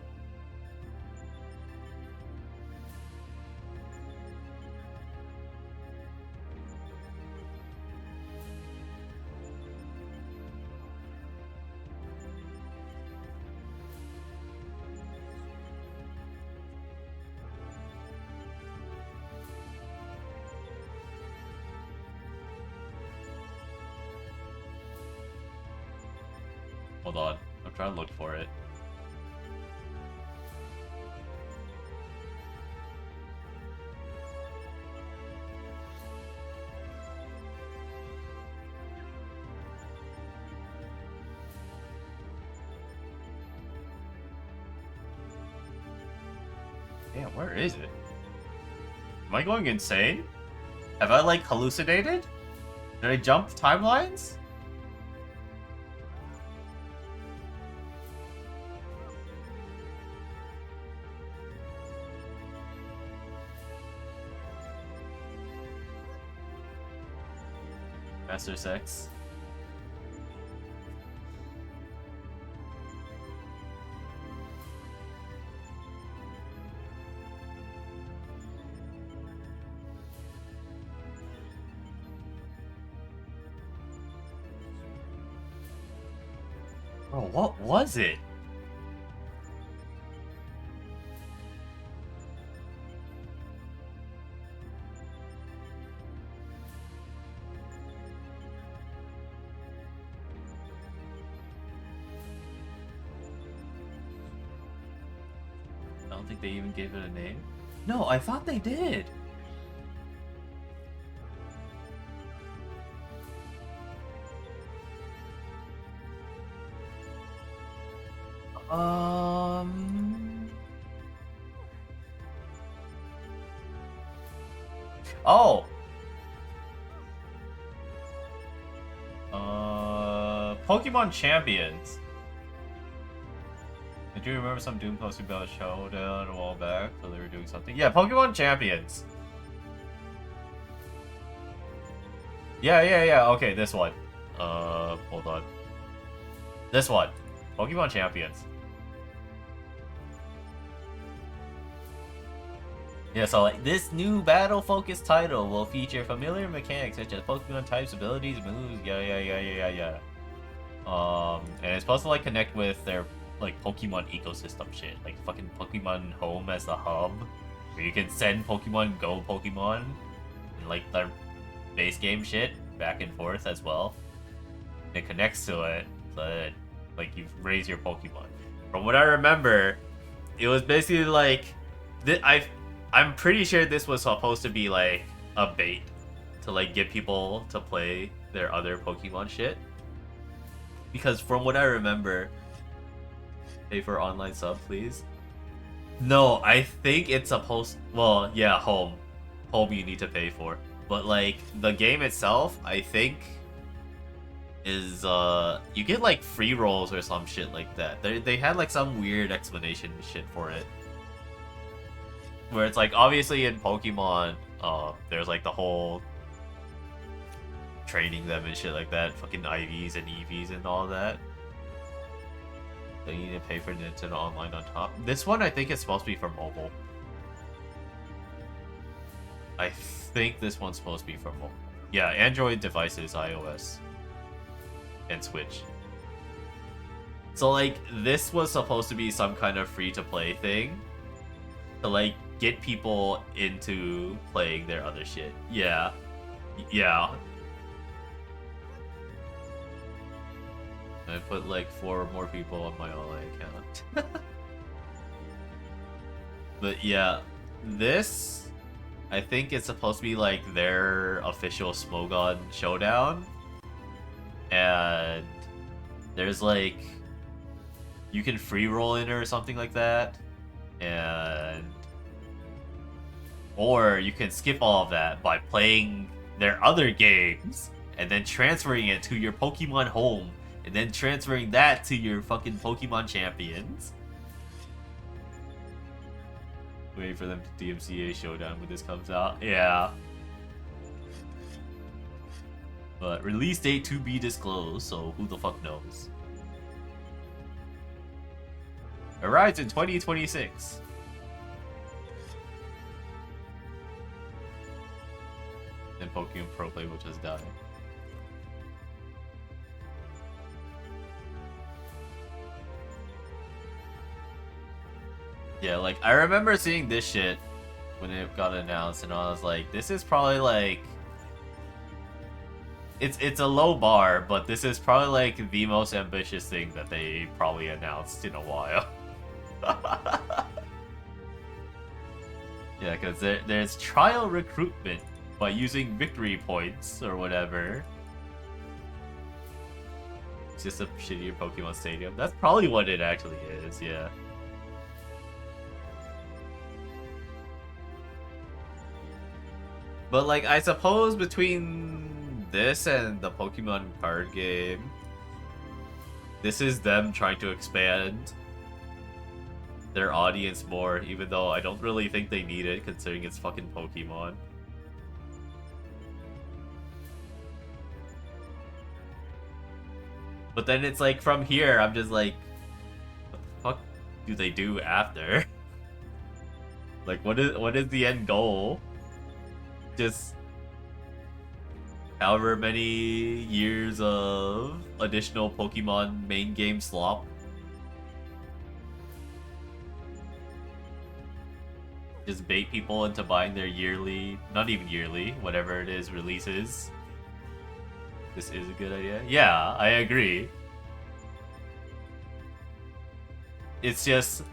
Hold on, I'm trying to look for it. Damn, where is it? Am I going insane? Have I like hallucinated? Did I jump timelines? Master Sex. Bro, what was it? I don't think they even gave it a name. No, I thought they did. Oh. Pokemon Champions. I do remember some Doom posting about a showdown a while back, so they were doing something. Yeah, Pokemon Champions. Yeah. Okay, this one. Hold on. This one. Pokemon Champions. Yeah, so like this new battle-focused title will feature familiar mechanics such as Pokemon types, abilities, moves, yeah. And it's supposed to like connect with their like Pokemon ecosystem shit, like fucking Pokemon Home as the hub, where you can send Pokemon Go Pokemon and like their base game shit back and forth as well. It connects to it so that like you raise your Pokemon. From what I remember, it was basically like I'm pretty sure this was supposed to be like a bait to like get people to play their other Pokemon shit. Because from what I remember, pay for online sub, please. No, I think it's supposed. Well, yeah, home you need to pay for. But like the game itself, I think is you get like free rolls or some shit like that. They had like some weird explanation shit for it. Where it's like obviously in Pokemon, there's like the whole training them and shit like that, fucking IVs and EVs and all that. So you need to pay for Nintendo Online on top. This one I think is supposed to be for mobile. I think this one's supposed to be for mobile. Yeah, Android devices, iOS, and Switch. So like this was supposed to be some kind of free-to-play thing to like get people into playing their other shit. Yeah. I put like 4 more people on my online account. But yeah, this I think it's supposed to be like their official Smogon showdown. And there's like you can free roll in it or something like that. Or you can skip all of that by playing their other games and then transferring it to your Pokemon Home and then transferring that to your fucking Pokemon Champions. Waiting for them to DMCA Showdown when this comes out. Yeah. But release date to be disclosed, so who the fuck knows? Arrives in 2026. And Pokemon Pro Play will just die. Yeah, like, I remember seeing this shit when it got announced, and I was like, this is probably like... It's a low bar, but this is probably like the most ambitious thing that they probably announced in a while. Yeah, because there's trial recruitment by using victory points or whatever. It's just a shittier Pokemon Stadium. That's probably what it actually is, yeah. But like, I suppose between this and the Pokemon card game, this is them trying to expand their audience more, even though I don't really think they need it considering it's fucking Pokemon. But then it's like, from here, I'm just like, what the fuck do they do after? Like, what is the end goal? Just however many years of additional Pokemon main game slop. Just bait people into buying their yearly, not even yearly, whatever it is, releases. This is a good idea. Yeah, I agree. It's just...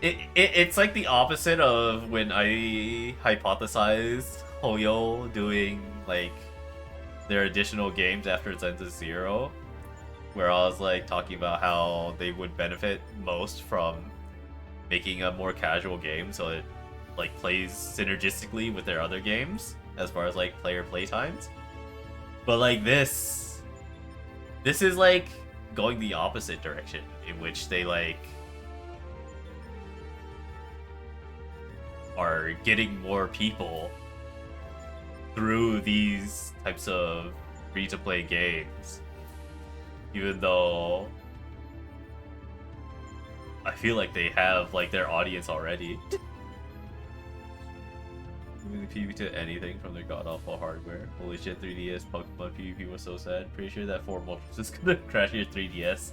It's like the opposite of when I hypothesized Hoyo doing, like, their additional games after Zenza Zero, where I was, like, talking about how they would benefit most from making a more casual game so it, like, plays synergistically with their other games, as far as, like, player playtimes. But, like, this is, like, going the opposite direction, in which they, like, are getting more people through these types of free-to-play games. Even though I feel like they have, like, their audience already. Moving the PvP to anything from their god-awful hardware. Holy shit, 3DS Pokemon PvP was so sad. Pretty sure that 4 Moltres is gonna crash your 3DS.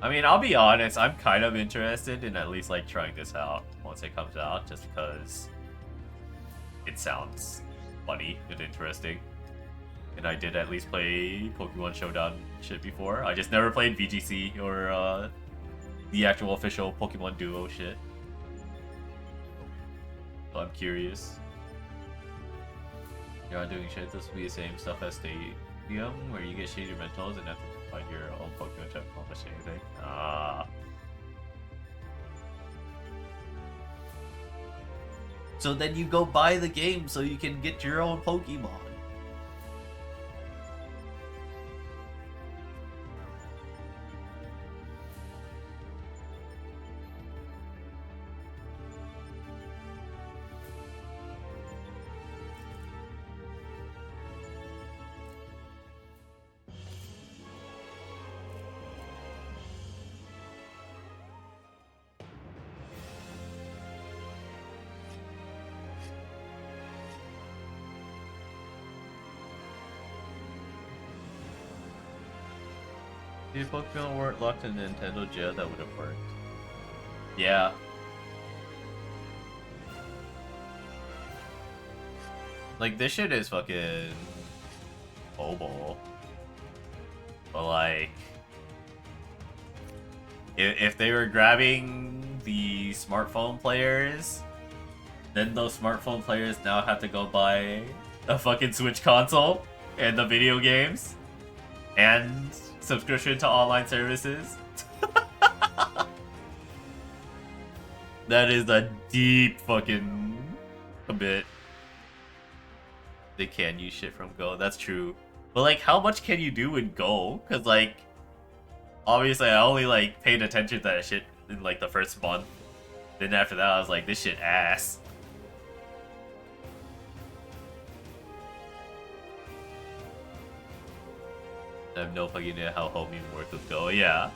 I mean, I'll be honest, I'm kind of interested in at least, like, trying this out once it comes out, just because it sounds funny and interesting. And I did at least play Pokemon Showdown shit before. I just never played VGC or the actual official Pokemon Duo shit. So I'm curious. You're not doing shit, this will be the same stuff as Stadium, where you get shady mentals and have to find your own Pokemon to accomplish anything. So then you go buy the game so you can get your own Pokemon. If Pokemon weren't locked in Nintendo jail, that would have worked. Yeah. Like, this shit is fucking mobile. But, like, if they were grabbing the smartphone players, then those smartphone players now have to go buy a fucking Switch console and the video games and subscription to online services. That is a deep fucking commit. They can use shit from Go, that's true. But, like, how much can you do in Go? Because, like, obviously I only, like, paid attention to that shit in, like, the first month. Then after that I was like, this shit ass. I have no fucking idea how homing work would go. Yeah.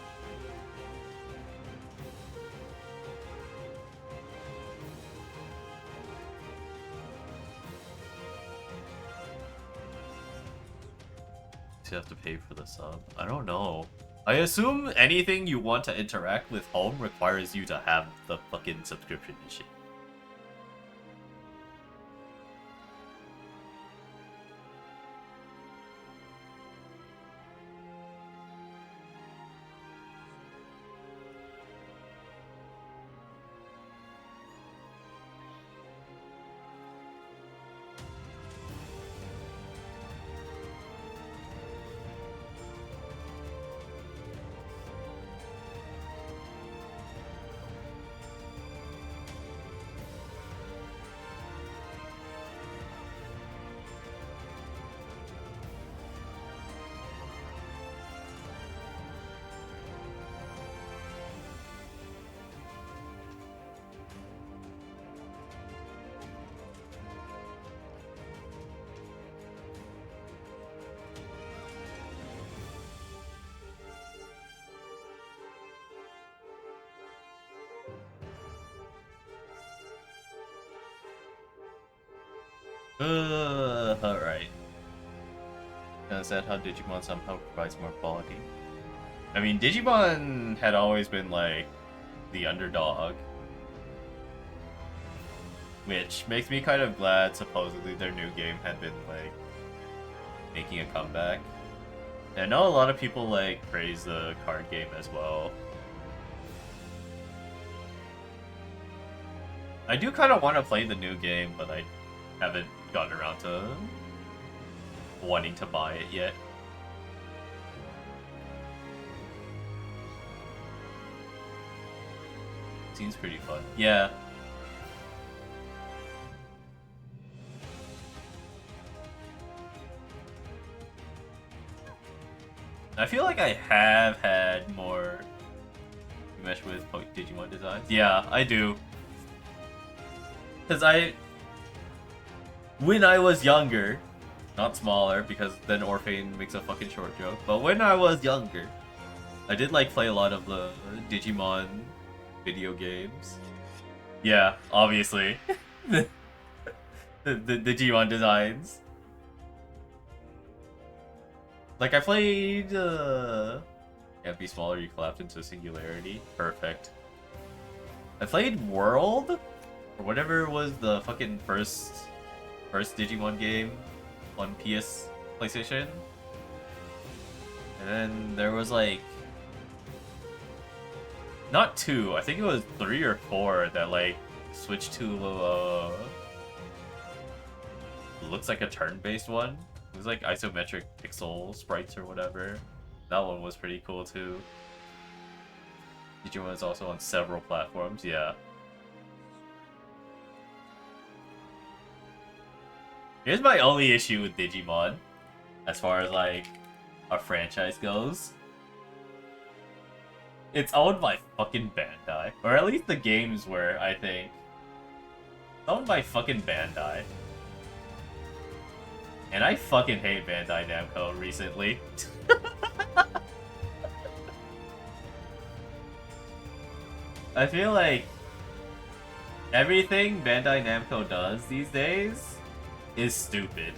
You have to pay for the sub. I don't know. I assume anything you want to interact with home requires you to have the fucking subscription and shit. Alright. Is that how Digimon somehow provides more quality? I mean, Digimon had always been like the underdog, which makes me kind of glad supposedly their new game had been like making a comeback. And I know a lot of people like praise the card game as well. I do kind of want to play the new game, but I haven't gotten around to wanting to buy it yet. Seems pretty fun. Yeah. I feel like I have had more mesh with Digimon designs. Yeah, I do. Because when I was younger, not smaller, because then Orphane makes a fucking short joke, but when I was younger, I did like play a lot of the Digimon video games. Yeah, obviously. the Digimon designs. Like I played Can't be smaller, you collapse into singularity. Perfect. I played World, or whatever was the fucking first Digimon game on PlayStation. And then there was like not 2, I think it was 3 or 4 that like switched to looks like a turn-based one. It was like isometric pixel sprites or whatever. That one was pretty cool too. Digimon is also on several platforms, yeah. Here's my only issue with Digimon, as far as like a franchise goes. It's owned by fucking Bandai. Or at least the games were, I think. It's owned by fucking Bandai. And I fucking hate Bandai Namco recently. I feel like everything Bandai Namco does these days is stupid.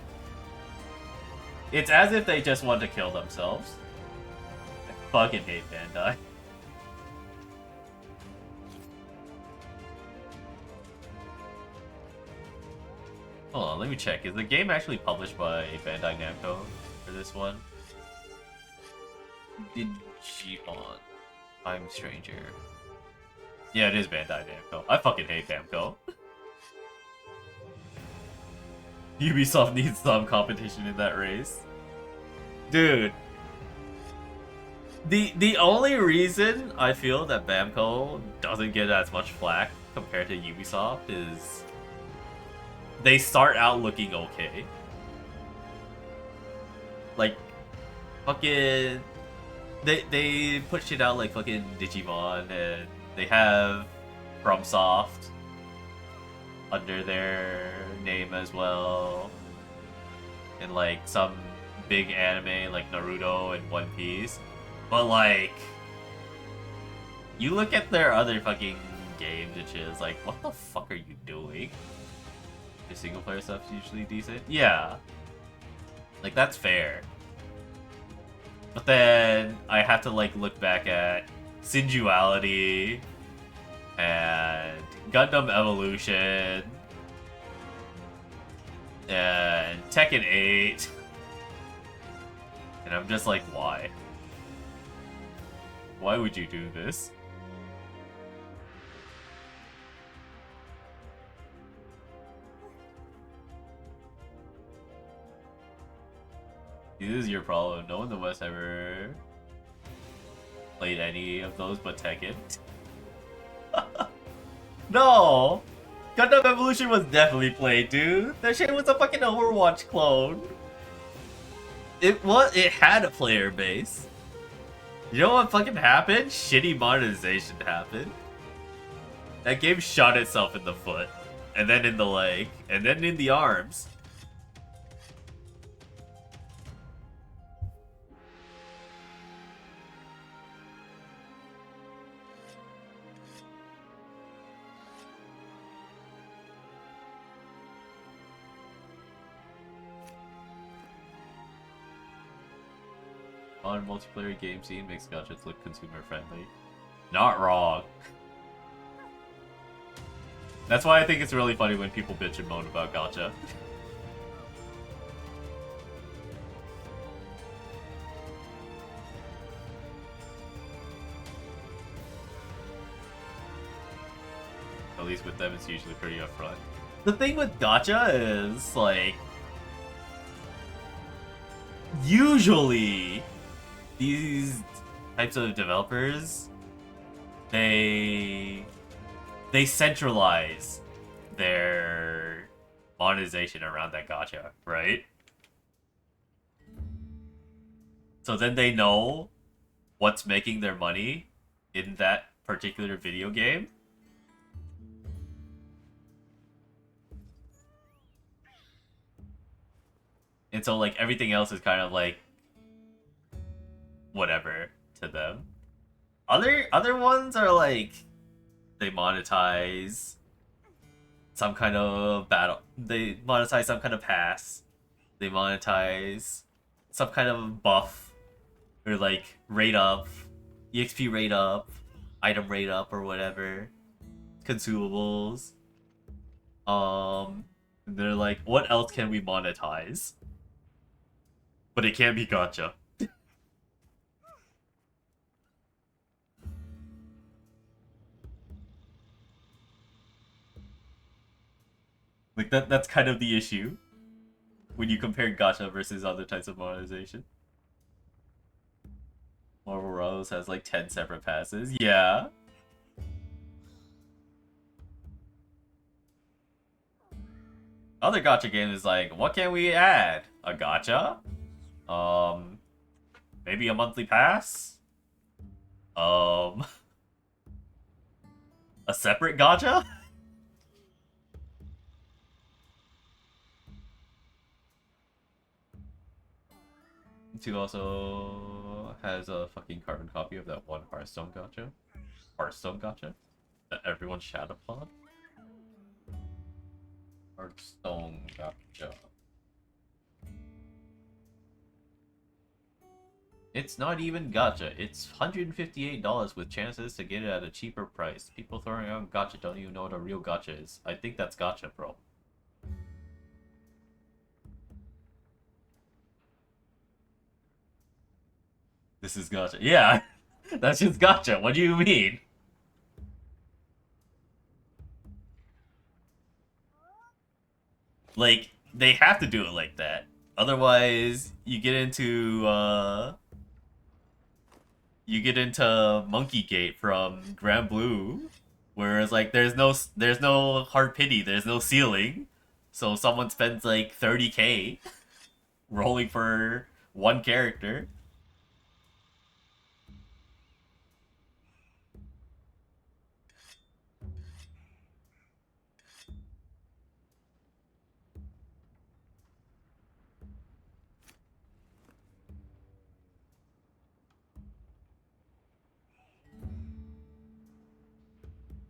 It's as if they just want to kill themselves. I fucking hate Bandai. Hold on, let me check. Is the game actually published by Bandai Namco for this one? Digimon. I'm Stranger. Yeah, it is Bandai Namco. I fucking hate Namco. Ubisoft needs some competition in that race. Dude. The only reason I feel that Namco doesn't get as much flack compared to Ubisoft is they start out looking okay. Like, fucking... They put shit out like fucking Digimon, and they have FromSoft under their name as well. And like some big anime like Naruto and One Piece, but like, you look at their other fucking games and shit, it's like, what the fuck are you doing? The single player stuff's usually decent. Yeah. Like, that's fair. But then I have to like look back at Sinduality and Gundam Evolution and Tekken 8. And I'm just like, why? Why would you do this? This is your problem. No one in the West ever played any of those but Tekken. No! Gundam Evolution was definitely played, dude. That shit was a fucking Overwatch clone. It had a player base. You know what fucking happened? Shitty monetization happened. That game shot itself in the foot, and then in the leg, and then in the arms. Modern multiplayer game scene makes gachas look consumer friendly. Not wrong. That's why I think it's really funny when people bitch and moan about gacha. At least with them, it's usually pretty upfront. The thing with gacha is, like, usually these types of developers, they centralize their monetization around that gacha, right? So then they know what's making their money in that particular video game. And so, like, everything else is kind of like whatever to them. Other ones are like, they monetize some kind of battle. They monetize some kind of pass. They monetize some kind of buff, or like rate up, EXP rate up, item rate up, or whatever. Consumables. They're like, what else can we monetize? But it can't be gacha. Like, that's kind of the issue when you compare gacha versus other types of monetization. Marvel Rose has like 10 separate passes. Yeah. Other gacha games is like, what can we add? A gacha? Maybe a monthly pass? A separate gacha? Two also has a fucking carbon copy of that one Hearthstone gacha. Hearthstone gacha? That everyone shat upon? Hearthstone gacha. It's not even gacha. It's $158 with chances to get it at a cheaper price. People throwing out gacha don't even know what a real gacha is. I think that's gacha, bro. This is gacha. Yeah, that's just gacha. What do you mean? Like, they have to do it like that. Otherwise, you get into Monkey Gate from Grand Blue, where it's like there's no hard pity, there's no ceiling, so someone spends like 30K rolling for one character.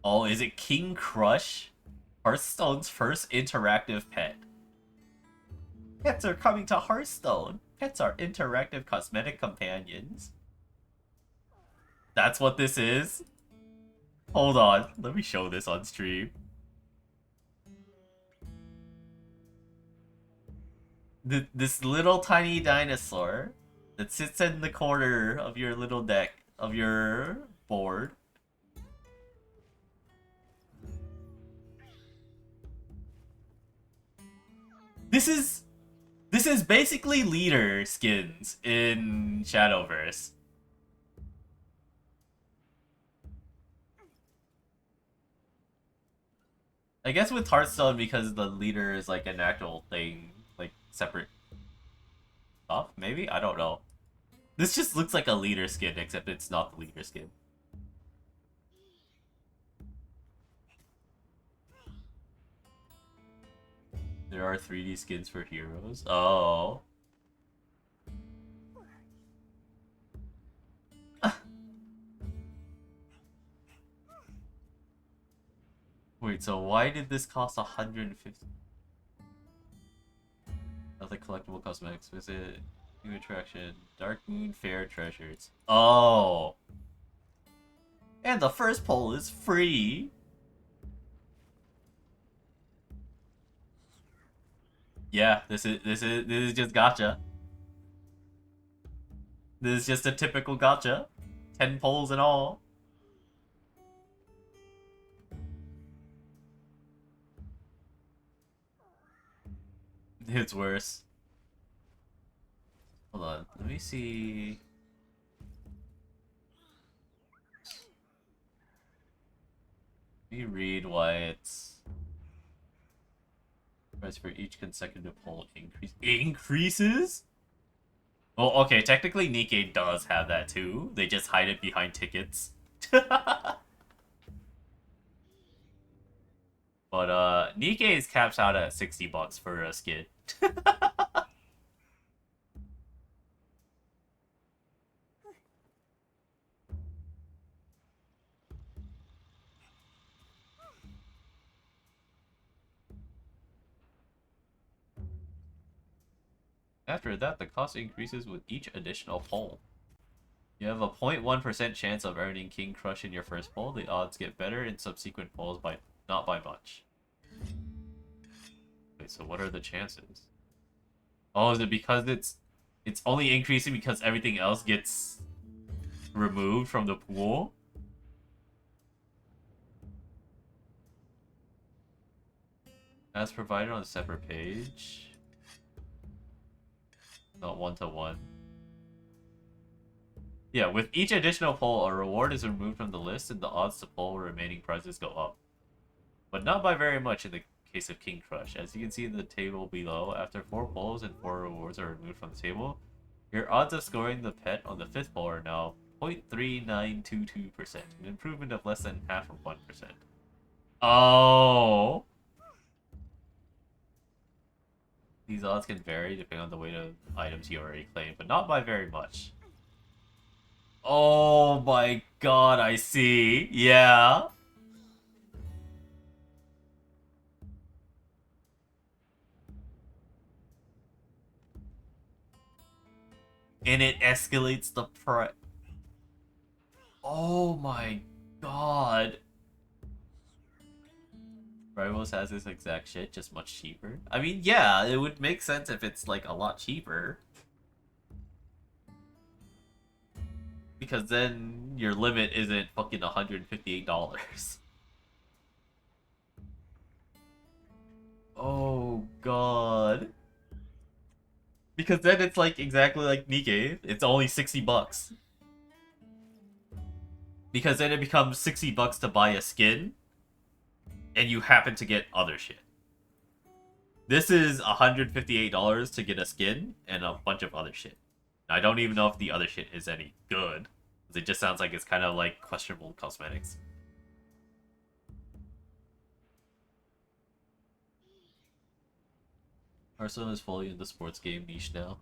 Oh, is it King Crush? Hearthstone's first interactive pet. Pets are coming to Hearthstone. Pets are interactive cosmetic companions. That's what this is? Hold on, let me show this on stream. This little tiny dinosaur that sits in the corner of your little deck, of your board. This is basically leader skins in Shadowverse. I guess with Hearthstone, because the leader is like an actual thing, like separate stuff, maybe? I don't know. This just looks like a leader skin, except it's not the leader skin. There are 3D skins for heroes. Oh. Wait, so why did this cost 150? Other collectible cosmetics. Visit new attraction. Dark Moon Fair treasures. Oh. And the first poll is free. Yeah, this is just gacha. This is just a typical gacha. 10 polls in all. It's worse. Hold on, let me see. Let me read why it's price for each consecutive poll increases? Well, okay, technically Nikkei does have that too. They just hide it behind tickets. But Nikkei is capped out at $60 for a skin. After that, the cost increases with each additional poll. You have a 0.1% chance of earning King Crush in your first poll. The odds get better in subsequent polls, by not by much. Wait, so what are the chances? Oh, is it because it's only increasing because everything else gets removed from the pool? As provided on a separate page. Not 1-to-1. Yeah, with each additional poll, a reward is removed from the list and the odds to pull remaining prizes go up. But not by very much in the case of King Crush. As you can see in the table below, after 4 polls and 4 rewards are removed from the table, your odds of scoring the pet on the 5th poll are now 0.3922%, an improvement of less than half of 1%. Oh! These odds can vary depending on the weight of items you already claimed, but not by very much. Oh my god, I see. Yeah. And it escalates the price. Oh my god. Rivals has this exact shit, just much cheaper. I mean, yeah, it would make sense if it's like a lot cheaper. Because then your limit isn't fucking $158. Oh god. Because then it's like exactly like Nikkei. It's only $60. Because then it becomes $60 to buy a skin. And you happen to get other shit. This is $158 to get a skin and a bunch of other shit. I don't even know if the other shit is any good. It just sounds like it's kind of like questionable cosmetics. Hearthstone is fully in the sports game niche now.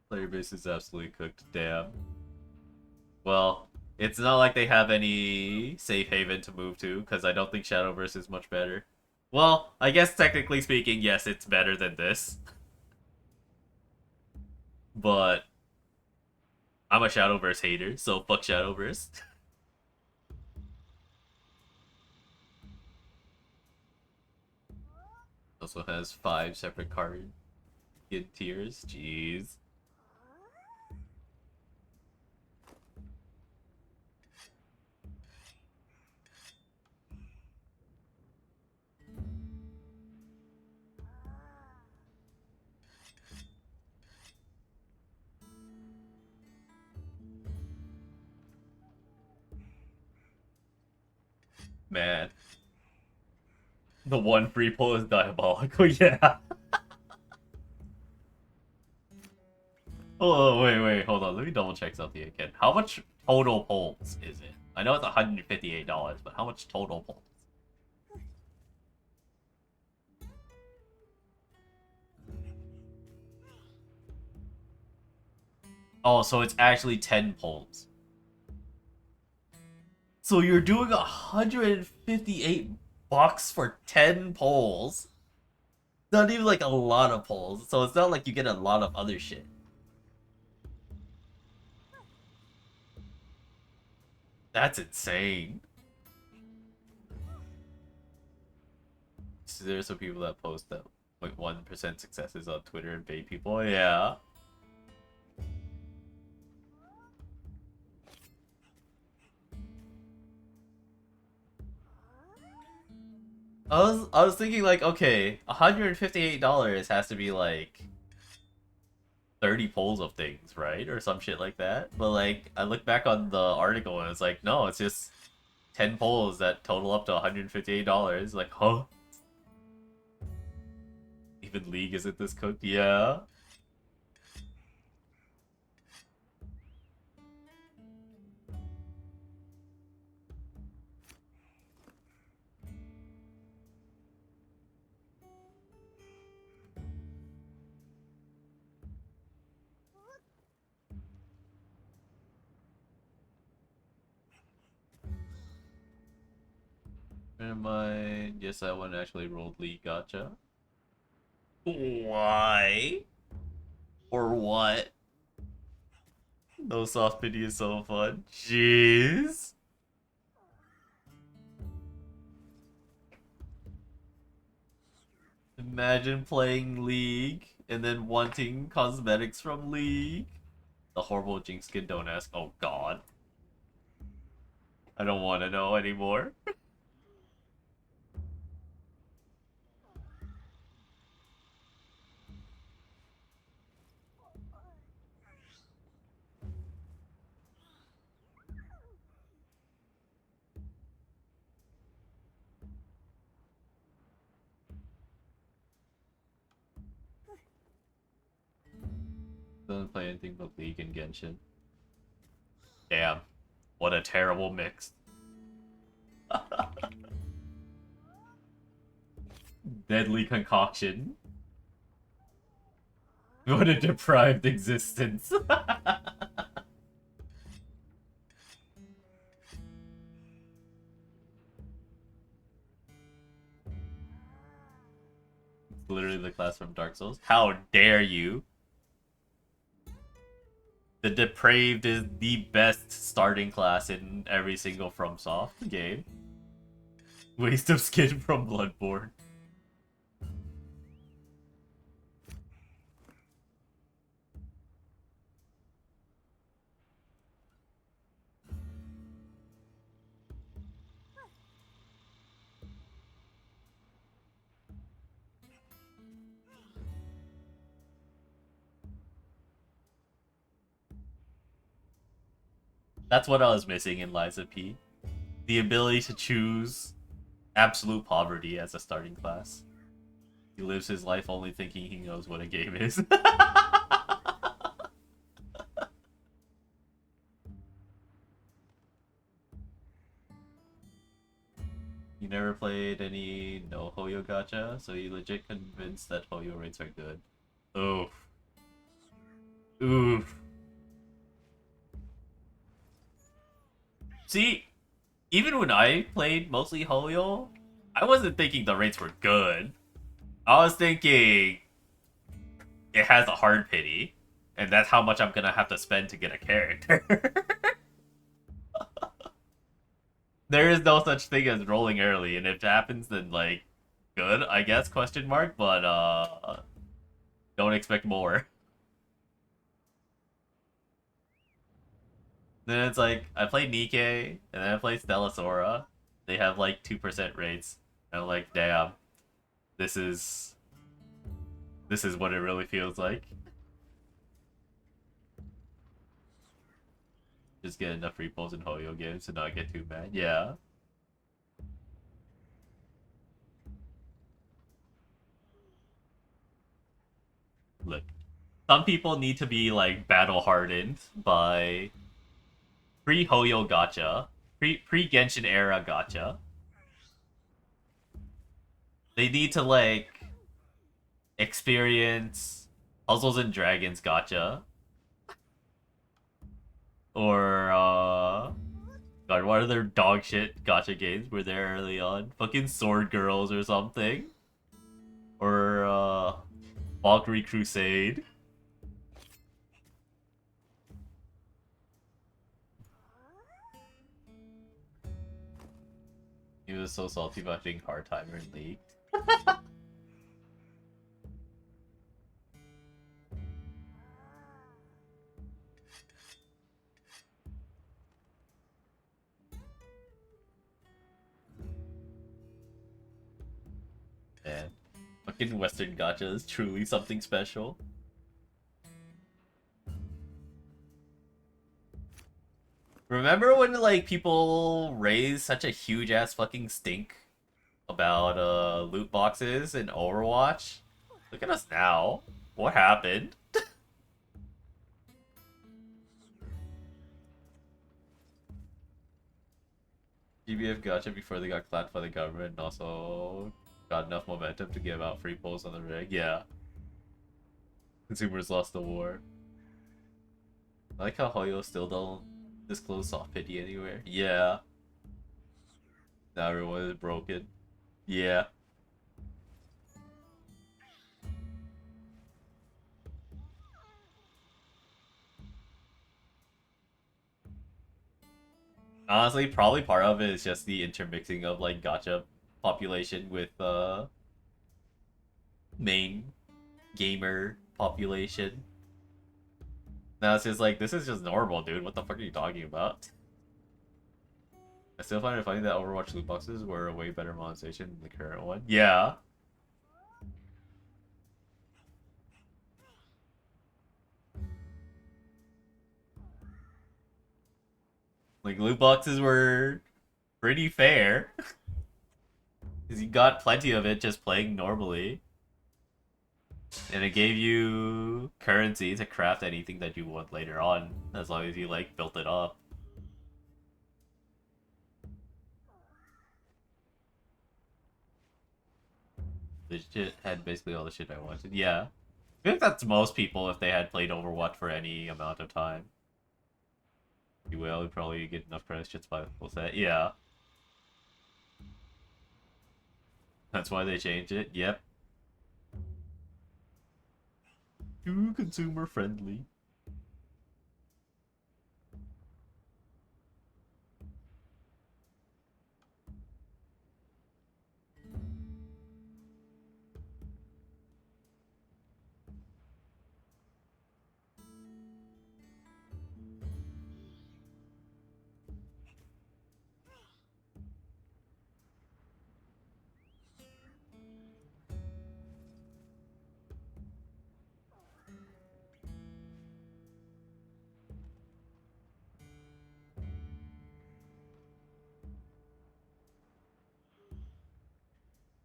Player base is absolutely cooked. Damn. Well, it's not like they have any safe haven to move to, because I don't think Shadowverse is much better. Well, I guess technically speaking, yes, it's better than this. But I'm a Shadowverse hater, so fuck Shadowverse. Also has 5 separate card tiers. Jeez. Man. The one free pull is diabolical, yeah. Oh, wait, hold on. Let me double check something again. How much total pulls is it? I know it's $158, but how much total pulls? Oh, so it's actually 10 pulls. So you're doing $158 for 10 pulls. Not even like a lot of pulls, so it's not like you get a lot of other shit. That's insane. So there's some people that post that like 1% successes on Twitter and bait people. Yeah. I was thinking like, okay, $158 has to be like 30 polls of things, right? Or some shit like that. But like, I look back on the article and it's like, no, it's just 10 polls that total up to $158. Like, huh? Even League isn't this cooked? Yeah. Never mind. Yes, that one actually rolled League Gacha. Why? Or what? No soft pity is so fun. Jeez. Imagine playing League and then wanting cosmetics from League. The horrible Jinx kid, don't ask. Oh god. I don't want to know anymore. Doesn't play anything but League and Genshin. Damn. What a terrible mix. Deadly concoction. What a deprived existence. It's literally the class from Dark Souls. How dare you? The Depraved is the best starting class in every single FromSoft game. Waste of skin from Bloodborne. That's what I was missing in Lies of P. The ability to choose absolute poverty as a starting class. He lives his life only thinking he knows what a game is. You never played any no Hoyo gacha, so you legit convinced that Hoyo rates are good. Oh. Oof. See, even when I played mostly Hoyo, I wasn't thinking the rates were good. I was thinking it has a hard pity, and that's how much I'm gonna have to spend to get a character. There is no such thing as rolling early, and if it happens, then like, good, I guess, question mark, but don't expect more. Then it's like, I played Nikkei, and then I played Stellasora. They have like 2% rates. And I'm like, damn, this is what it really feels like. Just get enough free pulls in Hoyo games to not get too mad. Yeah. Look, some people need to be like battle hardened by pre-Hoyo gacha, pre-Genshin era gacha. They need to like experience Puzzles and Dragons gacha. Or God, what other dog shit gacha games were there early on? Fucking Sword Girls or something. Or Valkyrie Crusade. He was so salty about being hard timer in League. Man, fucking Western gacha is truly something special. Remember when like people raised such a huge ass fucking stink about loot boxes in Overwatch? Look at us now. What happened? GBF gacha before they got clapped by the government and also got enough momentum to give out free pulls on the rig. Yeah. Consumers lost the war. I like how Hoyo still don't disclose soft pity anywhere. Yeah. Now everyone is broken. Yeah. Honestly, probably part of it is just the intermixing of like gacha population with main gamer population. Now it's just like, this is just normal, dude. What the fuck are you talking about? I still find it funny that Overwatch loot boxes were a way better monetization than the current one. Yeah. Like, loot boxes were pretty fair. Because you got plenty of it just playing normally. And it gave you currency to craft anything that you want later on, as long as you, like, built it up. This shit had basically all the shit I wanted. Yeah. I think that's most people if they had played Overwatch for any amount of time. You will, you'd probably get enough credits just by the full set. Yeah. That's why they changed it. Yep. Too consumer friendly.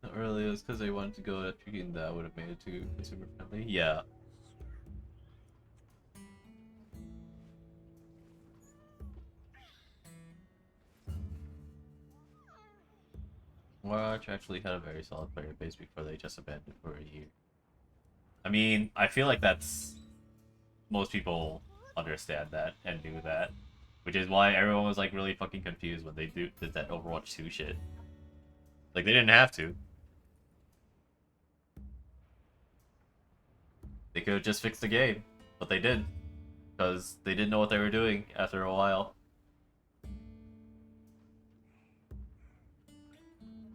Not really, it was because they wanted to go at thinking that would have made it too consumer friendly. Yeah. Watch actually had a very solid player base before they just abandoned for a year. I mean, I feel like that's most people understand that and knew that. Which is why everyone was like really fucking confused when they did that Overwatch 2 shit. Like, they didn't have to. They could have just fixed the game, but they didn't. Because they didn't know what they were doing after a while.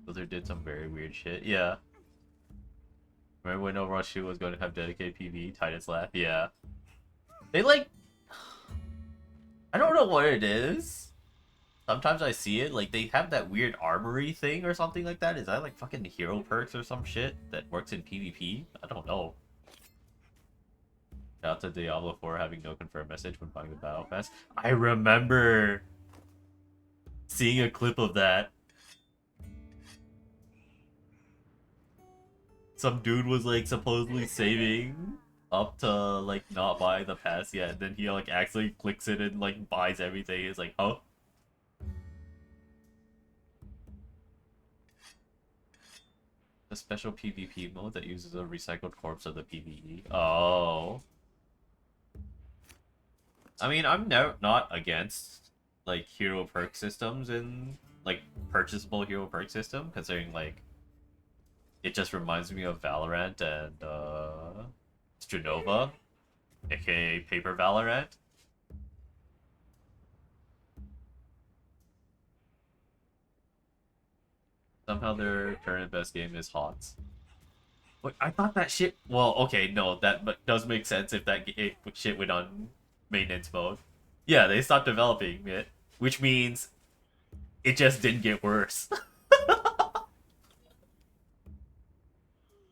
Blizzard did some very weird shit. Yeah. Remember when Overwatch 2 was going to have dedicated PvE, Titan's Laugh? Yeah. They like... I don't know what it is. Sometimes I see it, like they have that weird armory thing or something like that. Is that like fucking hero perks or some shit that works in PvP? I don't know. Shout out to Diablo 4 having no confirmed message when buying the Battle Pass. I remember seeing a clip of that. Some dude was like supposedly saving up to like not buy the pass yet, and then he like actually clicks it and like buys everything. It's like, oh. A special PvP mode that uses a recycled corpse of the PvE. Oh. I mean, I'm not against like hero perk systems and like purchasable hero perk system, considering like it just reminds me of Valorant and Stranova, aka Paper Valorant. Somehow their current best game is HOTS. Wait, I thought that shit... Well, okay, no, that does make sense if that shit went on maintenance mode. Yeah, they stopped developing it, which means it just didn't get worse.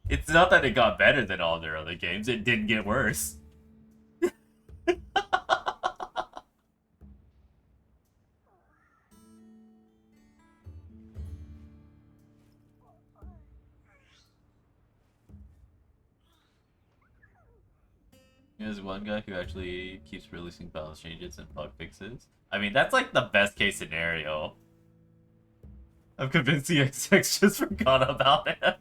It's not that it got better than all their other games, it didn't get worse. There's one guy who actually keeps releasing balance changes and bug fixes. I mean, that's like the best case scenario. I'm convinced the XX just forgot about him.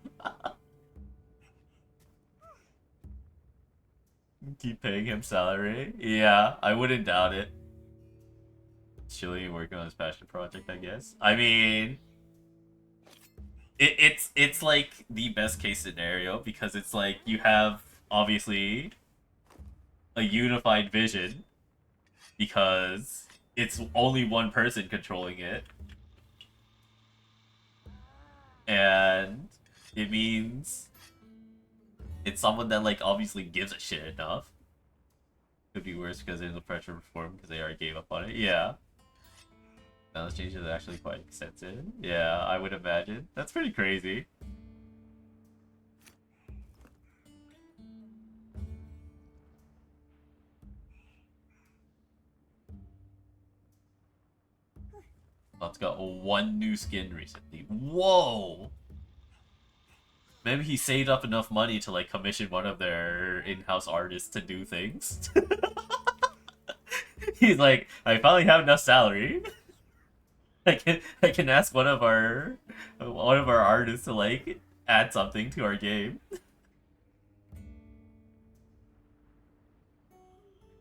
Keep paying him salary? Yeah, I wouldn't doubt it. Chili working on his passion project, I guess. I mean... It's like the best case scenario because it's like you have, obviously, a unified vision because it's only one person controlling it. And it means it's someone that like obviously gives a shit enough. Could be worse because there's no pressure to perform because they already gave up on it. Yeah. Balance changes are actually quite extensive. Yeah, I would imagine. That's pretty crazy. It's got one new skin recently. Whoa! Maybe he saved up enough money to like commission one of their in-house artists to do things. He's like, I finally have enough salary. I can ask one of our artists to like add something to our game.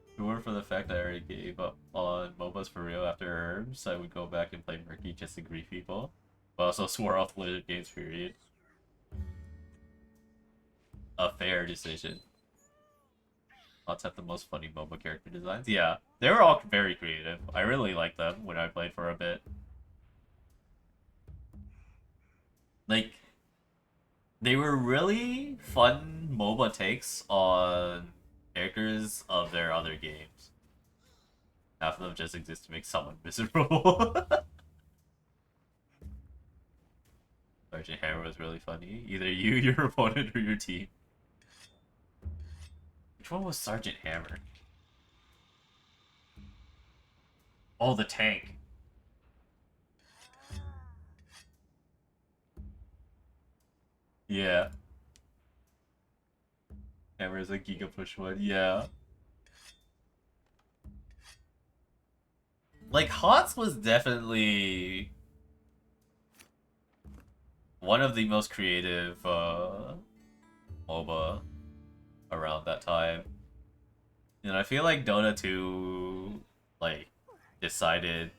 If it weren't for the fact that I already gave up on MOBAs for real after Herbs, I would go back and play Murky just to grief people. But also swore off Blizzard games, period. A fair decision. Lots have the most funny MOBA character designs. Yeah, they were all very creative. I really liked them when I played for a bit. Like, they were really fun MOBA takes on characters of their other games. Half of them just exist to make someone miserable. Sergeant Hammer was really funny. Either you, your opponent, or your team. Which one was Sergeant Hammer? Oh, the tank. Yeah. Hammer is a Giga Push one, yeah. Like, HOTS was definitely one of the most creative MOBA around that time. And I feel like Dota 2 like decided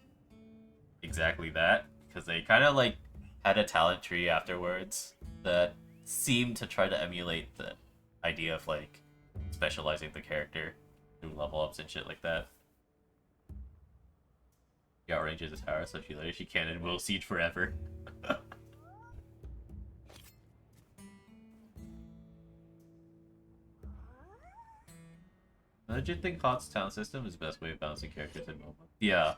exactly that because they kind of like had a talent tree afterwards that seemed to try to emulate the idea of like specializing the character through level ups and shit like that. She outranges the tower, so she can and will siege forever. I legit think HOTS town system is the best way of balancing characters in MOBA. Yeah.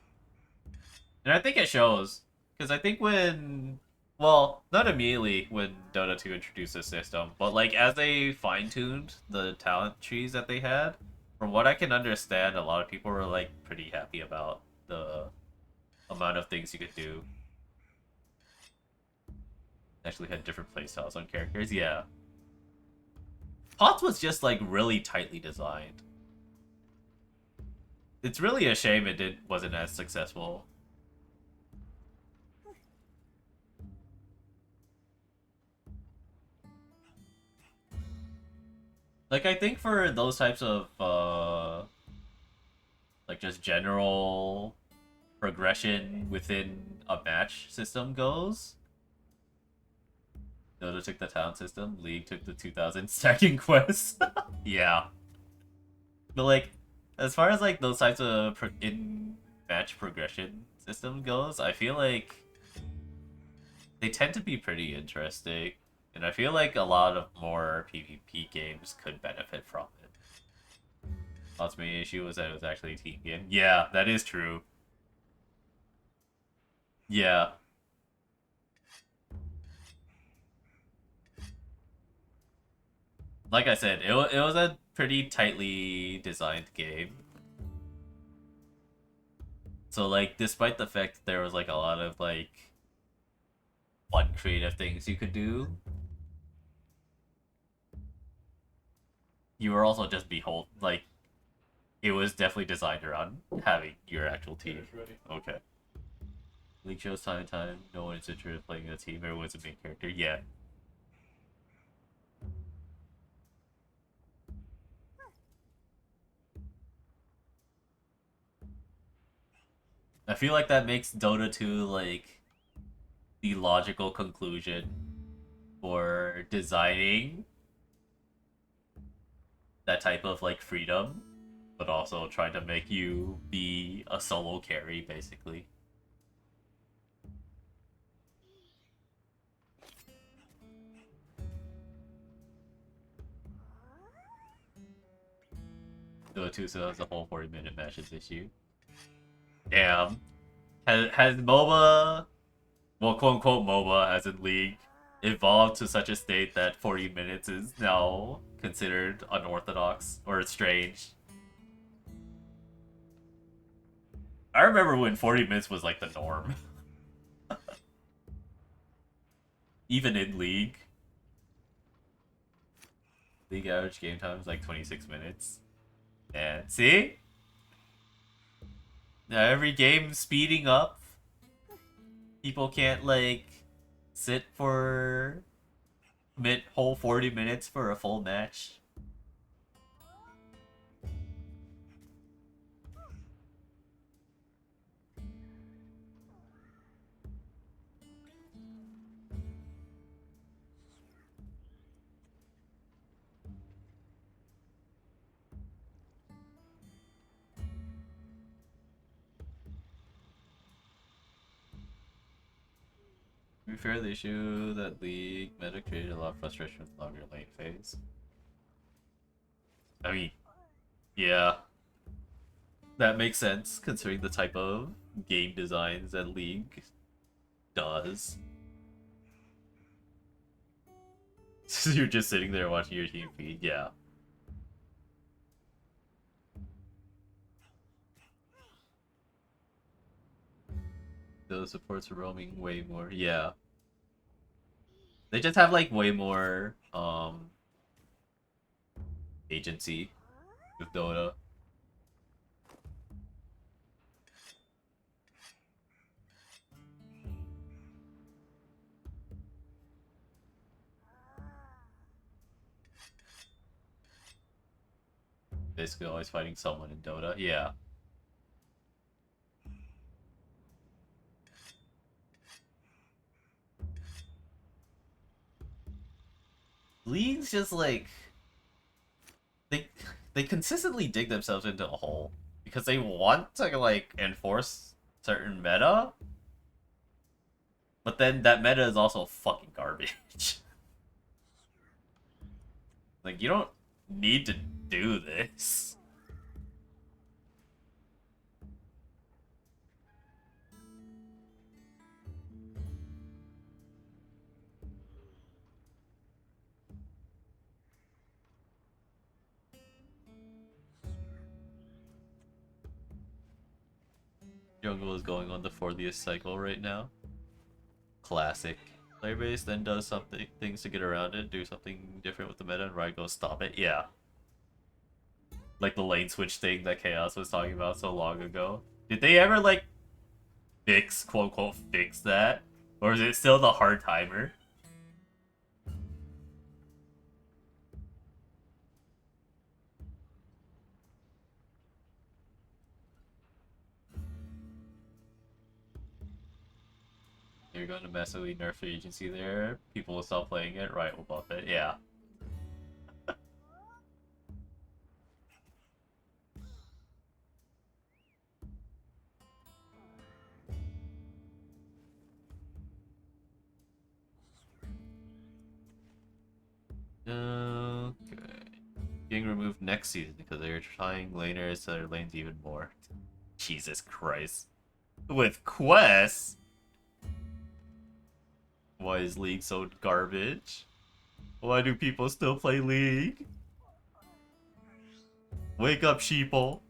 And I think it shows. Because I think when... Well, not immediately when Dota 2 introduced this system, but like as they fine-tuned the talent trees that they had, from what I can understand, a lot of people were like pretty happy about the amount of things you could do. Actually had different playstyles on characters, yeah. HOTS was just like really tightly designed. It's really a shame it wasn't as successful. Like, I think for those types of, like, just general progression within a match system goes, Dota took the talent system, League took the 2000 stacking quest. Yeah. But, like, as far as, like, those types of in-match progression system goes, I feel like they tend to be pretty interesting. And I feel like a lot of more PvP games could benefit from it. Lots main issue was that it was actually a team game. Yeah, that is true. Yeah. Like I said, it was a pretty tightly designed game. So, like, despite the fact that there was, like, a lot of, like, fun creative things you could do, you were also just like, it was definitely designed around having your actual team. Okay. League shows time and time, no one is interested in playing a team, everyone's a main character. Yeah. I feel like that makes Dota 2, like, the logical conclusion for designing that type of, like, freedom, but also trying to make you be a solo carry, basically. Dota 2 still has the whole 40-minute matches issue. Damn. Has MOBA, well, quote-unquote MOBA, as in League, evolved to such a state that 40 minutes is now considered unorthodox or strange? I remember when 40 minutes was like the norm. Even in League. League average game time is like 26 minutes. And see? Now every game speeding up. People can't like sit for whole 40 minutes for a full match. To be fair, the issue that League meta created a lot of frustration with longer lane phase. I mean, yeah. That makes sense, considering the type of game designs that League does. So you're just sitting there watching your team feed, yeah. Those supports are roaming way more, yeah. They just have like way more agency with Dota. Basically always fighting someone in Dota. Yeah. Leagues just like they consistently dig themselves into a hole because they want to like enforce certain meta, but then that meta is also fucking garbage. Like, you don't need to do this. Jungle is going on the 40th cycle right now. Classic. Player base then does things to get around it, do something different with the meta, and Riot goes stop it. Yeah. Like the lane switch thing that Chaos was talking about so long ago. Did they ever like fix, quote unquote, fix that? Or is it still the hard timer? You're going to massively nerf the agency there. People will stop playing it. Riot will buff it. Yeah. Okay. Getting removed next season because they're trying laners to their lanes even more. Jesus Christ. With quests? Why is League so garbage? Why do people still play League? Wake up, sheeple.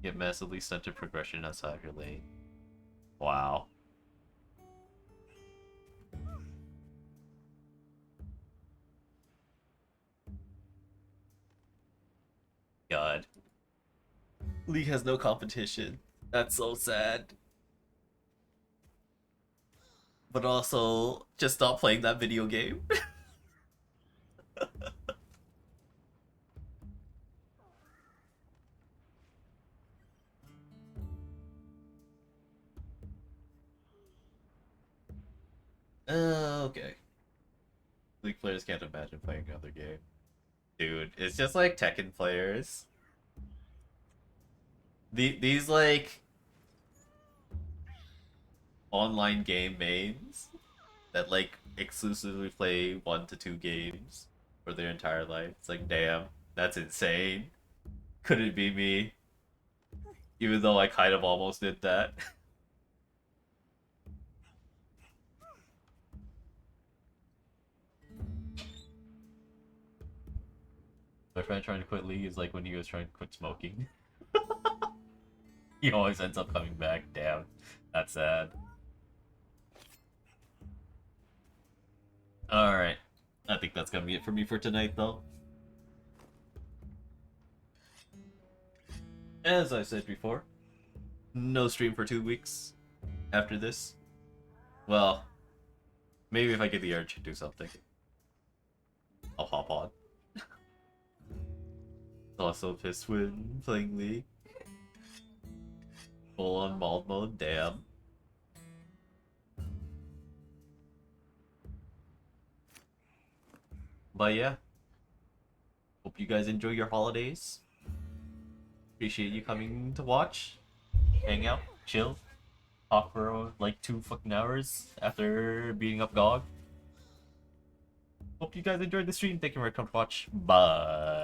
Get massively stunted progression outside your lane. Wow. God. League has no competition. That's so sad. But also, just stop playing that video game. Okay. League players can't imagine playing another game. Dude, it's just like Tekken players. These like online game mains that like exclusively play 1 to 2 games for their entire life. It's like, damn, that's insane. Could it be me? Even though I kind of almost did that. My friend trying to quit League is like when he was trying to quit smoking. He always ends up coming back. Damn, that's sad. Alright. I think that's gonna be it for me for tonight, though. As I said before, no stream for 2 weeks after this. Well, maybe if I get the urge to do something, I'll hop on. Also pissed when playing League. Full on Mauled mode, damn. But yeah. Hope you guys enjoy your holidays. Appreciate you coming to watch. Hang out, chill. Talk for like 2 fucking hours after beating up GOG. Hope you guys enjoyed the stream. Thank you for coming to watch. Bye.